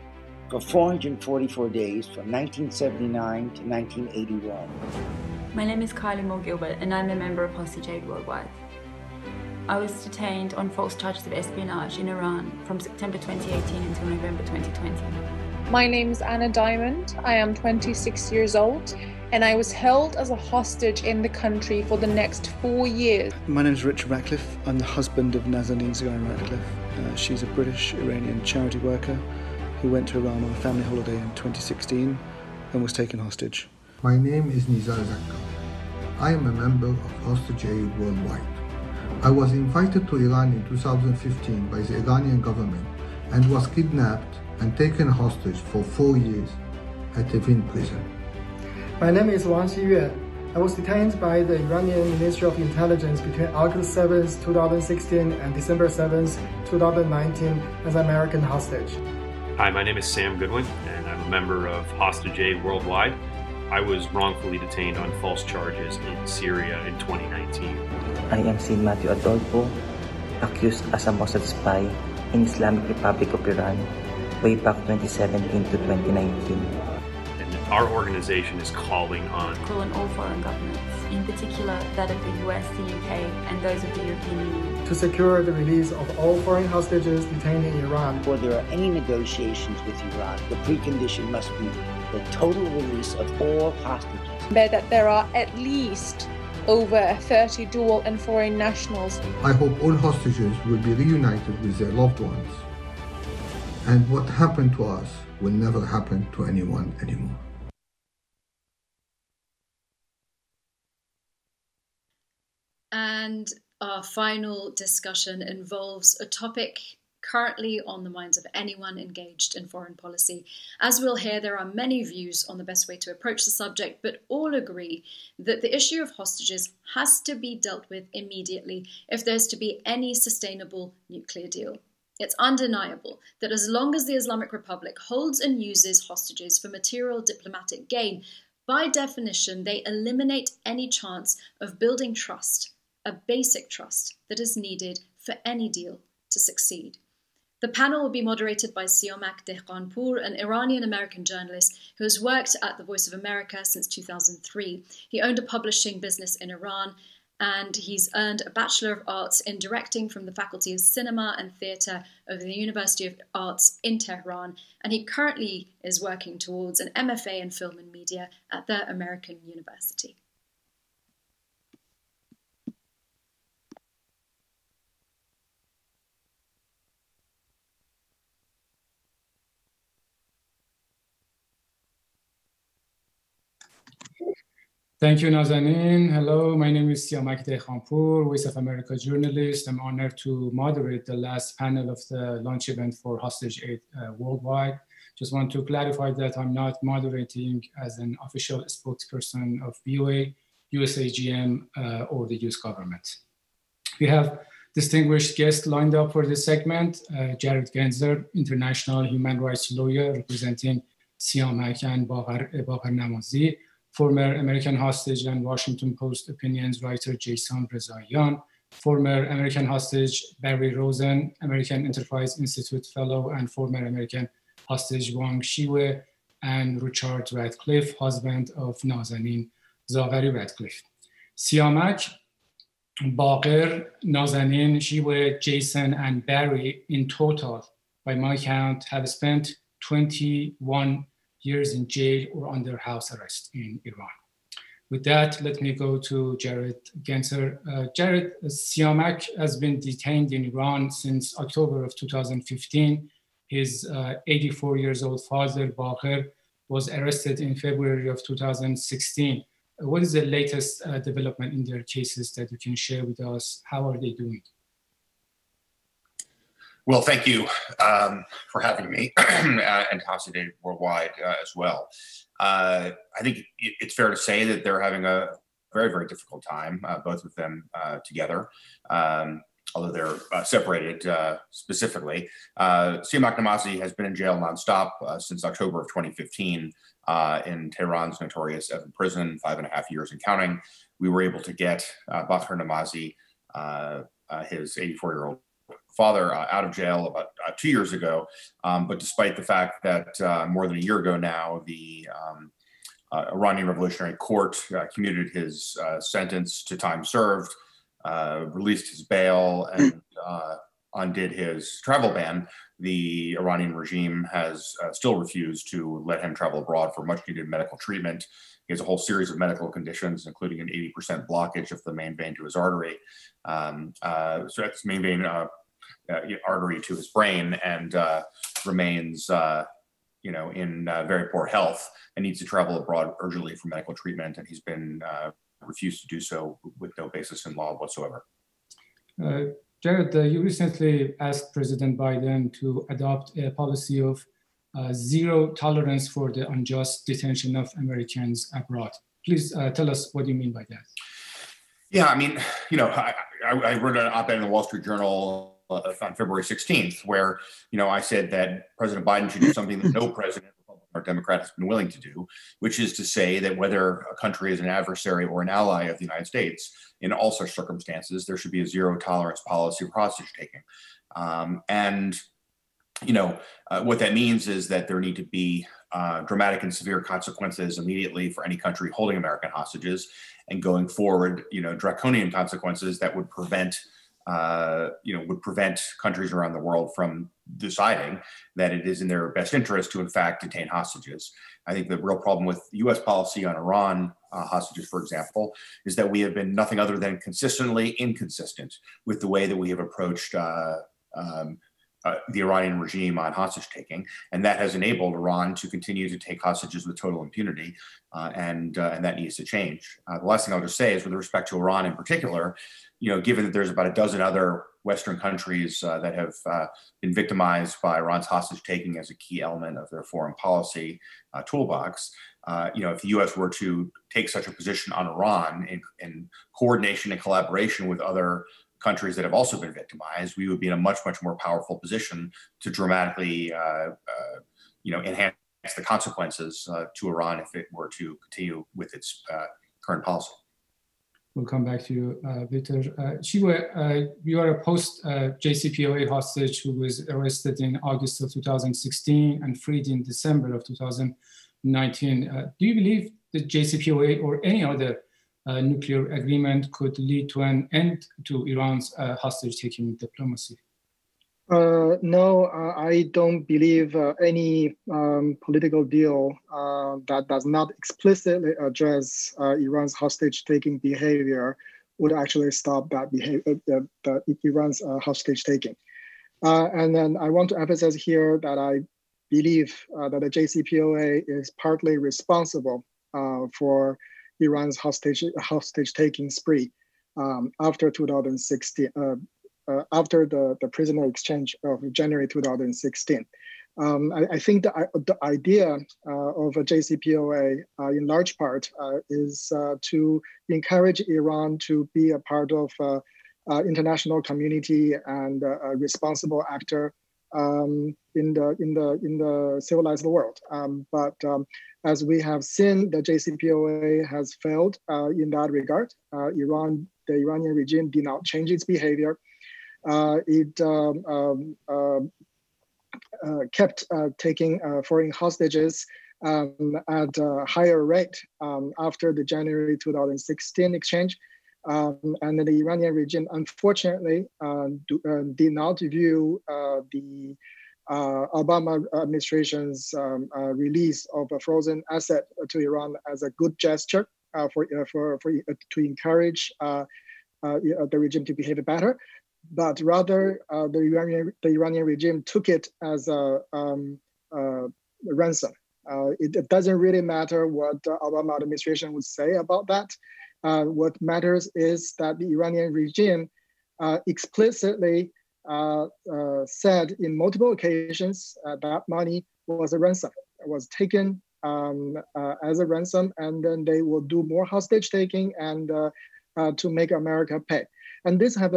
[SPEAKER 21] for 444 days from 1979 to 1981.
[SPEAKER 22] My name is Kylie Mo Gilbert and I'm a member of HostageAid Worldwide. I was detained on false charges of espionage in Iran from September 2018 until November 2020.
[SPEAKER 23] My name is Anna Diamond. I am 26 years old and I was held as a hostage in the country for the next 4 years.
[SPEAKER 24] My name is Richard Ratcliffe. I'm the husband of Nazanin Zaghari Ratcliffe. She's a British-Iranian charity worker who went to Iran on a family holiday in 2016 and was taken hostage.
[SPEAKER 25] My name is Nizar Zakka. I am a member of HostageAid Worldwide. I was invited to Iran in 2015 by the Iranian government and was kidnapped and taken hostage for 4 years at Evin prison.
[SPEAKER 26] My name is Wang Xiyue. I was detained by the Iranian Ministry of Intelligence between August 7, 2016 and December 7, 2019 as an American hostage.
[SPEAKER 27] Hi, my name is Sam Goodwin, and I'm a member of HostageAid Worldwide. I was wrongfully detained on false charges in Syria in 2019.
[SPEAKER 28] I am Sid Matthew Adolfo, accused as a Mossad spy in Islamic Republic of Iran way back 2017 to 2019.
[SPEAKER 27] And our organization is calling on
[SPEAKER 22] all foreign governments, in particular that of the US, the UK, and those of the European Union,
[SPEAKER 26] to secure the release of all foreign hostages detained in Iran.
[SPEAKER 21] Before there are any negotiations with Iran, the precondition must be the total release of all hostages.
[SPEAKER 23] That there are at least over 30 dual and foreign nationals.
[SPEAKER 25] I hope all hostages will be reunited with their loved ones. And what happened to us will never happen to anyone anymore.
[SPEAKER 2] And our final discussion involves a topic currently on the minds of anyone engaged in foreign policy. As we'll hear, there are many views on the best way to approach the subject, but all agree that the issue of hostages has to be dealt with immediately if there's to be any sustainable nuclear deal. It's undeniable that as long as the Islamic Republic holds and uses hostages for material diplomatic gain, by definition, they eliminate any chance of building trust, a basic trust that is needed for any deal to succeed. The panel will be moderated by Siamak Dehqanpour, an Iranian-American journalist who has worked at the Voice of America since 2003. He owned a publishing business in Iran, and he's earned a Bachelor of Arts in Directing from the Faculty of Cinema and Theatre of the University of Arts in Tehran, and he currently is working towards an MFA in Film and Media at the American University.
[SPEAKER 1] Thank you, Nazanin. Hello, my name is Siamak Dehqanpour, Voice of America journalist. I'm honored to moderate the last panel of the launch event for HostageAid Worldwide. Just want to clarify that I'm not moderating as an official spokesperson of VOA, USAGM, or the US government. We have distinguished guests lined up for this segment. Jared Genzer, international human rights lawyer representing Siamak and Baghar Namazi, former American hostage and Washington Post opinions writer Jason Rezaian, former American hostage Barry Rosen, American Enterprise Institute fellow and former American hostage Wang Shiwe, and Richard Radcliffe, husband of Nazanin Zaghari Radcliffe. Siamak, Baghar, Nazanin, Shiwe, Jason, and Barry in total, by my count, have spent 21 years in jail or under house arrest in Iran. With that, let me go to Jared Genzer. Jared, Siamak has been detained in Iran since October of 2015. His 84 years old father, Baghar, was arrested in February of 2016. What is the latest development in their cases that you can share with us? How are they doing?
[SPEAKER 3] Well, thank you for having me and HostageAid Worldwide as well. I think it's fair to say that they're having a very, very difficult time, both of them together, although they're separated specifically. Siamak Namazi has been in jail nonstop since October of 2015 in Tehran's notorious Evin prison, 5.5 years and counting. We were able to get Baghar Namazi, his 84-year-old father, out of jail about 2 years ago. But despite the fact that more than a year ago now, the Iranian Revolutionary Court commuted his sentence to time served, released his bail, and undid his travel ban, the Iranian regime has still refused to let him travel abroad for much needed medical treatment. He has a whole series of medical conditions, including an 80% blockage of the main vein to his artery. So that's main vein artery to his brain, and remains in very poor health and needs to travel abroad urgently for medical treatment. And he's been refused to do so with no basis in law whatsoever.
[SPEAKER 1] Jared, you recently asked President Biden to adopt a policy of zero tolerance for the unjust detention of Americans abroad. Please tell us what you mean by that.
[SPEAKER 3] Yeah, I mean, I wrote an op-ed in the Wall Street Journal on February 16th, where, I said that President Biden should do something that no president, Republican or Democrat, has been willing to do, which is to say that whether a country is an adversary or an ally of the United States, in all such circumstances, there should be a zero tolerance policy of hostage taking. What that means is that there need to be dramatic and severe consequences immediately for any country holding American hostages, and going forward, draconian consequences that would prevent would prevent countries around the world from deciding that it is in their best interest to, in fact, detain hostages. I think the real problem with U.S. policy on Iran hostages, for example, is that we have been nothing other than consistently inconsistent with the way that we have approached the Iranian regime on hostage taking, and that has enabled Iran to continue to take hostages with total impunity, and that needs to change. The last thing I'll just say is, with respect to Iran in particular, given that there's about a dozen other Western countries that have been victimized by Iran's hostage taking as a key element of their foreign policy toolbox, if the U.S. were to take such a position on Iran in coordination and collaboration with other countries that have also been victimized, we would be in a much, much more powerful position to dramatically, enhance the consequences to Iran if it were to continue with its current policy.
[SPEAKER 1] We'll come back to you, Victor. Chiwe, you are a post-JCPOA hostage who was arrested in August of 2016 and freed in December of 2019. Do you believe the JCPOA or any other nuclear agreement could lead to an end to Iran's hostage-taking diplomacy?
[SPEAKER 26] No, I don't believe any political deal that does not explicitly address Iran's hostage-taking behavior would actually stop that behavior, Iran's hostage-taking. And then I want to emphasize here that I believe that the JCPOA is partly responsible for Iran's hostage-taking spree after 2016. After the prisoner exchange of January 2016. I think the idea of a JCPOA in large part is to encourage Iran to be a part of international community and a responsible actor in the civilized world. But as we have seen, the JCPOA has failed in that regard. The Iranian regime did not change its behavior. It kept taking foreign hostages at a higher rate after the January 2016 exchange. And the Iranian regime, unfortunately, did not view the Obama administration's release of a frozen asset to Iran as a good gesture to encourage the regime to behave better. But rather, the Iranian regime took it as a ransom. It doesn't really matter what the Obama administration would say about that. What matters is that the Iranian regime explicitly said in multiple occasions that money was a ransom. It was taken as a ransom, and then they will do more hostage taking and to make America pay. And this have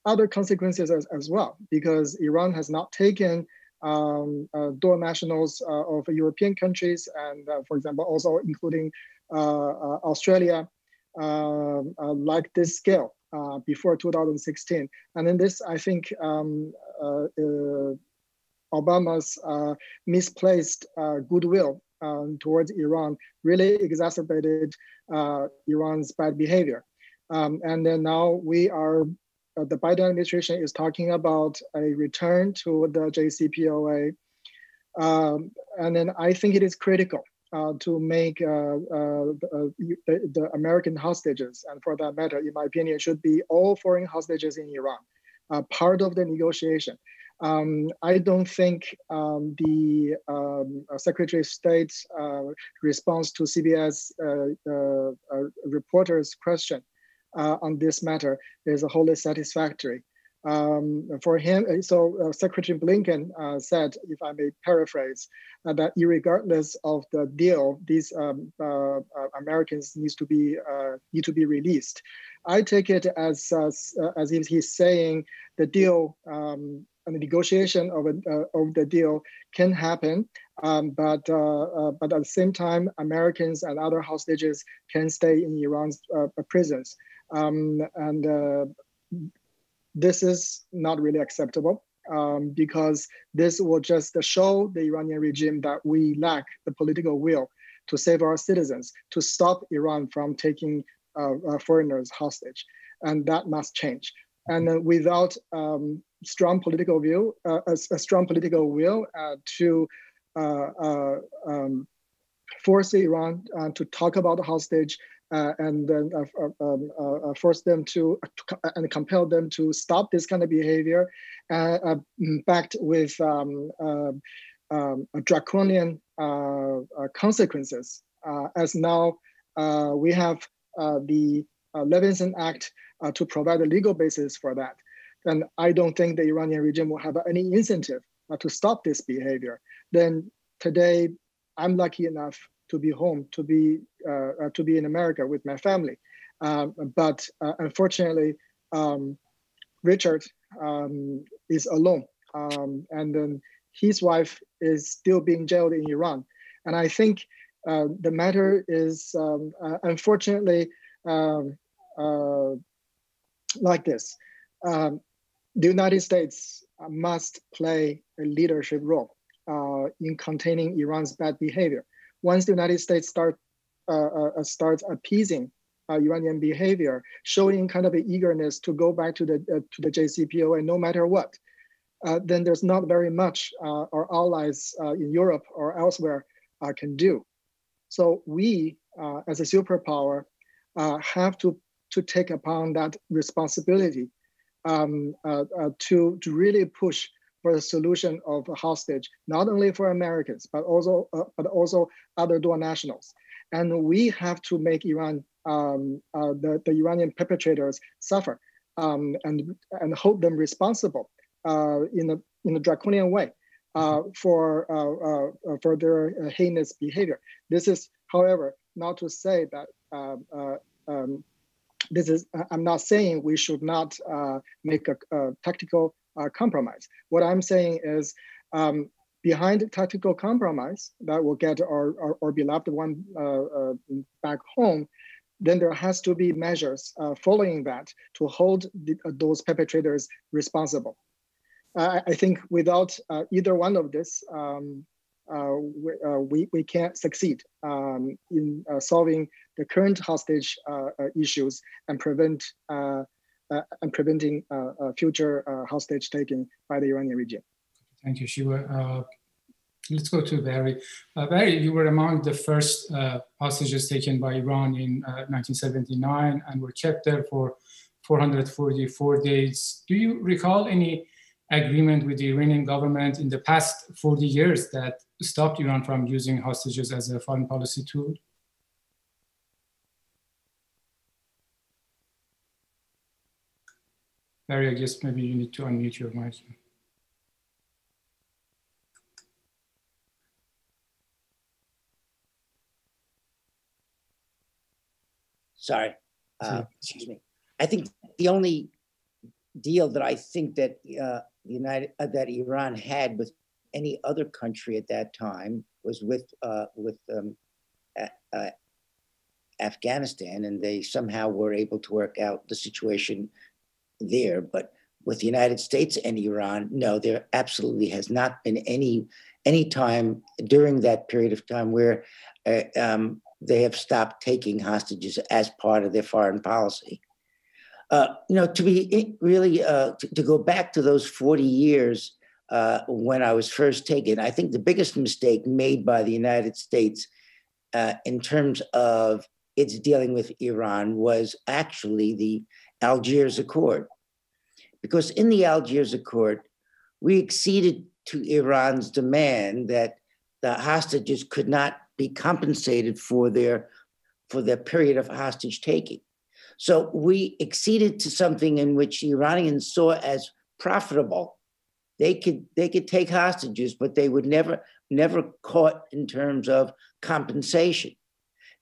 [SPEAKER 26] other consequences as well, because Iran has not taken dual nationals of European countries, and for example, also including Australia, like this scale before 2016. And in this, I think Obama's misplaced goodwill towards Iran really exacerbated Iran's bad behavior. And then now the Biden administration is talking about a return to the JCPOA. And then I think it is critical to make the American hostages, and for that matter, in my opinion, should be all foreign hostages in Iran, part of the negotiation. I don't think the Secretary of State's response to CBS reporter's question on this matter is wholly satisfactory. For him, so Secretary Blinken said, if I may paraphrase, that irregardless of the deal, these Americans need to be released. I take it as if he's saying the deal and the negotiation of the deal can happen, but at the same time, Americans and other hostages can stay in Iran's prisons. This is not really acceptable because this will just show the Iranian regime that we lack the political will to save our citizens, to stop Iran from taking foreigners hostage. and that must change. And without strong political will, a strong political will to force Iran to talk about the hostage and then force them to and compel them to stop this kind of behavior, backed with draconian consequences. As now we have the Levinson Act to provide a legal basis for that. And I don't think the Iranian regime will have any incentive to stop this behavior. Then today, I'm lucky enough to be home, to be in America with my family. But unfortunately, Richard is alone. And then his wife is still being jailed in Iran. And I think the matter is, unfortunately, like this. The United States must play a leadership role in containing Iran's bad behavior. Once the United States starts appeasing Iranian behavior, showing kind of an eagerness to go back to the JCPOA no matter what, then there's not very much our allies in Europe or elsewhere can do. So we, as a superpower, have to take upon that responsibility to really push for the solution of a hostage, not only for Americans, but also other dual nationals. And we have to make Iran, the Iranian perpetrators suffer and hold them responsible in a draconian way for their heinous behavior. This is, however, not to say that I'm not saying we should not make a tactical compromise. What I'm saying is behind tactical compromise that will get our beloved one back home, then there has to be measures following that to hold those perpetrators responsible. I think without either one of this, we can't succeed in solving the current hostage issues and preventing future hostage taking by the Iranian regime.
[SPEAKER 1] Thank you, Shiva. Let's go to Barry. Barry, you were among the first hostages taken by Iran in 1979 and were kept there for 444 days. Do you recall any agreement with the Iranian government in the past 40 years that stopped Iran from using hostages as a foreign policy tool? Barry, I guess maybe you need to unmute your mic.
[SPEAKER 21] Sorry, excuse me. I think the only deal that I think that that Iran had with any other country at that time was with Afghanistan, and they somehow were able to work out the situation there. But with the United States and Iran, no, there absolutely has not been any time during that period of time where they have stopped taking hostages as part of their foreign policy. To be really, to go back to those 40 years when I was first taken, I think the biggest mistake made by the United States in terms of its dealing with Iran was actually the Algiers Accord. Because in the Algiers Accord, we acceded to Iran's demand that the hostages could not be compensated for their period of hostage taking. So we acceded to something in which the Iranians saw as profitable. They could take hostages, but they would never caught in terms of compensation.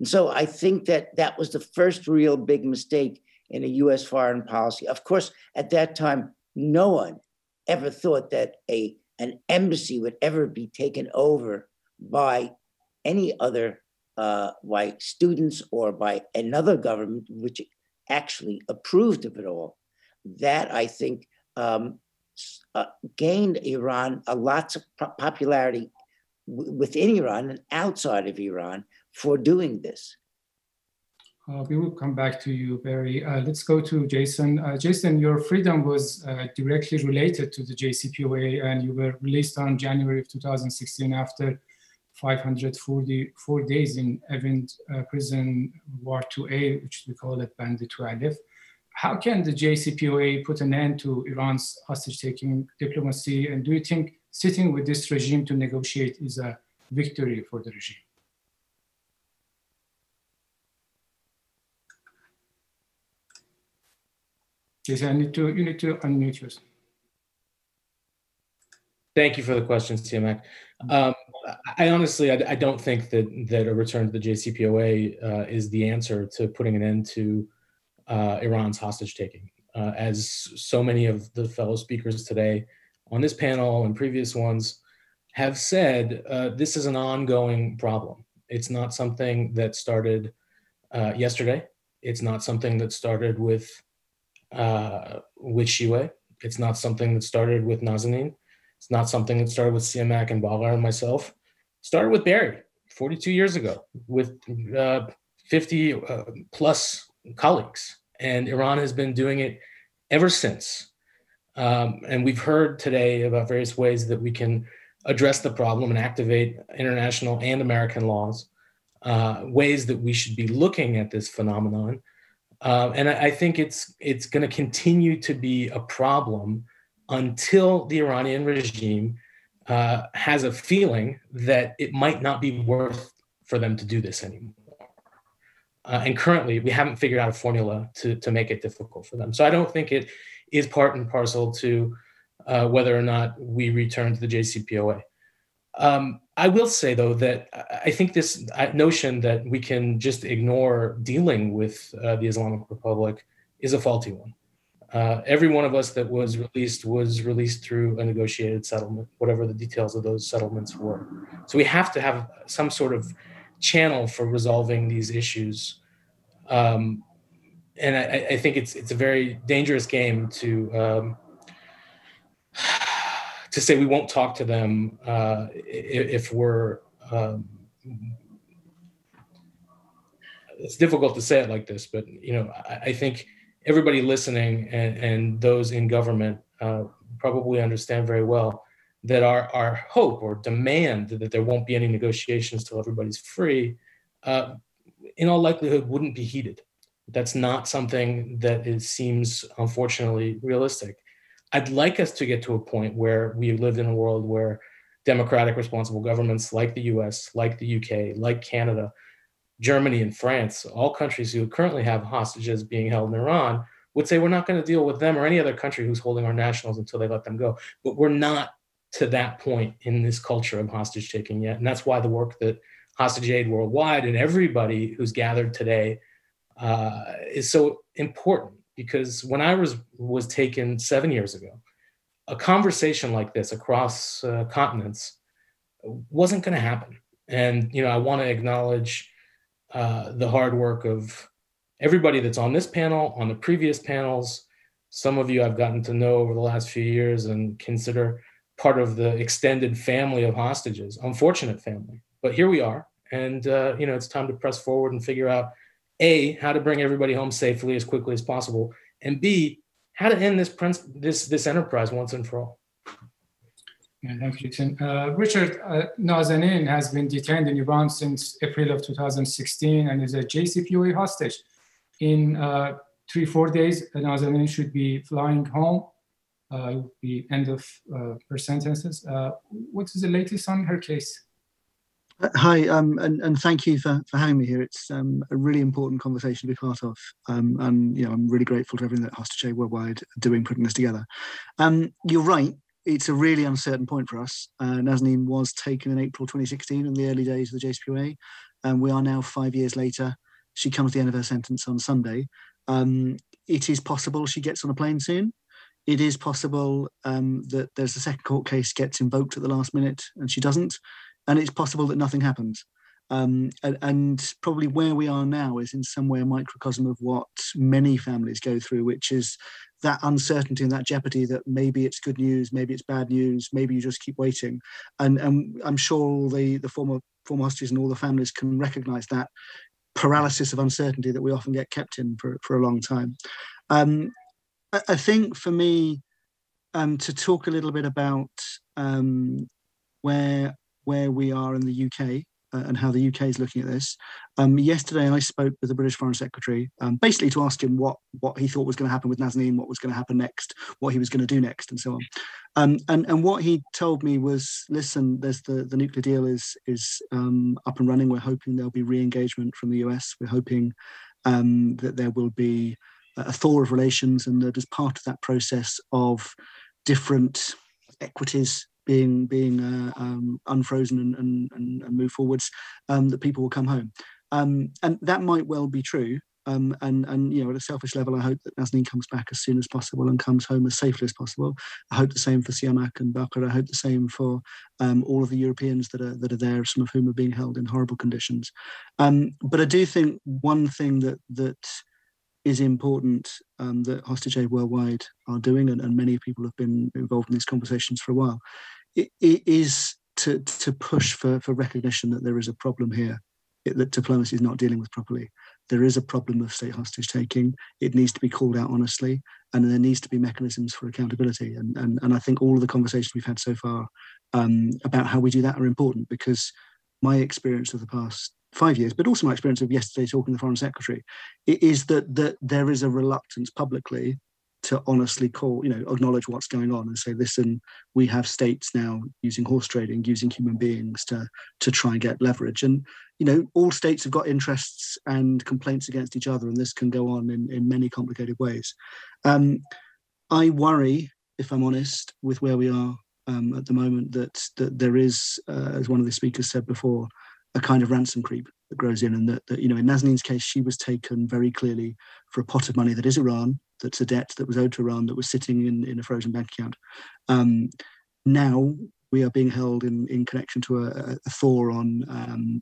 [SPEAKER 21] And so I think that was the first real big mistake in a U.S. foreign policy. Of course, at that time, no one ever thought that an embassy would ever be taken over by any other by students or by another government which actually approved of it all. That, I think, gained Iran lots of popularity within Iran and outside of Iran for doing this.
[SPEAKER 1] We will come back to you, Barry. Let's go to Jason. Jason, your freedom was directly related to the JCPOA, and you were released on January of 2016 after 544 days in Evin prison, Ward 2A, which we call it Bandit 2 Alif. How can the JCPOA put an end to Iran's hostage-taking diplomacy? And do you think sitting with this regime to negotiate is a victory for the regime? Jason, you need to unmute yourself.
[SPEAKER 4] Thank you for the question, Siamak. I honestly, I don't think that a return to the JCPOA is the answer to putting an end to Iran's hostage-taking. As so many of the fellow speakers today on this panel and previous ones have said, this is an ongoing problem. It's not something that started yesterday. It's not something that started with Shiwe. It's not something that started with Nazanin. It's not something that started with Siamak and Baghar and myself. It started with Barry 42 years ago with 50 plus colleagues. And Iran has been doing it ever since. And we've heard today about various ways that we can address the problem and activate international and American laws, ways that we should be looking at this phenomenon. And I think it's going to continue to be a problem until the Iranian regime has a feeling that it might not be worth for them to do this anymore. And currently, we haven't figured out a formula to make it difficult for them. So I don't think it is part and parcel to whether or not we return to the JCPOA. I will say, though, that I think this notion that we can just ignore dealing with the Islamic Republic is a faulty one. Every one of us that was released through a negotiated settlement, whatever the details of those settlements were. So we have to have some sort of channel for resolving these issues. And I think it's a very dangerous game to say we won't talk to them if we're, it's difficult to say it like this, but I think everybody listening and those in government probably understand very well that our hope or demand that there won't be any negotiations till everybody's free, in all likelihood wouldn't be heeded. That's not something that seems, unfortunately, realistic. I'd like us to get to a point where we lived in a world where democratic, responsible governments like the US, like the UK, like Canada, Germany and France, all countries who currently have hostages being held in Iran, would say we're not going to deal with them or any other country who's holding our nationals until they let them go. But we're not to that point in this culture of hostage taking yet. And that's why the work that HostageAid Worldwide and everybody who's gathered today is so important. Because when I was taken 7 years ago, a conversation like this across continents wasn't going to happen. And I want to acknowledge the hard work of everybody that's on this panel, on the previous panels. Some of you I've gotten to know over the last few years and consider part of the extended family of hostages, unfortunate family. But here we are, and it's time to press forward and figure out A, how to bring everybody home safely as quickly as possible, and B, how to end this enterprise once and for all.
[SPEAKER 1] Yeah, thank you, Jason. Richard, Nazanin has been detained in Iran since April of 2016 and is a JCPOA hostage. In 3-4 days, Nazanin should be flying home. It will be end of her sentences. What is the latest on her case?
[SPEAKER 24] Hi, and thank you for having me here. It's a really important conversation to be part of, and I'm really grateful to everything that HostageAid Worldwide are doing, putting this together. You're right, it's a really uncertain point for us. Nazanin was taken in April 2016 in the early days of the JCPOA, and we are now 5 years later. She comes to the end of her sentence on Sunday. It is possible she gets on a plane soon. It is possible that there's a second court case gets invoked at the last minute and she doesn't. And it's possible that nothing happens. And probably where we are now is in some way a microcosm of what many families go through, which is that uncertainty and that jeopardy that maybe it's good news, maybe it's bad news, maybe you just keep waiting. And I'm sure all the former hostages and all the families can recognize that paralysis of uncertainty that we often get kept in for a long time. I think for me, to talk a little bit about where we are in the UK and how the UK is looking at this. Yesterday, I spoke with the British Foreign Secretary, basically to ask him what he thought was going to happen with Nazanin, what was going to happen next, what he was going to do next, and so on. And what he told me was, listen, there's the nuclear deal is up and running. We're hoping there'll be re-engagement from the US. We're hoping that there will be a thaw of relations, and that as part of that process of different equities being unfrozen and move forwards, that people will come home, and that might well be true. And you know, at a selfish level, I hope that Nazanin comes back as soon as possible and comes home as safely as possible. I hope the same for Siamak and Bakr. I hope the same for all of the Europeans that are there, some of whom are being held in horrible conditions. But I do think one thing that is important, that HostageAid Worldwide are doing, and many people have been involved in these conversations for a while, it is to push for recognition that there is a problem here, that diplomacy is not dealing with properly. There is a problem of state hostage taking. It needs to be called out honestly, and there needs to be mechanisms for accountability. And I think all of the conversations we've had so far about how we do that are important, because my experience of the past 5 years, but also my experience of yesterday talking to the Foreign Secretary, is that there is a reluctance publicly to honestly call, acknowledge what's going on and say, listen, we have states now using horse trading, using human beings to try and get leverage. And, all states have got interests and complaints against each other, and this can go on in many complicated ways. I worry, if I'm honest, with where we are at the moment, that there is, as one of the speakers said before, a kind of ransom creep that grows in, and that in Nazanin's case, she was taken very clearly for a pot of money that is Iran, that's a debt that was owed to Iran, that was sitting in a frozen bank account. Now we are being held in connection to a thaw on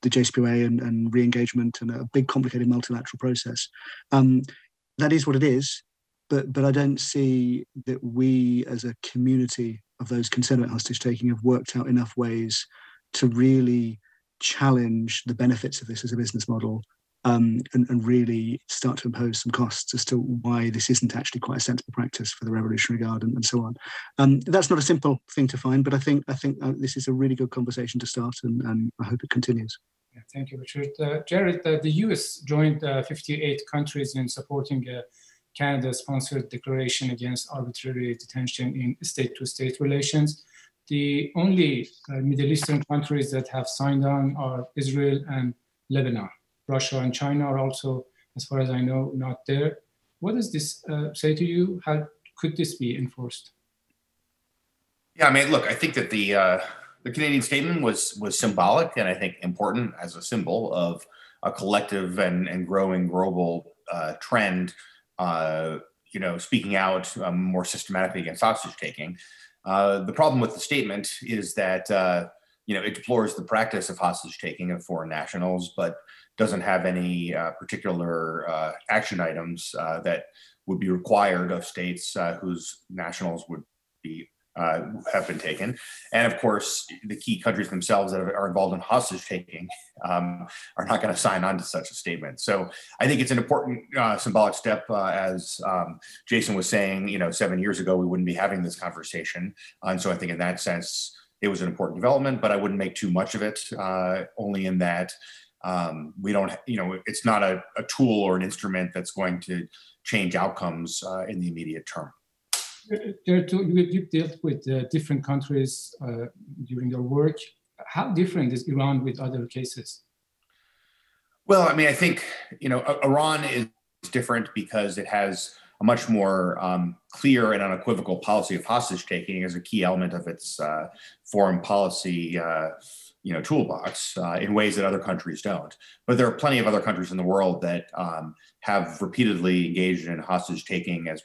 [SPEAKER 24] the JCPOA and re-engagement and a big complicated multilateral process. That is what it is, but I don't see that we as a community of those concerned about hostage taking have worked out enough ways to really challenge the benefits of this as a business model, and really start to impose some costs as to why this isn't actually quite a sensible practice for the Revolutionary Guard and so on. That's not a simple thing to find, but I think this is a really good conversation to start, and I hope it continues.
[SPEAKER 1] Yeah, thank you, Richard. Jared, the US joined 58 countries in supporting Canada-sponsored declaration against arbitrary detention in state-to-state relations. The only Middle Eastern countries that have signed on are Israel and Lebanon. Russia and China are also, as far as I know, not there. What does this say to you? How could this be enforced?
[SPEAKER 3] Yeah, I mean, look, I think that the Canadian statement was symbolic, and I think important as a symbol of a collective and growing global trend. Speaking out more systematically against hostage taking. The problem with the statement is that it deplores the practice of hostage taking of foreign nationals, but doesn't have any particular action items that would be required of states whose nationals would be have been taken. And of course, the key countries themselves that are involved in hostage taking are not going to sign on to such a statement. So I think it's an important symbolic step. As Jason was saying, 7 years ago, we wouldn't be having this conversation. And so I think in that sense, it was an important development, but I wouldn't make too much of it, only in that we don't, it's not a tool or an instrument that's going to change outcomes in the immediate term.
[SPEAKER 1] You've dealt with different countries during your work. How different is Iran with other cases?
[SPEAKER 3] Well, I mean, I think, Iran is different because it has a much more clear and unequivocal policy of hostage taking as a key element of its foreign policy toolbox in ways that other countries don't. But there are plenty of other countries in the world that have repeatedly engaged in hostage taking as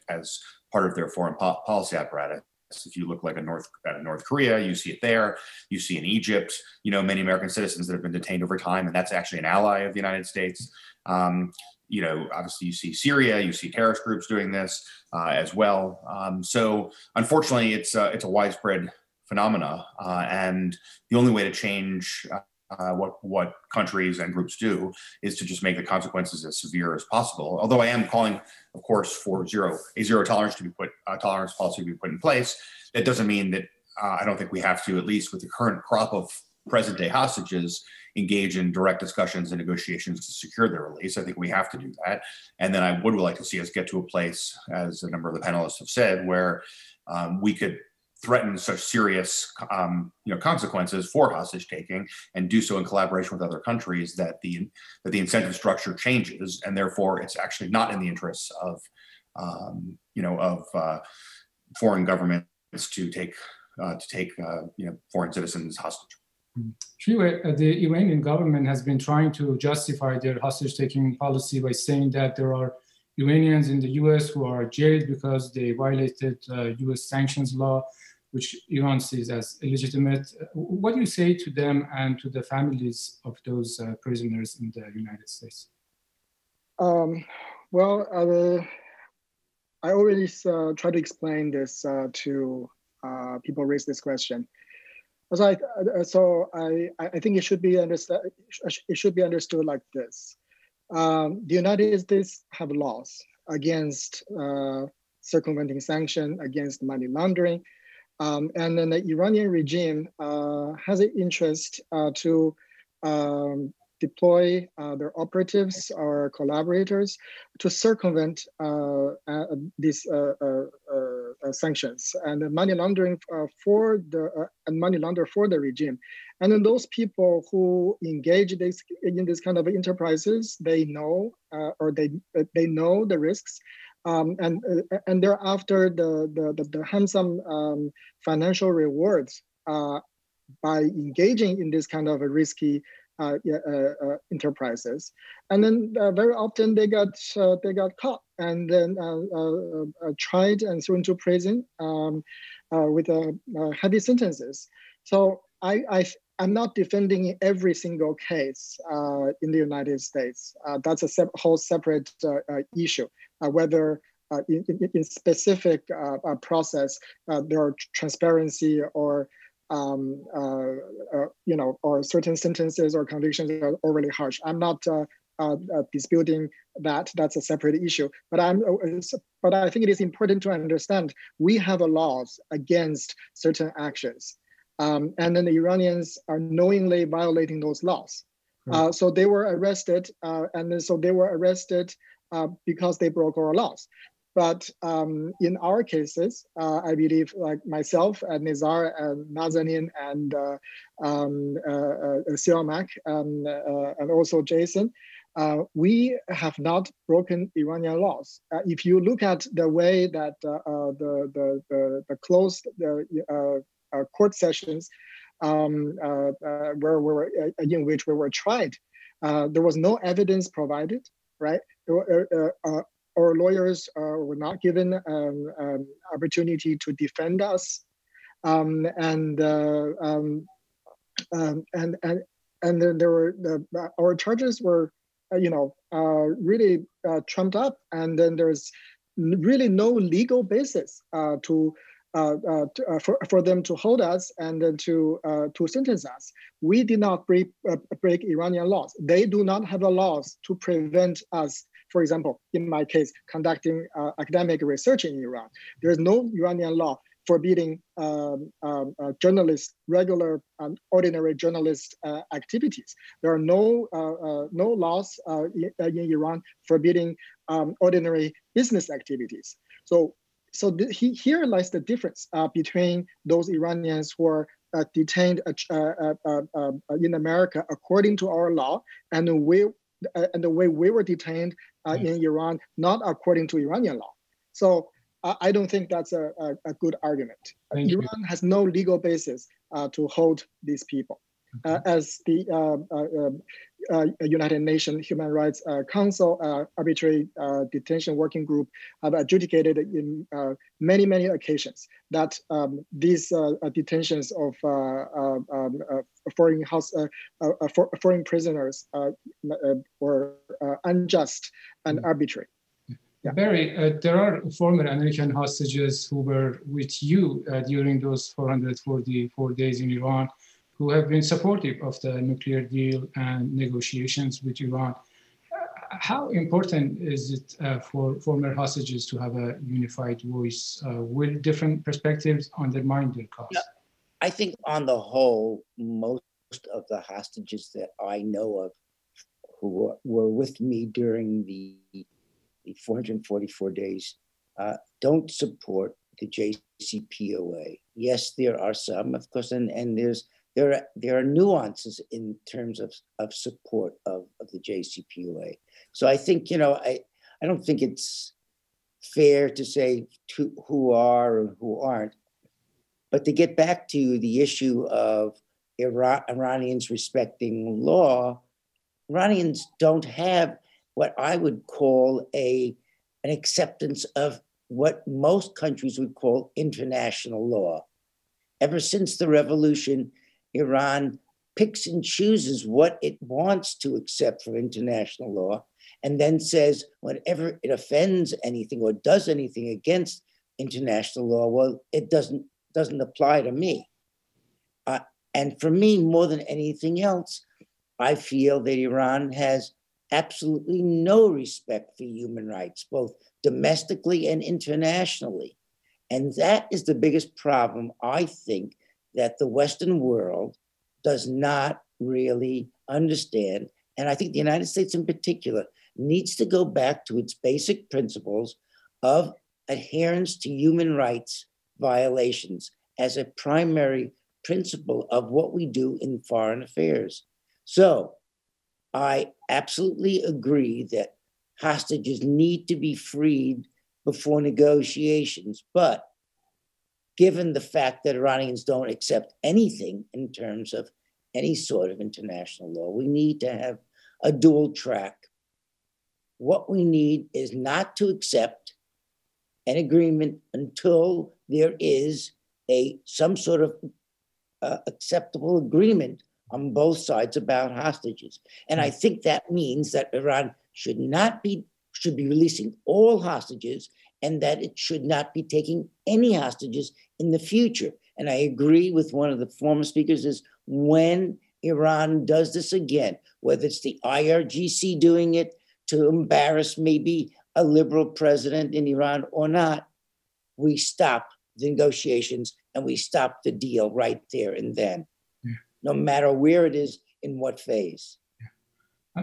[SPEAKER 3] part of their foreign policy apparatus. If you look like at North Korea, you see it there. You see in Egypt, many American citizens that have been detained over time, and that's actually an ally of the United States. Obviously you see Syria, you see terrorist groups doing this as well. So unfortunately, it's a widespread phenomena, and the only way to change what countries and groups do is to just make the consequences as severe as possible. Although I am calling, of course, for a zero tolerance policy to be put in place. That doesn't mean that I don't think we have to, at least with the current crop of present day hostages, engage in direct discussions and negotiations to secure their release. I think we have to do that. And then I would like to see us get to a place, as a number of the panelists have said, where we could threaten such serious consequences for hostage taking and do so in collaboration with other countries that the incentive structure changes, and therefore it's actually not in the interests of foreign governments to take foreign citizens hostage.
[SPEAKER 1] True, the Iranian government has been trying to justify their hostage-taking policy by saying that there are Iranians in the U.S. who are jailed because they violated U.S. sanctions law, which Iran sees as illegitimate. What do you say to them and to the families of those prisoners in the United States?
[SPEAKER 26] I already tried to explain this to people raise this question. So I think it should be understood like this. The United States have laws against circumventing sanction, against money laundering, and then the Iranian regime has an interest to deploy their operatives or collaborators to circumvent these sanctions and money laundering for the regime. And then those people who engage in this kind of enterprises, they know they know the risks, and they're after the handsome financial rewards by engaging in this kind of a risky enterprises, and then very often they got caught and then tried and thrown into prison with heavy sentences. So I'm not defending every single case in the United States. That's a whole separate issue. Whether in specific process there are transparency or or certain sentences or convictions are overly harsh. I'm not disputing that. That's a separate issue. But I think it is important to understand we have laws against certain actions, and then the Iranians are knowingly violating those laws. So they were arrested, and then so they were arrested because they broke our laws. But in our cases, I believe, like myself and Nizar and Nazanin and Siamak and also Jason, we have not broken Iranian laws. If you look at the way that the closed court sessions where we were in which we were tried, there was no evidence provided, right? Our lawyers were not given opportunity to defend us, and then there were our charges were really trumped up, and then there's really no legal basis for them to hold us and then to sentence us. We did not break Iranian laws. They do not have the laws to prevent us. For example, in my case, conducting academic research in Iran, there is no Iranian law forbidding journalists, regular ordinary journalist activities. There are no laws in Iran forbidding ordinary business activities. So here lies the difference between those Iranians who are detained in America according to our law and the way we were detained in Iran, not according to Iranian law. So I don't think that's a good argument. Iran has no legal basis to hold these people. As the United Nations Human Rights Council Arbitrary Detention Working Group have adjudicated in many occasions that these detentions of foreign prisoners were unjust and arbitrary.
[SPEAKER 1] Yeah. Barry, there are former American hostages who were with you during those 444 days in Iran. who have been supportive of the nuclear deal and negotiations with Iran. How important is it for former hostages to have a unified voice? Will different perspectives undermine their cause?
[SPEAKER 21] Yeah, I think on the whole, most of the hostages that I know of who were with me during the 444 days don't support the JCPOA. Yes, there are some, of course, and there are nuances in terms of support of the JCPOA. So I think, I don't think it's fair to say who are and who aren't. But to get back to the issue of Iranians respecting law, Iranians don't have what I would call an acceptance of what most countries would call international law. Ever since the revolution, Iran picks and chooses what it wants to accept for international law, and then says whenever it offends anything or does anything against international law, well, it doesn't apply to me. And for me, more than anything else, I feel that Iran has absolutely no respect for human rights, both domestically and internationally. And that is the biggest problem, I think, that the Western world does not really understand. And I think the United States in particular needs to go back to its basic principles of adherence to human rights violations as a primary principle of what we do in foreign affairs. So I absolutely agree that hostages need to be freed before negotiations, but given the fact that Iranians don't accept anything in terms of any sort of international law, we need to have a dual track. What we need is not to accept an agreement until there is some sort of acceptable agreement on both sides about hostages. And I think that means that Iran should be releasing all hostages, and that it should not be taking any hostages in the future. And I agree with one of the former speakers is when Iran does this again, whether it's the IRGC doing it to embarrass maybe a liberal president in Iran or not, we stop the negotiations and we stop the deal right there and then, no matter where it is, in what phase.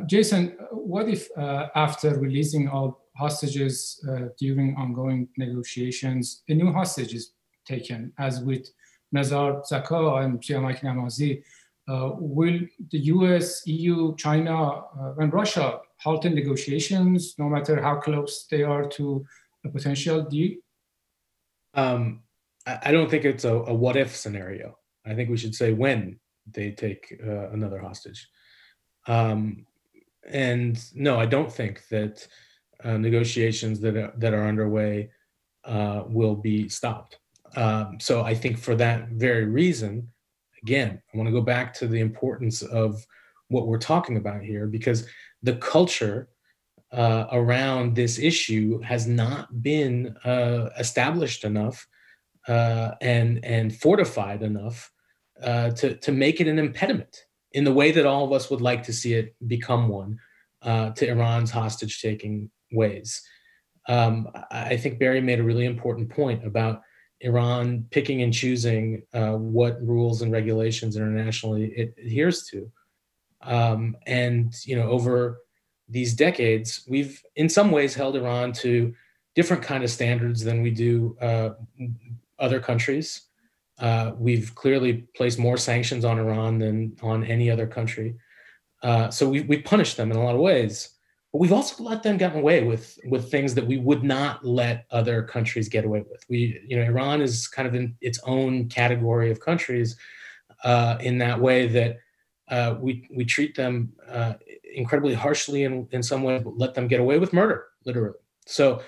[SPEAKER 1] Jason, what if after releasing all hostages during ongoing negotiations, a new hostage is taken, as with Nazar Zaka and Siamak Namazi? Will the US, EU, China, and Russia halt in negotiations, no matter how close they are to a potential deal?
[SPEAKER 4] I don't think it's a what-if scenario. I think we should say when they take another hostage. And no, I don't think that negotiations that are underway will be stopped. So I think for that very reason, again, I want to go back to the importance of what we're talking about here, because the culture around this issue has not been established enough and fortified enough to make it an impediment in the way that all of us would like to see it become one to Iran's hostage-taking ways. I think Barry made a really important point about Iran picking and choosing what rules and regulations internationally it adheres to. And over these decades, we've in some ways held Iran to different kind of standards than we do other countries. We've clearly placed more sanctions on Iran than on any other country. So we punished them in a lot of ways, but we've also let them get away with things that we would not let other countries get away with. Iran is kind of in its own category of countries in that way that we treat them incredibly harshly in some ways, but let them get away with murder, literally. So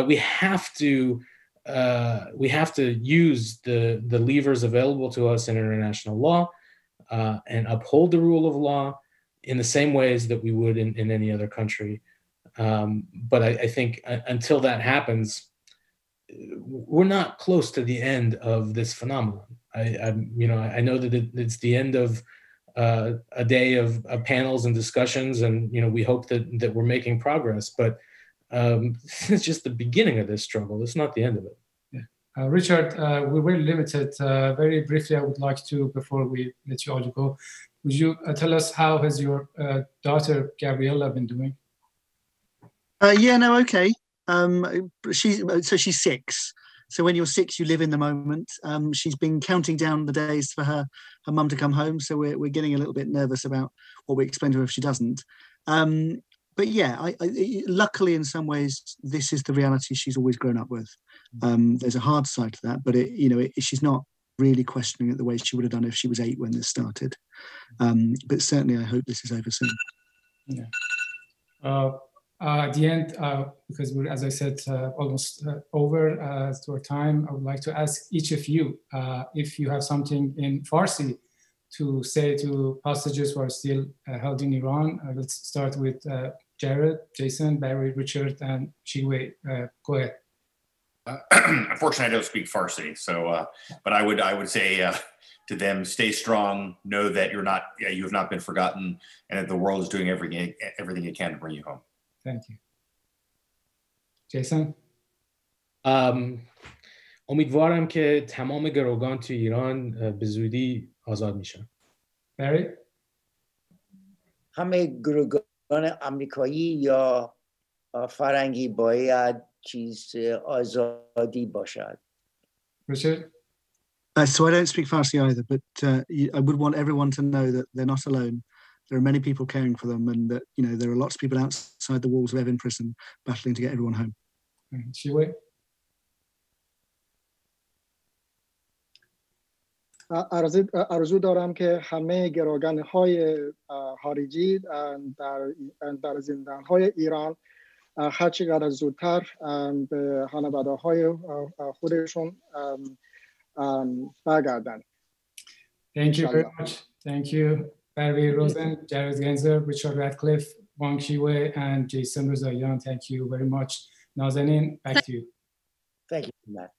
[SPEAKER 4] we have to use the levers available to us in international law and uphold the rule of law in the same ways that we would in any other country. But I think until that happens, we're not close to the end of this phenomenon. I know that it's the end of a day of panels and discussions, and we hope that we're making progress. But it's just the beginning of this struggle. It's not the end of it.
[SPEAKER 1] Yeah. Richard, we're very limited. Very briefly, I would like to, before we let you all go, would you tell us how has your daughter Gabriella been doing?
[SPEAKER 24] Okay. She's 6. So when you're 6, you live in the moment. She's been counting down the days for her mum to come home. So we're getting a little bit nervous about what we explain to her if she doesn't. But yeah, luckily in some ways, this is the reality she's always grown up with. There's a hard side to that, but she's not really questioning it the way she would have done if she was 8 when this started. But certainly I hope this is over soon.
[SPEAKER 1] Yeah. At the end, because we're, as I said, almost over to our time, I would like to ask each of you if you have something in Farsi to say to hostages who are still held in Iran. Let's start with Jared, Jason, Barry, Richard, and Shiwei. Go ahead.
[SPEAKER 3] Unfortunately, I don't speak Farsi, so but I would say to them, stay strong. Know that you have not been forgotten, and that the world is doing everything it can to bring you home.
[SPEAKER 1] Thank you. Jason?
[SPEAKER 4] امیدوارم که تمام گروگان تو ایران به زودی آزاد میشن.
[SPEAKER 1] Barry?
[SPEAKER 21] همه گروگان آمریکایی یا فرنگی باید آزادی باشد.
[SPEAKER 1] Richard?
[SPEAKER 24] So I don't speak Farsi either, but I would want everyone to know that they're not alone. There are many people caring for them, and that there are lots of people outside the walls of Evin prison battling to get everyone home.
[SPEAKER 1] Shiwei?
[SPEAKER 26] آرزو دارم که همه گروگان‌های خارجی در زندان‌های ایران هر چقدر زودتر به خانواده‌های خودشون برگردن.
[SPEAKER 1] Thank you very much. Thank you. Barry Rosen, Jared Genzer, Richard Radcliffe, Wang Shiwei, and Jason Rezaian. Thank you very much. Nazanin, back to you.
[SPEAKER 21] Thank you, Matt.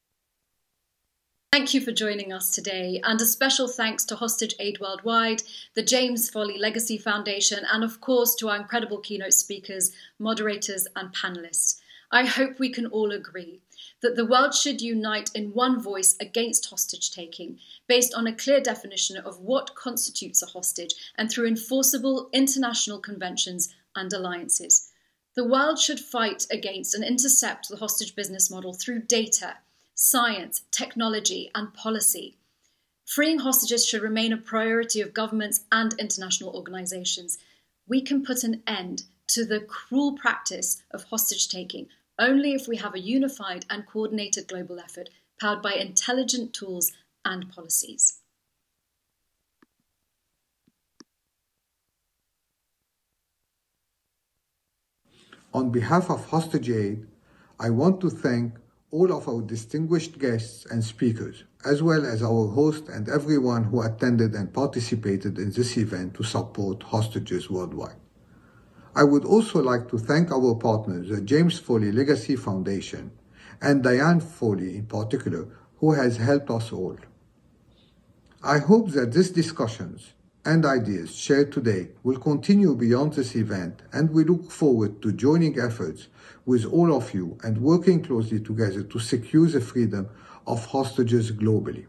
[SPEAKER 2] Thank you for joining us today, and a special thanks to HostageAid Worldwide, the James Foley Legacy Foundation, and of course to our incredible keynote speakers, moderators, and panelists. I hope we can all agree that the world should unite in one voice against hostage-taking, based on a clear definition of what constitutes a hostage and through enforceable international conventions and alliances. The world should fight against and intercept the hostage business model through data, science, technology, and policy. Freeing hostages should remain a priority of governments and international organizations. We can put an end to the cruel practice of hostage-taking only if we have a unified and coordinated global effort powered by intelligent tools and policies.
[SPEAKER 25] On behalf of HostageAid, I want to thank all of our distinguished guests and speakers, as well as our host and everyone who attended and participated in this event to support hostages worldwide. I would also like to thank our partners, the James Foley Legacy Foundation, and Diane Foley in particular, who has helped us all. I hope that these discussions and ideas shared today will continue beyond this event, and we look forward to joining efforts with all of you and working closely together to secure the freedom of hostages globally.